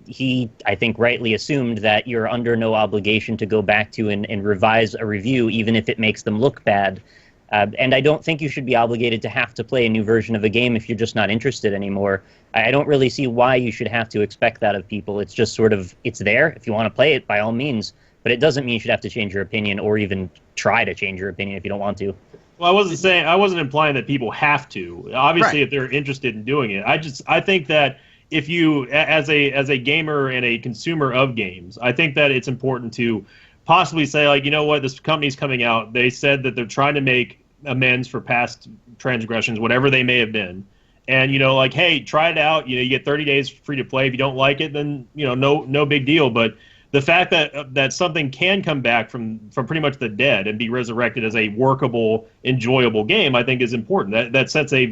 he, I think, rightly assumed that you're under no obligation to go back to and revise a review, even if it makes them look bad. And I don't think you should be obligated to have to play a new version of a game if you're just not interested anymore. I don't really see why you should have to expect that of people. It's just sort of, it's there. If you want to play it, by all means. But it doesn't mean you should have to change your opinion or even try to change your opinion if you don't want to. Well, I wasn't implying that people have to. Obviously, if they're interested in doing it. I think that if you, as a gamer and a consumer of games, I think that it's important to possibly say, like, what, this company's coming out. They said that they're trying to make amends for past transgressions, whatever they may have been. And, like, hey, try it out. You get 30 days free to play. If you don't like it, then, no big deal. But the fact that something can come back from pretty much the dead and be resurrected as a workable, enjoyable game, I think is important. That sets a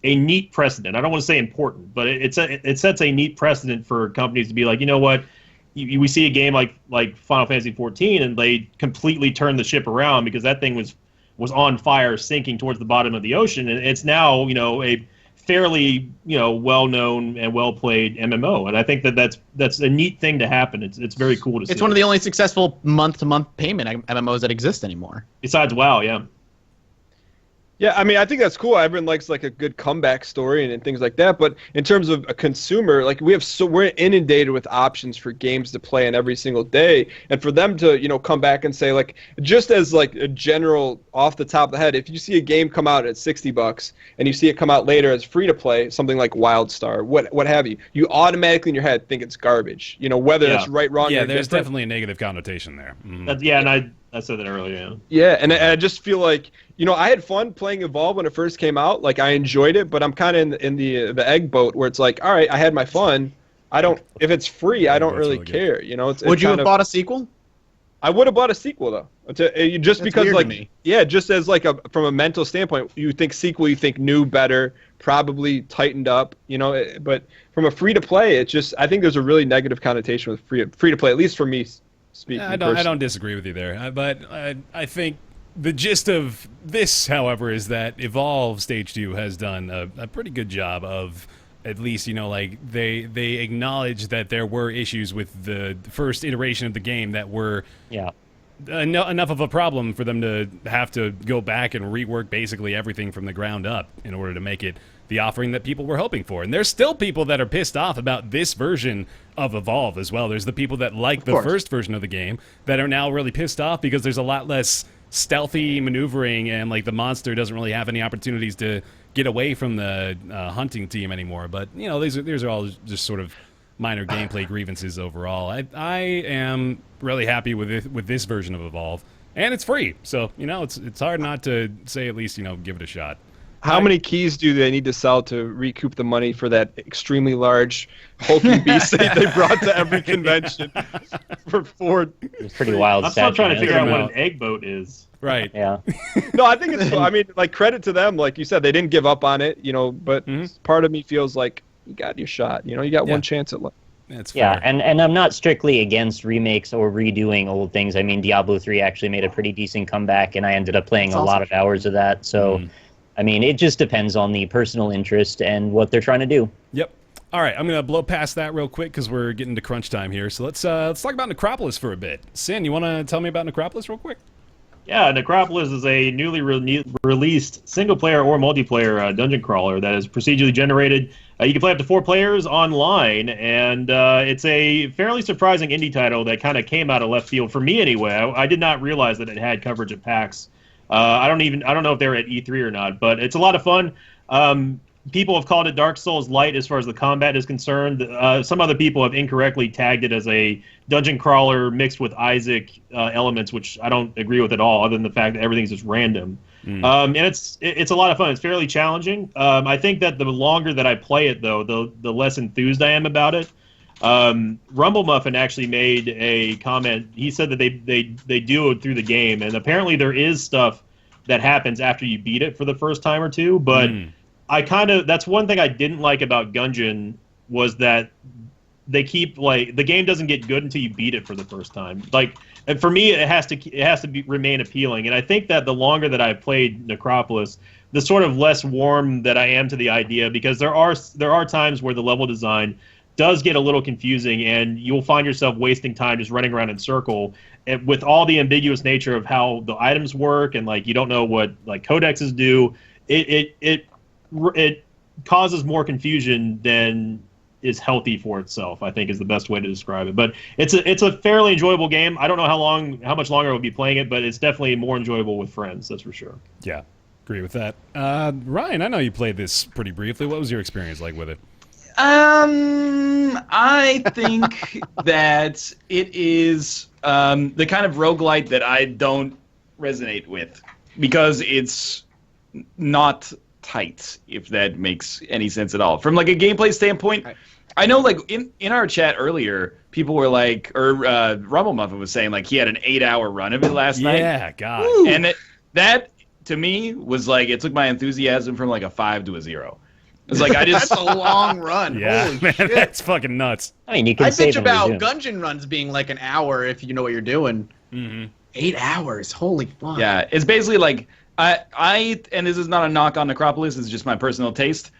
neat precedent. I don't want to say important, but it sets a neat precedent for companies to be like, what, we see a game like Final Fantasy XIV, and they completely turned the ship around because that thing was on fire, sinking towards the bottom of the ocean, and it's now a fairly well-known and well-played MMO, and I think that's a neat thing to happen. It's very cool to see. It's one of the only successful month-to-month payment MMOs that exist anymore. Besides WoW, yeah. Yeah, I mean, I think that's cool. Everyone likes like a good comeback story and things like that. But in terms of a consumer, like we're inundated with options for games to play in every single day, and for them to come back and say, like, just as like a general off the top of the head, if you see a game come out at $60 and you see it come out later as free to play, something like WildStar, what have you, you automatically in your head think it's garbage. Whether it's right, wrong. Yeah, or there's different. definitely a negative connotation there. And I said that earlier. Yeah, and I just feel like I had fun playing Evolve when it first came out. Like, I enjoyed it, but I'm kind of in the egg boat where it's like, all right, I had my fun. If it's free, I don't really care. Would you have bought a sequel? I would have bought a sequel though, just because like just as like from a mental standpoint, you think sequel, you think new, better, probably tightened up. But from a free to play, it's just I think there's a really negative connotation with free to play, at least for me. Speaking, I don't disagree with you there, but I think the gist of this, however, is that Evolve Stage 2 has done a pretty good job of at least, you know, like they acknowledge that there were issues with the first iteration of the game that were enough of a problem for them to have to go back and rework basically everything from the ground up in order to make it the offering that people were hoping for. And there's still people that are pissed off about this version of Evolve as well. There's the people that like the first version of the game that are now really pissed off because there's a lot less stealthy maneuvering, and like the monster doesn't really have any opportunities to get away from the hunting team anymore. But you know, these are all just sort of minor gameplay grievances overall. I am really happy with this version of Evolve, and it's free, so you know it's hard not to say at least, you know, give it a shot. How many keys do they need to sell to recoup the money for that extremely large hulking beast that they brought to every convention for Ford? It's pretty wild. I'm still trying to figure out what an egg boat is. Right. Yeah. No, I think it's cool. I mean, like, credit to them. Like you said, they didn't give up on it, you know, but part of me feels like you got your shot. You know, you got one chance at life. That's fair. And I'm not strictly against remakes or redoing old things. I mean, Diablo 3 actually made a pretty decent comeback, and I ended up playing a lot of hours of that. So, I mean, it just depends on the personal interest and what they're trying to do. Yep. All right, I'm going to blow past that real quick because we're getting to crunch time here. So let's talk about Necropolis for a bit. Sin, you want to tell me about Necropolis real quick? Yeah, Necropolis is a newly released single-player or multiplayer dungeon crawler that is procedurally generated. You can play up to 4 players online, and it's a fairly surprising indie title that kind of came out of left field for me anyway. I did not realize that it had coverage at PAX. I don't know if they were at E3 or not, but it's a lot of fun. People have called it Dark Souls Light as far as the combat is concerned. Some other people have incorrectly tagged it as a dungeon crawler mixed with Isaac elements, which I don't agree with at all, other than the fact that everything's just random. And it's a lot of fun. It's fairly challenging. I think that the longer that I play it, though, the less enthused I am about it. Rumble Muffin actually made a comment. He said that they do it through the game, and apparently there is stuff that happens after you beat it for the first time or two, but that's one thing I didn't like about Gungeon was that they keep the game doesn't get good until you beat it for the first time. And for me, it has to remain appealing. And I think that the longer that I've played Necropolis, the sort of less warm that I am to the idea, because there are times where the level design does get a little confusing, and you'll find yourself wasting time just running around in circle, and with all the ambiguous nature of how the items work, and you don't know what codexes do. It causes more confusion than is healthy for itself, I think, is the best way to describe it. But it's a fairly enjoyable game. I don't know how much longer I will be playing it, but it's definitely more enjoyable with friends, that's for sure. Yeah, agree with that. Ryan, I know you played this pretty briefly. What was your experience like with it? I think that it is the kind of roguelite that I don't resonate with, because it's not tight, if that makes any sense at all. From a gameplay standpoint, I know in our chat earlier, people were Rumble Muffin was saying he had an 8-hour run of it last night. Yeah, God. Woo! And that to me was it took my enthusiasm from a 5 to a 0. It's That's a long run. Yeah, Holy man, shit. that's fucking nuts. I mean, you can I save bitch and about resume. Gungeon runs being an hour if you know what you're doing. 8 hours. Holy fuck. Yeah, it's basically I and this is not a knock on Necropolis, it's just my personal taste.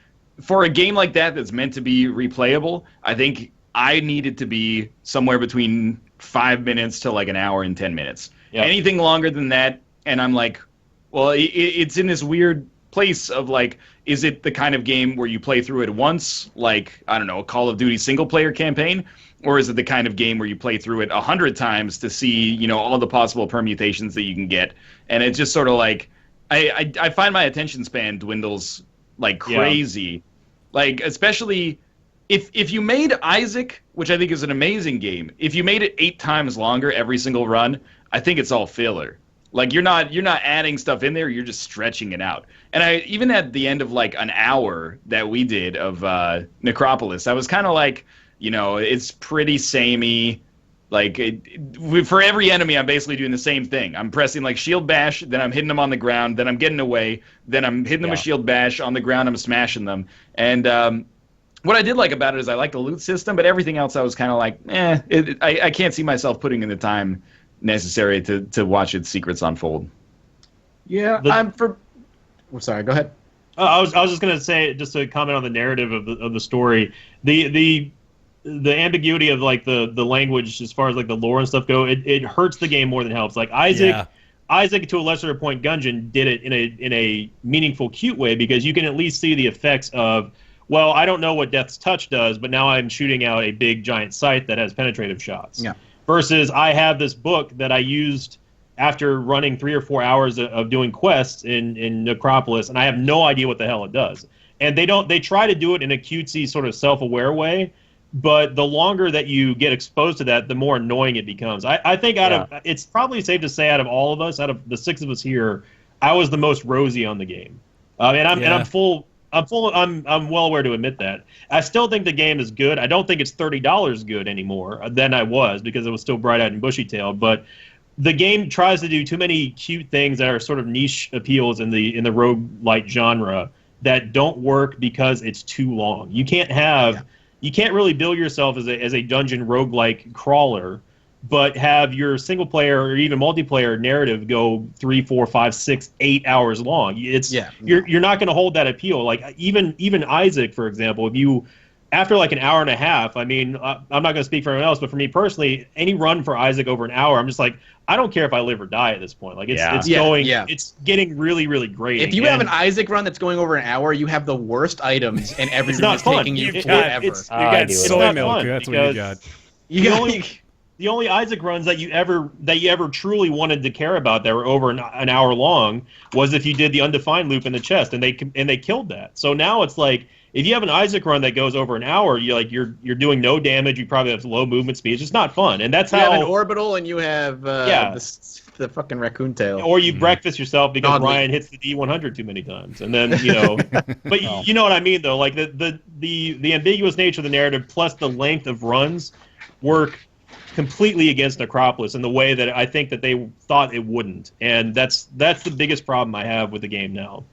For a game like that that's meant to be replayable, I think I need it to be somewhere between 5 minutes to an hour and 10 minutes. Yep. Anything longer than that, and I'm well, it's in this weird place of is it the kind of game where you play through it once, I don't know, a Call of Duty single-player campaign, or is it the kind of game where you play through it 100 times to see, all the possible permutations that you can get? And it's just sort of I find my attention span dwindles crazy. Especially if you made Isaac, which I think is an amazing game, if you made it 8 times longer every single run, I think it's all filler. You're not adding stuff in there, you're just stretching it out. And even at the end of an hour that we did of Necropolis, I was kind of it's pretty samey. For every enemy, I'm basically doing the same thing. I'm pressing shield bash, then I'm hitting them on the ground, then I'm getting away, then I'm hitting them with shield bash on the ground, I'm smashing them. And what I did like about it is I like the loot system, but everything else I was kind of I can't see myself putting in the time necessary to watch its secrets unfold. Yeah, I'm sorry, go ahead. I was just gonna say, just to comment on the narrative of the story, the ambiguity of like the language as far as like the lore and stuff go, it hurts the game more than helps. Like Isaac to a lesser point, Gungeon did it in a meaningful, cute way, because you can at least see the effects of, well, I don't know what Death's Touch does, but now I'm shooting out a big giant sight that has penetrative shots. Yeah. Versus I have this book that I used after running 3 or 4 hours of doing quests in Necropolis, and I have no idea what the hell it does. And they try to do it in a cutesy, sort of self-aware way, but the longer that you get exposed to that, the more annoying it becomes. I think it's probably safe to say out of all of us, out of the 6 of us here, I was the most rosy on the game. And I'm well aware to admit that. I still think the game is good. I don't think it's $30 good anymore than I was, because it was still bright-eyed and bushy-tailed, but the game tries to do too many cute things that are sort of niche appeals in the roguelite genre that don't work because it's too long. You can't really build yourself as a dungeon roguelike crawler, but have your single player or even multiplayer narrative go 3, 4, 5, 6, 8 hours long. You're not going to hold that appeal. Like even Isaac, for example, if you after like an hour and a half, I mean, I'm not going to speak for anyone else, but for me personally, any run for Isaac over an hour, I'm just like, I don't care if I live or die at this point. Like it's getting really, really great. If you have an Isaac run that's going over an hour, you have the worst items, and every run is taking you forever. You got soy milk. That's what you got. The only Isaac runs that you ever truly wanted to care about that were over an hour long was if you did the undefined loop in the chest, and they killed that. So now it's like, if you have an Isaac run that goes over an hour, you're doing no damage. You probably have low movement speed. It's just not fun, and that's how you have an orbital, and you have the fucking raccoon tail, or you breakfast yourself because Ryan hits the D100 too many times, and then But you know what I mean, though. Like the ambiguous nature of the narrative plus the length of runs work completely against Necropolis in the way that I think that they thought it wouldn't, and that's the biggest problem I have with the game now.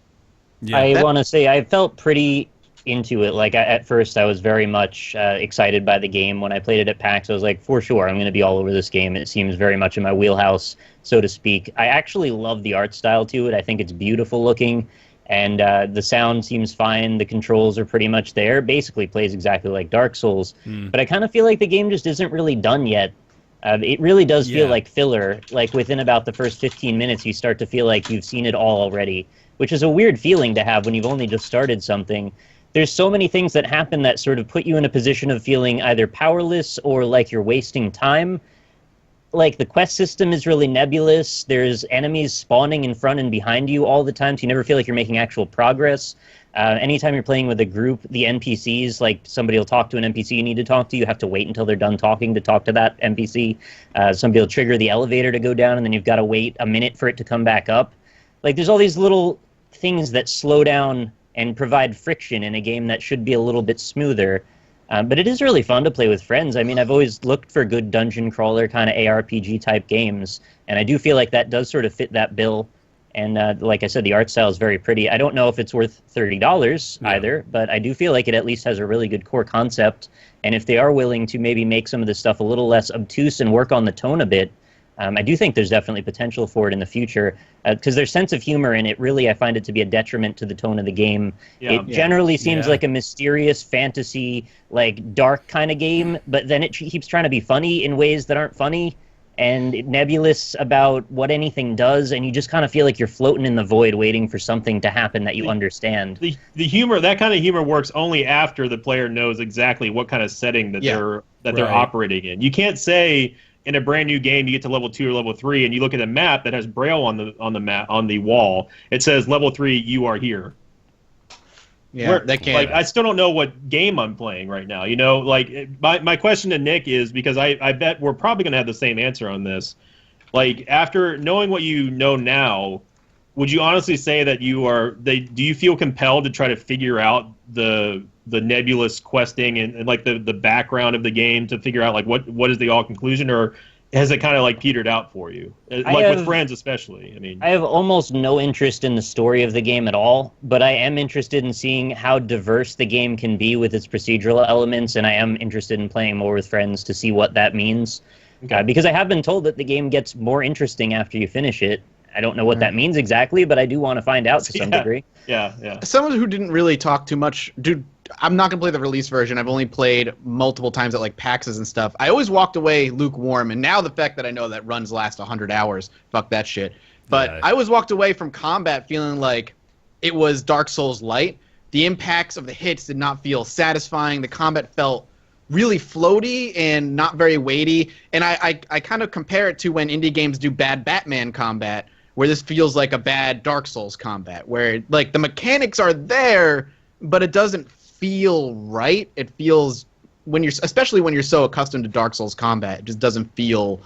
Yeah, I want to say I felt pretty into it. Like at first I was very much excited by the game. When I played it at PAX, I was like, for sure I'm going to be all over this game. It seems very much in my wheelhouse, so to speak. I actually love the art style to it. I think it's beautiful looking, and the sound seems fine. The controls are pretty much there. Basically plays exactly like Dark Souls, but I kind of feel like the game just isn't really done yet. It really does feel like filler. Like within about the first 15 minutes, you start to feel like you've seen it all already, which is a weird feeling to have when you've only just started something. There's so many things that happen that sort of put you in a position of feeling either powerless or like you're wasting time. Like the quest system is really nebulous. There's enemies spawning in front and behind you all the time, so you never feel like you're making actual progress. Anytime you're playing with a group, the NPCs, like somebody will talk to an NPC you need to talk to, you have to wait until they're done talking to talk to that NPC. Somebody will trigger the elevator to go down, and then you've got to wait a minute for it to come back up. Like there's all these little things that slow down and provide friction in a game that should be a little bit smoother. But it is really fun to play with friends. I mean, I've always looked for good dungeon crawler kind of ARPG type games, and I do feel like that does sort of fit that bill. And like I said, the art style is very pretty. I don't know if it's worth $30 either, but I do feel like it at least has a really good core concept. And if they are willing to maybe make some of this stuff a little less obtuse and work on the tone a bit, I do think there's definitely potential for it in the future, because their sense of humor in it, really, I find it to be a detriment to the tone of the game. It generally seems like a mysterious fantasy, like dark kind of game, but then it keeps trying to be funny in ways that aren't funny, and nebulous about what anything does, and you just kind of feel like you're floating in the void waiting for something to happen that you understand. The humor, that kind of humor works only after the player knows exactly what kind of setting that they're operating in. You can't say in a brand new game you get to level 2 or level 3 and you look at a map that has braille on the wall. It says level 3, you are here. Yeah, that can't. Like, I still don't know what game I'm playing right now. You know, like my question to Nick is, because I bet we're probably going to have the same answer on this. Like, after knowing what you know now, would you honestly say that do you feel compelled to try to figure out the nebulous questing and like the background of the game to figure out like what is the all conclusion, or has it kind of like petered out for you, with friends especially? I mean, I have almost no interest in the story of the game at all, but I am interested in seeing how diverse the game can be with its procedural elements, and I am interested in playing more with friends to see what that means. Because I have been told that the game gets more interesting after you finish it. I don't know what that means exactly, but I do want to find out to some degree. Yeah. Someone who didn't really talk too much, dude. I'm not gonna play the release version. I've only played multiple times at like PAXs and stuff. I always walked away lukewarm, and now the fact that I know that runs last 100 hours, fuck that shit. But I always walked away from combat feeling like it was Dark Souls light. The impacts of the hits did not feel satisfying. The combat felt really floaty and not very weighty. And I kind of compare it to when indie games do bad Batman combat, where this feels like a bad Dark Souls combat, where like the mechanics are there, but it doesn't feel right. It feels especially when you're so accustomed to Dark Souls combat, it just doesn't feel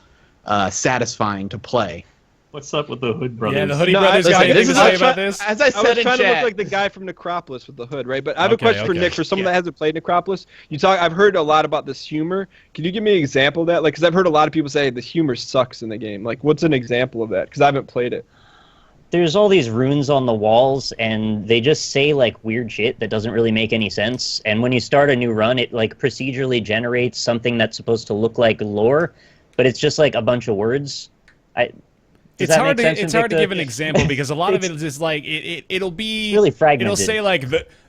satisfying to play. What's up with the Hood Brothers? Yeah, the Hoodie Brothers got anything to say about this? As I I said was in trying to look chat, like the guy from Necropolis with the hood, right? But I have a question for Nick. For someone that hasn't played Necropolis, I've heard a lot about this humor. Can you give me an example of that? Like, because I've heard a lot of people say the humor sucks in the game. Like, what's an example of that? Because I haven't played it. There's all these runes on the walls, and they just say like weird shit that doesn't really make any sense. And when you start a new run, it like procedurally generates something that's supposed to look like lore, but it's just like a bunch of words. It's hard to give an example because a lot of it is just like it'll be really fragmented. It'll say like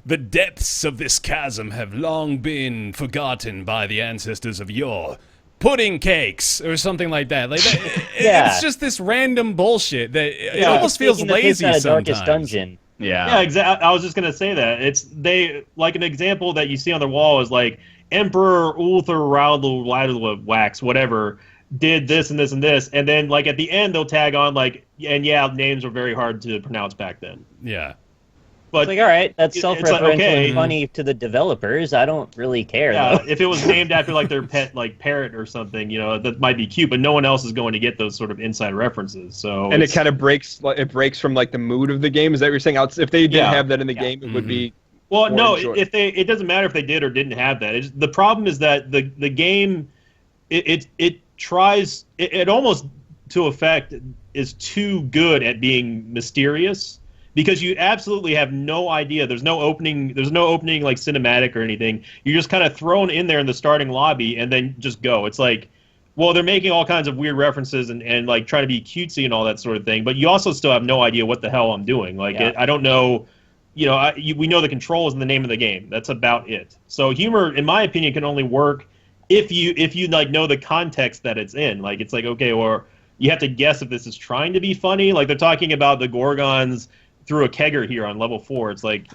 the depths of this chasm have long been forgotten by the ancestors of yore. Pudding cakes or something like that. Like it's just this random bullshit that it almost feels lazy sometimes. Darkest Dungeon. Yeah, exactly. I was just gonna say that they like an example that you see on the wall is like Emperor Ulthar Raudl Wax whatever did this and this and this, and then like at the end they'll tag on like names were very hard to pronounce back then. Yeah. But it's like, all right, that's self-referential and funny to the developers. I don't really care. Yeah, though. If it was named after like their pet, like parrot or something, that might be cute. But no one else is going to get those sort of inside references. So and it kind of breaks from like the mood of the game. Is that what you're saying? If they didn't have that in the game, it would be. Well, no, it doesn't matter if they did or didn't have that. The problem is that the game, it tries it almost to effect is too good at being mysterious. Because you absolutely have no idea. There's no opening like cinematic or anything. You're just kind of thrown in there in the starting lobby and then just go. It's like, well, they're making all kinds of weird references and like trying to be cutesy and all that sort of thing. But you also still have no idea what the hell I'm doing. Like I don't know. We know the controls and the name of the game. That's about it. So humor, in my opinion, can only work if you like know the context that it's in. Like it's like okay, or you have to guess if this is trying to be funny. Like they're talking about the Gorgons through a kegger here on level 4. It's like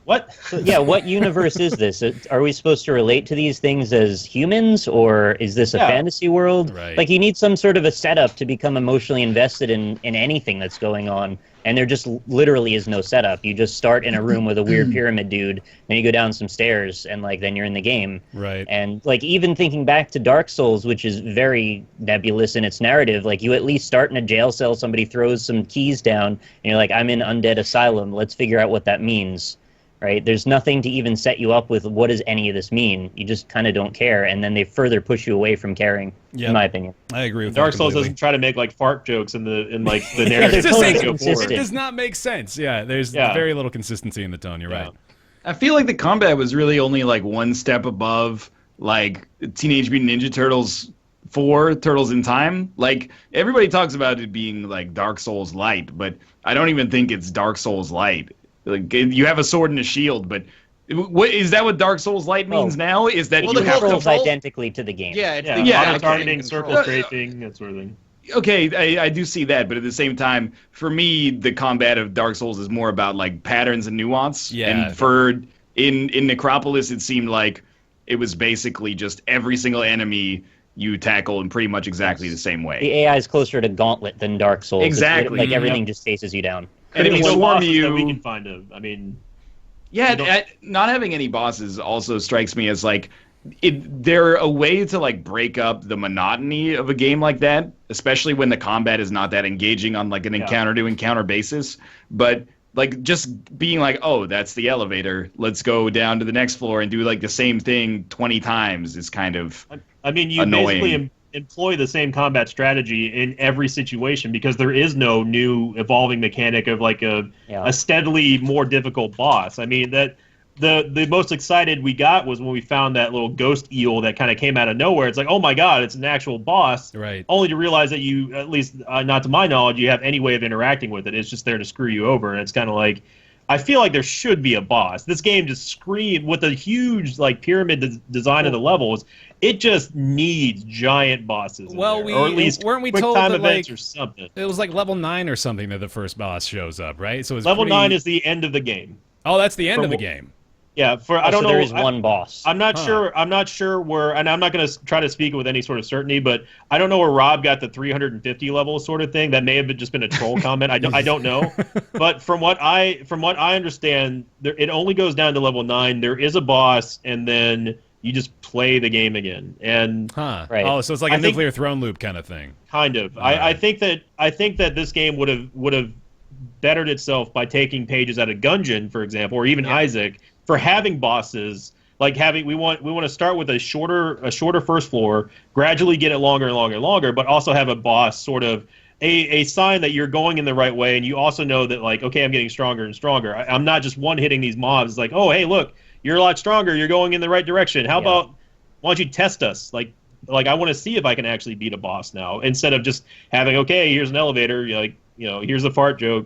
what? So, what universe is this? Are we supposed to relate to these things as humans, or is this a fantasy world? Right. Like you need some sort of a setup to become emotionally invested in anything that's going on, and there just literally is no setup. You just start in a room with a weird pyramid dude, and you go down some stairs, and like then you're in the game. Right. And like even thinking back to Dark Souls, which is very nebulous in its narrative, like you at least start in a jail cell, somebody throws some keys down, and you're like, I'm in Undead Asylum. Let's figure out what that means. Right? There's nothing to even set you up with what does any of this mean. You just kind of don't care, and then they further push you away from caring. In my opinion, I agree with Dark that Souls completely. doesn't try to make like fart jokes in the narrative. It does not make sense. Yeah, there's very little consistency in the tone. You're right. I feel like the combat was really only like one step above like Teenage Mutant Ninja Turtles 4, Turtles in Time. Like everybody talks about it being like Dark Souls light, but I don't even think it's Dark Souls light. Like you have a sword and a shield, but what is that? What Dark Souls light means now? Is that you have controls identically to the game? Auto targeting, circle strafing, that sort of thing. Okay, I do see that, but at the same time, for me, the combat of Dark Souls is more about like patterns and nuance. Yeah. And for in Necropolis, it seemed like it was basically just every single enemy you tackle in pretty much exactly the same way. The AI is closer to Gauntlet than Dark Souls. Exactly. Like everything just chases you down. And if swarm you, that we can find not having any bosses also strikes me as like they're a way to like break up the monotony of a game like that, especially when the combat is not that engaging on like an encounter to encounter basis. But like just being like, oh, that's the elevator. Let's go down to the next floor and do like the same thing 20 times is kind of you annoying. Basically employ the same combat strategy in every situation because there is no new evolving mechanic of like a steadily more difficult boss. I mean that the most excited we got was when we found that little ghost eel that kind of came out of nowhere. It's like, oh my god, it's an actual boss. Right. Only to realize that you, at least not to my knowledge, you have any way of interacting with it. It's just there to screw you over. And it's kind of like, I feel like there should be a boss. This game just screamed with a huge like pyramid design of the levels. It just needs giant bosses. Well, in there, or at least weren't we quick told time that, events like, or something. It was like level 9 or something that the first boss shows up, right? So it's Level pretty... 9 is the end of the game. Oh, that's the end of the From- game. Yeah, I don't so know. there is one boss. I'm not sure. I'm not sure where, and I'm not going to try to speak with any sort of certainty, but I don't know where Rob got the 350 level sort of thing. That may have just been a troll comment. I don't know. But from what I understand, it only goes down to level 9. There is a boss, and then you just play the game again. And Right. Oh, so it's like a nuclear throne loop kind of thing. kind of. I think that this game would have bettered itself by taking pages out of Gungeon, for example, or even Isaac, for having bosses. Like we want to start with a shorter first floor, gradually get it longer and longer and longer, but also have a boss sort of a sign that you're going in the right way, and you also know that, like, okay, I'm getting stronger and stronger. I'm not just one hitting these mobs. It's like, oh, hey, look, you're a lot stronger. You're going in the right direction. How about, why don't you test us? Like I want to see if I can actually beat a boss now, instead of just having, okay, here's an elevator, here's a fart joke.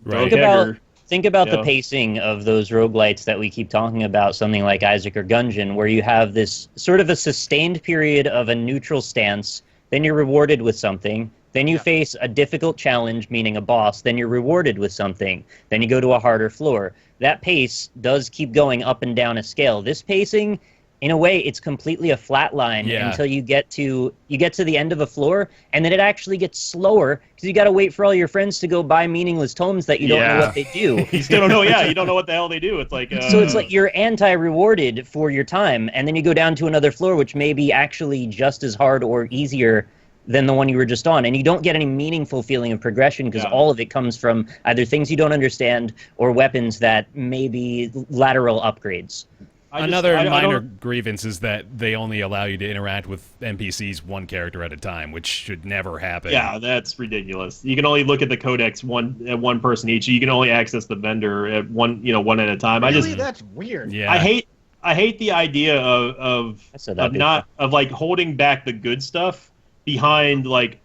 Right. Think about the pacing of those roguelites that we keep talking about, something like Isaac or Gungeon, where you have this sort of a sustained period of a neutral stance, then you're rewarded with something, then you face a difficult challenge, meaning a boss, then you're rewarded with something, then you go to a harder floor. That pace does keep going up and down a scale. This pacing, in a way, it's completely a flat line until you get to the end of a floor, and then it actually gets slower because you got to wait for all your friends to go buy meaningless tomes that you don't know what they do. You still don't know. Yeah, you don't know what the hell they do. It's like so it's like you're anti-rewarded for your time, and then you go down to another floor, which may be actually just as hard or easier than the one you were just on, and you don't get any meaningful feeling of progression because all of it comes from either things you don't understand or weapons that may be lateral upgrades. Another minor grievance is that they only allow you to interact with NPCs one character at a time, which should never happen. Yeah, that's ridiculous. You can only look at the codex one person each. You can only access the vendor at one at a time. Really? That's weird. Yeah. I hate the idea of like holding back the good stuff behind like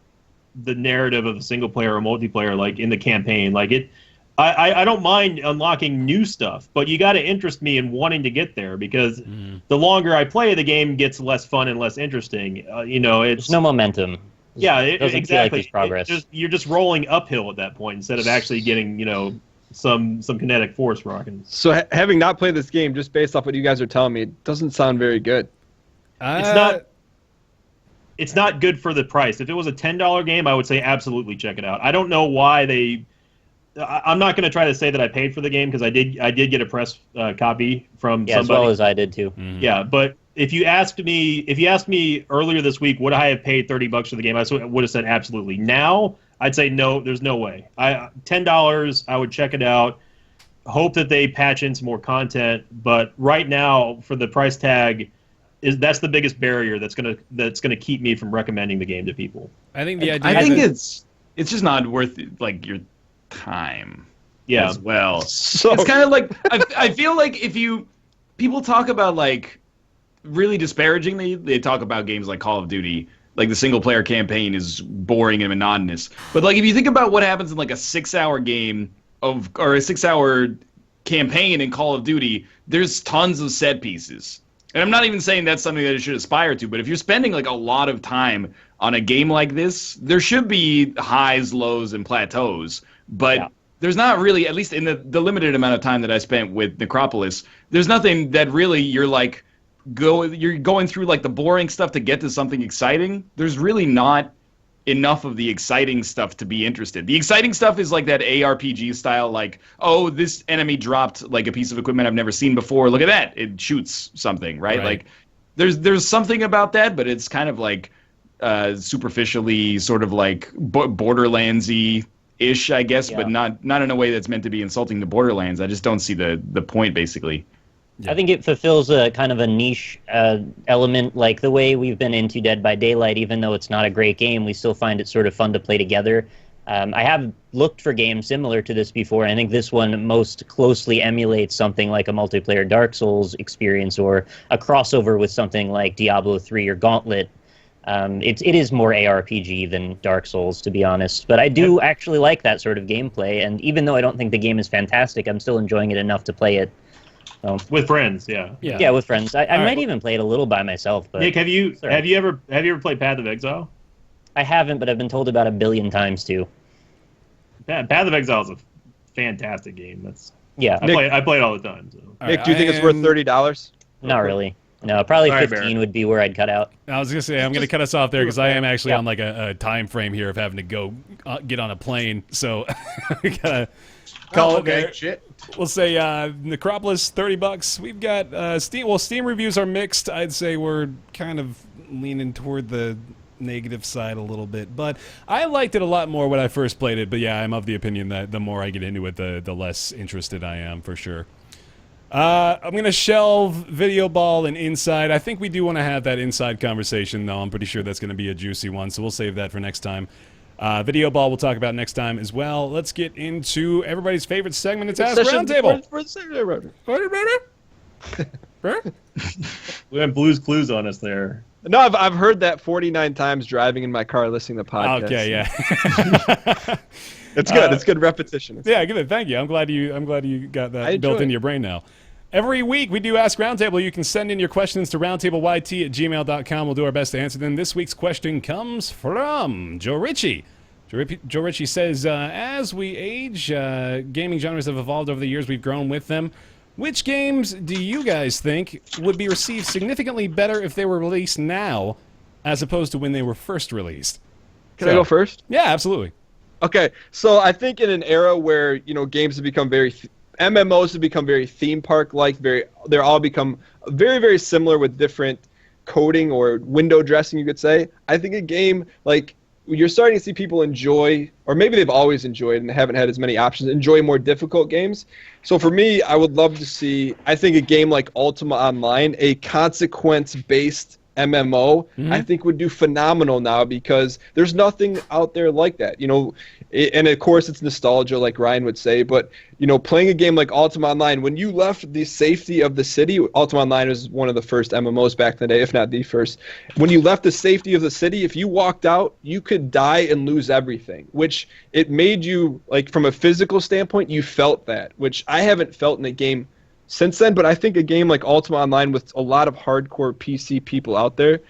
the narrative of a single player or multiplayer, like in the campaign. Like it. I don't mind unlocking new stuff, but you got to interest me in wanting to get there, because the longer I play, the game gets less fun and less interesting. It's There's no momentum. Yeah, doesn't feel like there's progress. You're just rolling uphill at that point instead of actually getting some kinetic force rocking. So having not played this game, just based off what you guys are telling me, it doesn't sound very good. It's not good for the price. If it was a $10 game, I would say absolutely check it out. I don't know why I'm not going to try to say that I paid for the game, because I did get a press copy from somebody. As well as I did too. Mm-hmm. Yeah, but if you asked me earlier this week, would I have paid $30 for the game? I would have said absolutely. Now I'd say no. There's no way. $10. I would check it out. Hope that they patch in some more content. But right now, for the price tag, that's the biggest barrier that's gonna keep me from recommending the game to people. I think the idea. I think it's just not worth like your time as well. So it's kind of like I feel like people talk about, like, really disparagingly, they talk about games like Call of Duty, like the single player campaign is boring and monotonous, but like if you think about what happens in like a 6-hour game or a 6-hour campaign in Call of Duty, there's tons of set pieces. And I'm not even saying that's something that it should aspire to, but if you're spending like a lot of time on a game like this, there should be highs, lows, and plateaus. But there's not really, at least in the limited amount of time that I spent with Necropolis, there's nothing that really you're going through like the boring stuff to get to something exciting. There's really not enough of the exciting stuff to be interested. The exciting stuff is like that ARPG style, like, oh, this enemy dropped like a piece of equipment I've never seen before. Look at that. It shoots something, right? Like there's something about that, but it's kind of like superficially sort of like Borderlands-y ish, I guess, but not in a way that's meant to be insulting to Borderlands. I just don't see the point, basically. I think it fulfills a kind of a niche element, like the way we've been into Dead by Daylight. Even though it's not a great game, we still find it sort of fun to play together. I have looked for games similar to this before, and I think this one most closely emulates something like a multiplayer Dark Souls experience or a crossover with something like Diablo 3 or Gauntlet. It is more ARPG than Dark Souls, to be honest, but I do actually like that sort of gameplay, and even though I don't think the game is fantastic, I'm still enjoying it enough to play it. With friends, yeah. Yeah, with friends. I might even play it a little by myself. But Nick, have you ever played Path of Exile? I haven't, but I've been told about 1 billion times too. Path of Exile is a fantastic game. Yeah. I play it all the time. So. Nick, do you think it's worth $30? Not really. No, probably All right, 15 would be where I'd cut out. I was gonna say I'm gonna cut us off there because I am actually on like a time frame here of having to go get on a plane, so we gotta call it there. Shit. We'll say Necropolis, $30. We've got Steam. Well, Steam reviews are mixed. I'd say we're kind of leaning toward the negative side a little bit, but I liked it a lot more when I first played it. But yeah, I'm of the opinion that the more I get into it, the less interested I am, for sure. I'm gonna shelve Video Ball and Inside. I think we do want to have that Inside conversation, though. I'm pretty sure that's gonna be a juicy one, so we'll save that for next time. Video Ball we'll talk about next time as well. Let's get into everybody's favorite segment. It's Ask Roundtable. We went Blue's Clues on us there. No, I've heard that 49 times driving in my car listening to podcasts. Okay, yeah. It's good. It's good repetition. Yeah, good. Thank you. I'm glad you got that built into your brain now. Every week we do Ask Roundtable. You can send in your questions to roundtableyt@gmail.com. We'll do our best to answer them. This week's question comes from Jorichi. Jorichi says, as we age, gaming genres have evolved over the years. We've grown with them. Which games do you guys think would be received significantly better if they were released now as opposed to when they were first released? Can I go first? Yeah, absolutely. Okay, so I think in an era where games have become MMOs have become very theme park like, they're all become very, very similar with different coding or window dressing, you could say. I think a game like you're starting to see people enjoy, or maybe they've always enjoyed and haven't had as many options, enjoy more difficult games. So for me, I would love to see, I think a game like Ultima Online, a consequence-based MMO, I think would do phenomenal now because there's nothing out there like that. And of course it's nostalgia, like Ryan would say, but playing a game like Ultima Online, when you left the safety of the city, Ultima Online was one of the first MMOs back in the day, if not the first. When you left the safety of the city, if you walked out, you could die and lose everything, which it made you, like from a physical standpoint, you felt that, which I haven't felt in a game since then. But I think a game like Ultima Online with a lot of hardcore PC people out there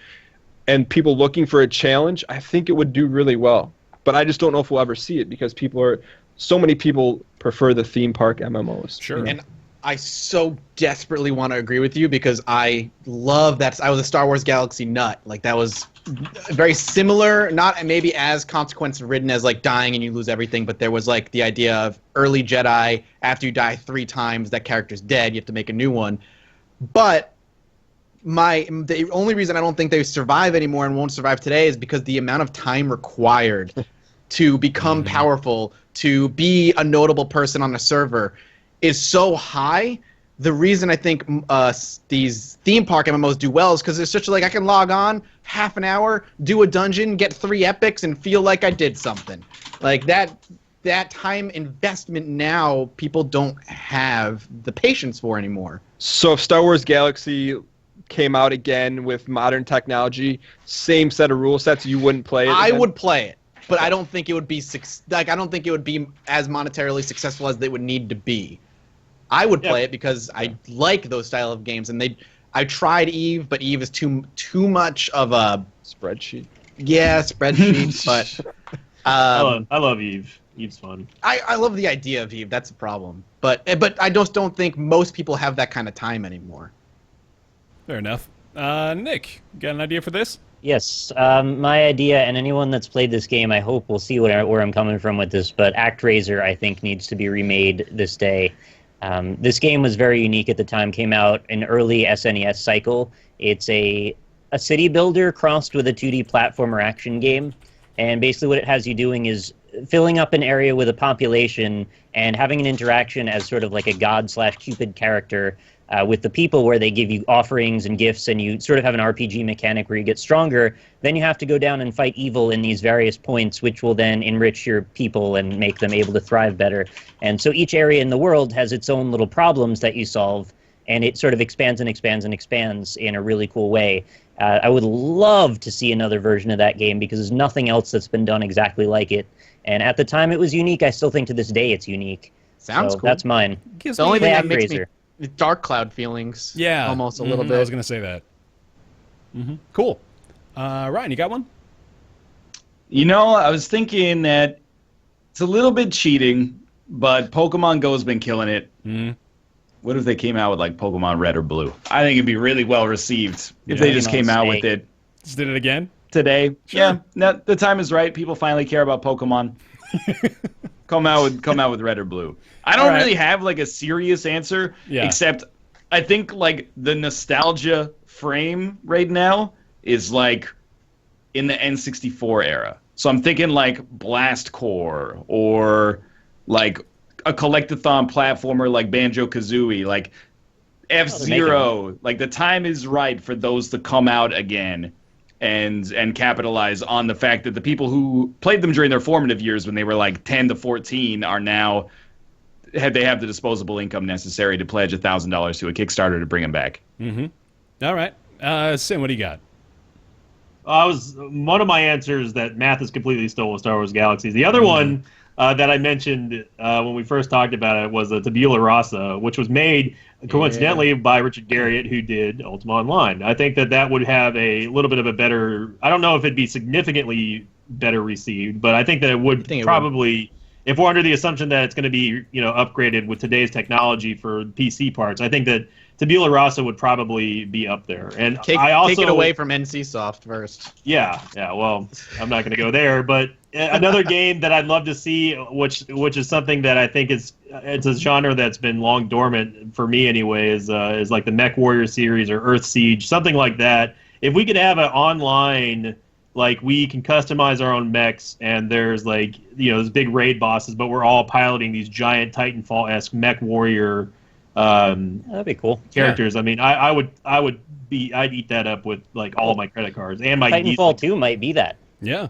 and people looking for a challenge, I think it would do really well. But I just don't know if we'll ever see it because so many people prefer the theme park MMOs. Sure. And I so desperately want to agree with you because I love that. I was a Star Wars Galaxy nut. Like that was very similar, not maybe as consequence ridden as like dying and you lose everything, but there was like the idea of early Jedi. After you die 3 times, that character's dead. You have to make a new one. But the only reason I don't think they survive anymore and won't survive today is because the amount of time required to become powerful, to be a notable person on a server, is so high. The reason I think these theme park MMOs do well is because it's such like I can log on half an hour, do a dungeon, get 3 epics, and feel like I did something. Like that time investment now people don't have the patience for anymore. So if Star Wars Galaxy came out again with modern technology, same set of rule sets, you wouldn't play it? I would play it, but I don't think it would be I don't think it would be as monetarily successful as they would need to be. I would play it because I like those style of games, and I tried Eve, but Eve is too much of a spreadsheet. Yeah, spreadsheet. But I love Eve. Eve's fun. I love the idea of Eve. That's a problem. But I just don't think most people have that kind of time anymore. Fair enough. Nick, got an idea for this? Yes, my idea, and anyone that's played this game, I hope will see where I'm coming from with this, but ActRaiser, I think, needs to be remade this day. This game was very unique at the time, came out in early SNES cycle. It's a city builder crossed with a 2D platformer action game, and basically what it has you doing is filling up an area with a population and having an interaction as sort of like a god/Cupid character With the people, where they give you offerings and gifts, and you sort of have an RPG mechanic where you get stronger, then you have to go down and fight evil in these various points, which will then enrich your people and make them able to thrive better. And so each area in the world has its own little problems that you solve, and it sort of expands and expands and expands in a really cool way. I would love to see another version of that game, because there's nothing else that's been done exactly like it. And at the time it was unique. I still think to this day it's unique. Sounds so cool. That's mine. The only thing that makes me Fraser. Dark Cloud feelings. Yeah. Almost a little bit. I was going to say that. Cool. Ryan, you got one? You know, I was thinking that it's a little bit cheating, but Pokemon Go's been killing it. What if they came out with like Pokemon Red or Blue? I think it'd be really well received if they just came out with it Just did it again? today. Sure. Yeah, no, the time is right. People finally care about Pokemon. come out with Red or Blue. I don't really have like a serious answer, except I think like the nostalgia frame right now is like in the N64 era. So I'm thinking like Blast Core or like a collectathon platformer like Banjo-Kazooie, like F-Zero. Like the time is right for those to come out again and capitalize on the fact that the people who played them during their formative years when they were like 10 to 14 are now they have the disposable income necessary to pledge $1,000 to a Kickstarter to bring them back. All right. Sim, what do you got? One of my answers that math is completely stole with Star Wars Galaxies. The other one that I mentioned when we first talked about it was Tabula Rasa, which was made coincidentally by Richard Garriott, who did Ultima Online. I think that would have a little bit of a better. I don't know if it'd be significantly better received, but I think that it would probably. If we're under the assumption that it's going to be, upgraded with today's technology for PC parts, I think that Tabula Rasa would probably be up there. And take it away from NCSoft first. Yeah. Well, I'm not going to go there, but another game that I'd love to see, which is something that I think it's a genre that's been long dormant for me anyway, is like the Mech Warrior series or Earth Siege, something like that. If we could have an online. Like, we can customize our own mechs, and there's, those big raid bosses, but we're all piloting these giant Titanfall-esque mech warrior that'd be cool. characters. Yeah. I mean, I'd eat that up with, all of my credit cards. And my Titanfall 2 might be that. Yeah.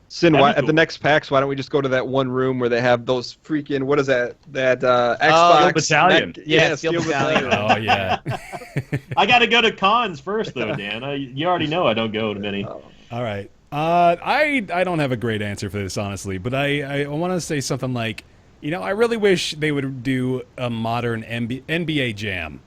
Sin, at the next PAX, why don't we just go to that one room where they have those freaking, what is that? That Xbox. Steel Battalion. Steel Battalion. Oh, yeah. I got to go to cons first, though, Dan. You already know I don't go to many. All right. I don't have a great answer for this, honestly, but I want to say something like, I really wish they would do a modern NBA Jam.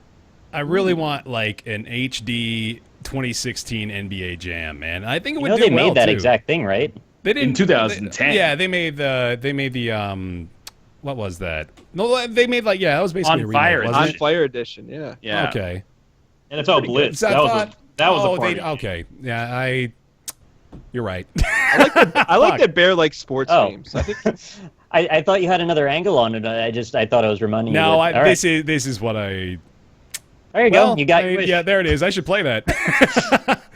I really want, an HD 2016 NBA Jam, man. I think it would do well, they made that exact thing, right? They did in 2010. They made the what was that? No, they made that was basically On a remake, Fire, wasn't On it? Fire Edition, yeah. Yeah. Okay. NFL Blitz. That was a party. Okay. Yeah, you're right. I like that Bear likes sports games. I think I thought you had another angle on it. I thought I was reminding you. No, All this is what I. There you go. You got your wish. Yeah, there it is. I should play that.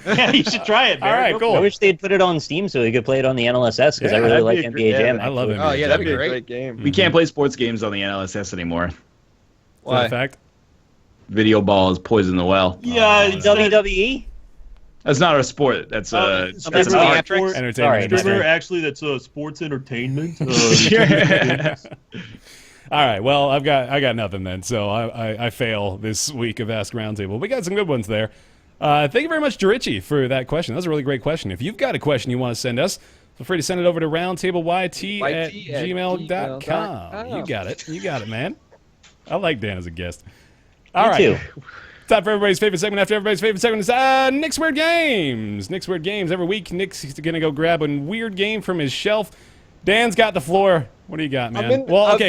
Yeah, you should try it, Bear. All right, cool. I wish they'd put it on Steam so we could play it on the NLSS, because I really like NBA Jam. I love it. Oh, yeah, that'd be a great. great game. We can't play sports games on the NLSS anymore. Why? Fact. Video ball is poison the well. Yeah, WWE? That's not a sport. That's an art. Entertainment. Actually, that's sports entertainment. All right. Well, I got nothing then. So I fail this week of Ask Roundtable. We got some good ones there. Thank you very much, Jorichi, for that question. That was a really great question. If you've got a question you want to send us, feel free to send it over to roundtableyt@gmail.com. You got it. You got it, man. I like Dan as a guest. All right. Me too. Time for everybody's favorite segment. After everybody's favorite segment is Nick's Weird Games. Nick's Weird Games. Every week, Nick's going to go grab a weird game from his shelf. Dan's got the floor. What do you got, man? Hold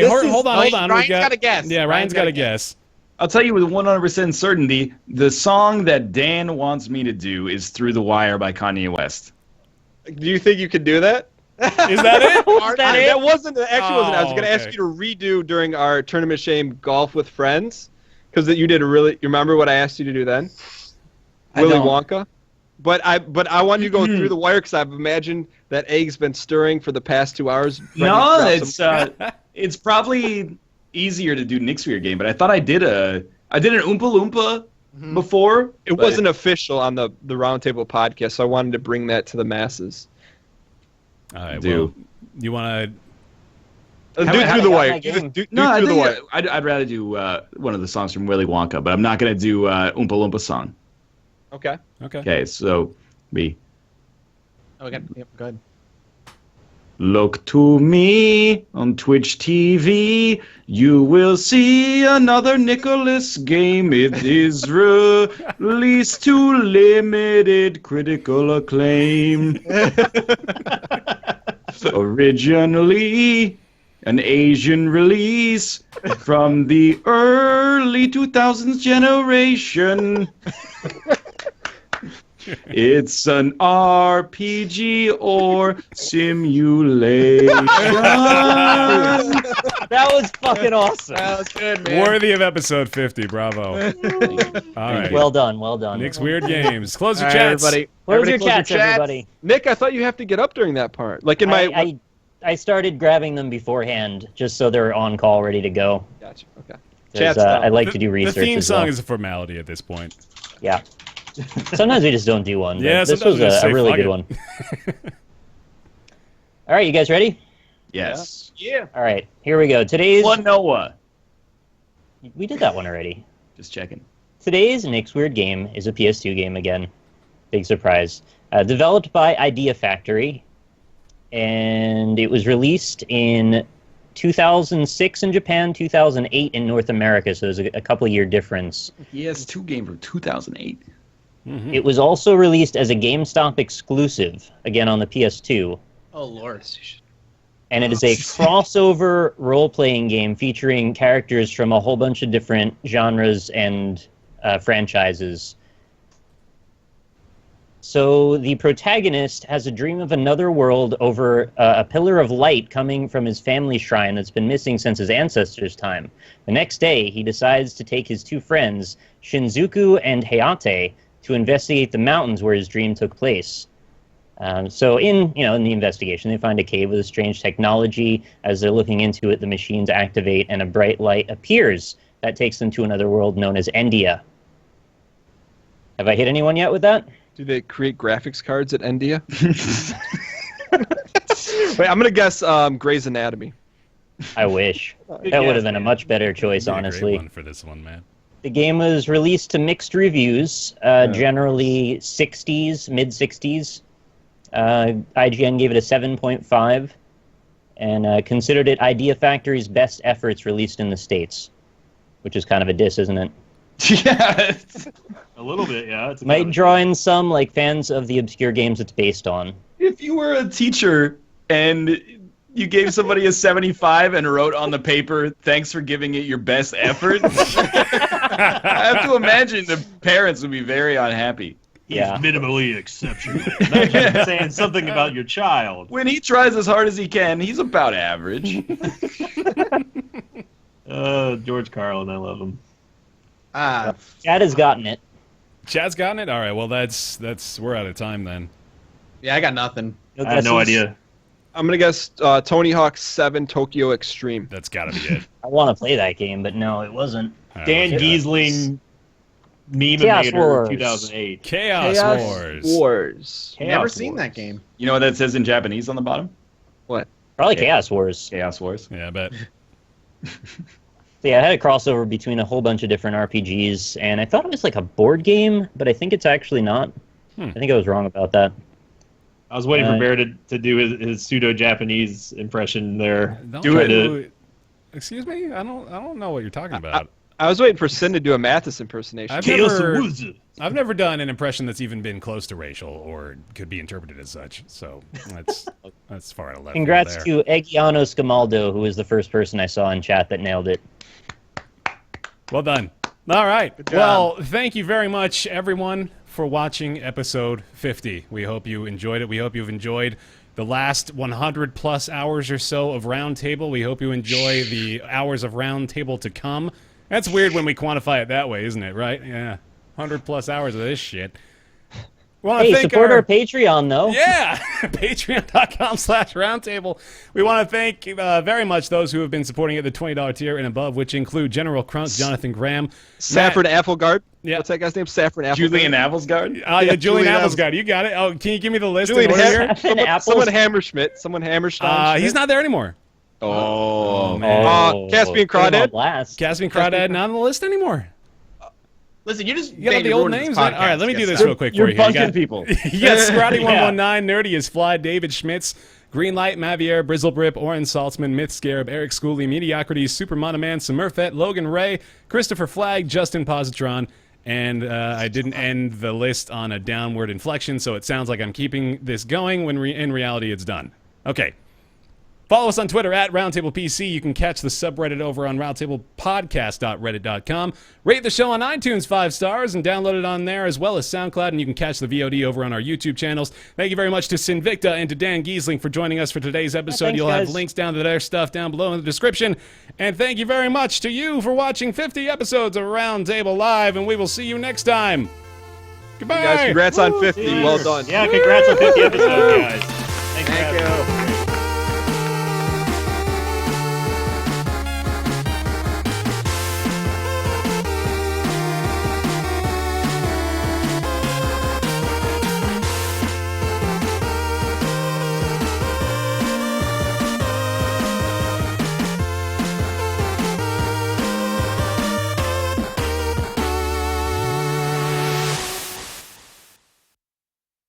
on. Ryan's got a guess. Yeah, Ryan's got a guess. I'll tell you with 100% certainty, the song that Dan wants me to do is Through the Wire by Kanye West. Do you think you could do that? Is that it? That wasn't. Actually, wasn't. I was going to ask you to redo during our Tournament Shame Golf with Friends, because you did you remember what I asked you to do then? Willy Wonka. But I want you to go Through the Wire, because I've imagined that egg's been stirring for the past 2 hours. No, it's probably easier to do Nick's Weird Game, but I thought I did a I did an Oompa Loompa before. It wasn't official on the Roundtable podcast, so I wanted to bring that to the masses. All right, Do. well, you want Do Haven't- through the got wire. my game. Do No, I through the think wire. I'd rather do one of the songs from Willy Wonka, but I'm not going to do Oompa Loompa song. Okay. to... Okay. Okay, so me. Oh, okay. Yep, go ahead. Look to me on Twitch TV. You will see another Nicholas game. It is released to limited critical acclaim. Originally an Asian release from the early 2000s generation. It's an RPG or simulation. That was fucking awesome. That was good, man. Worthy of episode 50. Bravo. All right. Well done, well done. Nick's Weird Games. Close All your right, chats. everybody. Close your Everybody chats, everybody. Nick, I thought you have to get up during that part. Like in my. I started grabbing them beforehand just so they're on call, ready to go. Gotcha. Okay. 'Cause, Chat's I down. like to do research. The theme as song well. is a formality at this point. Yeah. Sometimes we just don't do one. But Yeah, this sometimes was we just a say, really "Fuck good it." one. All right, you guys ready? Yes. Yeah. All right, here we go. Today's One Noah. we did that one already. Just checking. Today's Nick's Weird Game is a PS2 game again. Big surprise. Developed by Idea Factory, and it was released in 2006 in Japan, 2008 in North America, so there's a couple year difference. Yes, 2 game from 2008. It was also released as a GameStop exclusive, again on the PS2. Oh, Lord. And it is a crossover role-playing game featuring characters from a whole bunch of different genres and franchises. So the protagonist has a dream of another world over a pillar of light coming from his family shrine that's been missing since his ancestors' time. The next day, he decides to take his two friends, Shinzuku and Hayate, to investigate the mountains where his dream took place. So in the investigation, they find a cave with a strange technology. As they're looking into it, the machines activate and a bright light appears that takes them to another world known as Endia. Have I hit anyone yet with that? Do they create graphics cards at Endia? Wait, I'm gonna guess Grey's Anatomy. I wish. That would have been a much better choice, Be a great honestly. one for this one, man. The game was released to mixed reviews, generally 60s, mid-60s. IGN gave it a 7.5 and considered it Idea Factory's best efforts released in the States, which is kind of a diss, isn't it? Yeah. A little bit, yeah. It's Might draw in some like fans of the obscure games it's based on. If you were a teacher and you gave somebody a 75 and wrote on the paper, "Thanks for giving it your best effort," I have to imagine the parents would be very unhappy. Yeah. minimally exceptional. Imagine saying something about your child. When he tries as hard as he can, he's about average. George Carlin, I love him. Chad has gotten it. Chad's gotten it? All right, well, that's we're out of time then. Yeah, I got nothing. I have no guesses? idea. I'm gonna guess Tony Hawk 7 Tokyo Extreme. That's got to be it. I want to play that game, but no, it wasn't. All right, Dan let's do that. Gheesling, Chaos Meme-Mator, Wars. 2008. Chaos Wars. Wars. Chaos Never seen Wars. that game. You know what that says in Japanese on the bottom? Probably Chaos Wars. Chaos Wars. Yeah, I bet. So yeah, I had a crossover between a whole bunch of different RPGs, and I thought it was like a board game, but I think it's actually not. I think I was wrong about that. I was waiting for Bear to do his pseudo-Japanese impression there. Don't Do it. do- Excuse me? I don't know what you're talking about. I was waiting for Sin to do a Mathis impersonation. I've never done an impression that's even been close to racial or could be interpreted as such. So that's far out of left. Congrats field there. to Egiano Scamaldo, who was the first person I saw in chat that nailed it. Well done. All right. job. Well, thank you very much, everyone, for watching episode 50. We hope you enjoyed it. We hope you've enjoyed the last 100 plus hours or so of Roundtable. We hope you enjoy the hours of Roundtable to come. That's weird when we quantify it that way, isn't it? Right? Yeah. 100 plus hours of this shit. wanna Hey, thank support our Patreon, though. Yeah, patreon.com/roundtable. We want to thank very much those who have been supporting at the $20 tier and above, which include General Crunk, Jonathan Graham, Saffron Applegard. Yeah. What's that guy's name? Saffron Applegard. Julian Appelsgard. yeah, Julian Julian Appelsgard. You got it. Oh, can you give me the list Julian in order here? Someone Hammerschmidt. Someone Hammerstein. He's not there anymore. Oh, man. Caspian put him on Crawdad. blast. Caspian Crawdad not on the list anymore. Listen, you just You got all the old names. All right, let me do this real quick You're for you. Here. You bunking got people. you got Scrotty119, Nerdy is Fly, David Schmitz, Greenlight, Mavier, Brizzlebrip, Oren Saltzman, Myth Scarab, Eric Schooley, Mediocrity, Super Monoman, Smurfette, Logan Ray, Christopher Flagg, Justin Positron, and I didn't end the list on a downward inflection, so it sounds like I'm keeping this going when in reality it's done. Okay. Follow us on Twitter at RoundtablePC. You can catch the subreddit over on roundtablepodcast.reddit.com. Rate the show on iTunes 5 stars and download it on there as well as SoundCloud, and you can catch the VOD over on our YouTube channels. Thank you very much to Sinvicta and to Dan Gheesling for joining us for today's episode. Thanks, You'll have guys. links down to their stuff down below in the description. And thank you very much to you for watching 50 episodes of Roundtable Live, and we will see you next time. Goodbye. Guys, congrats on 50. Well done. Yeah, congrats on 50 episodes, guys. Thanks for having me. Thank you.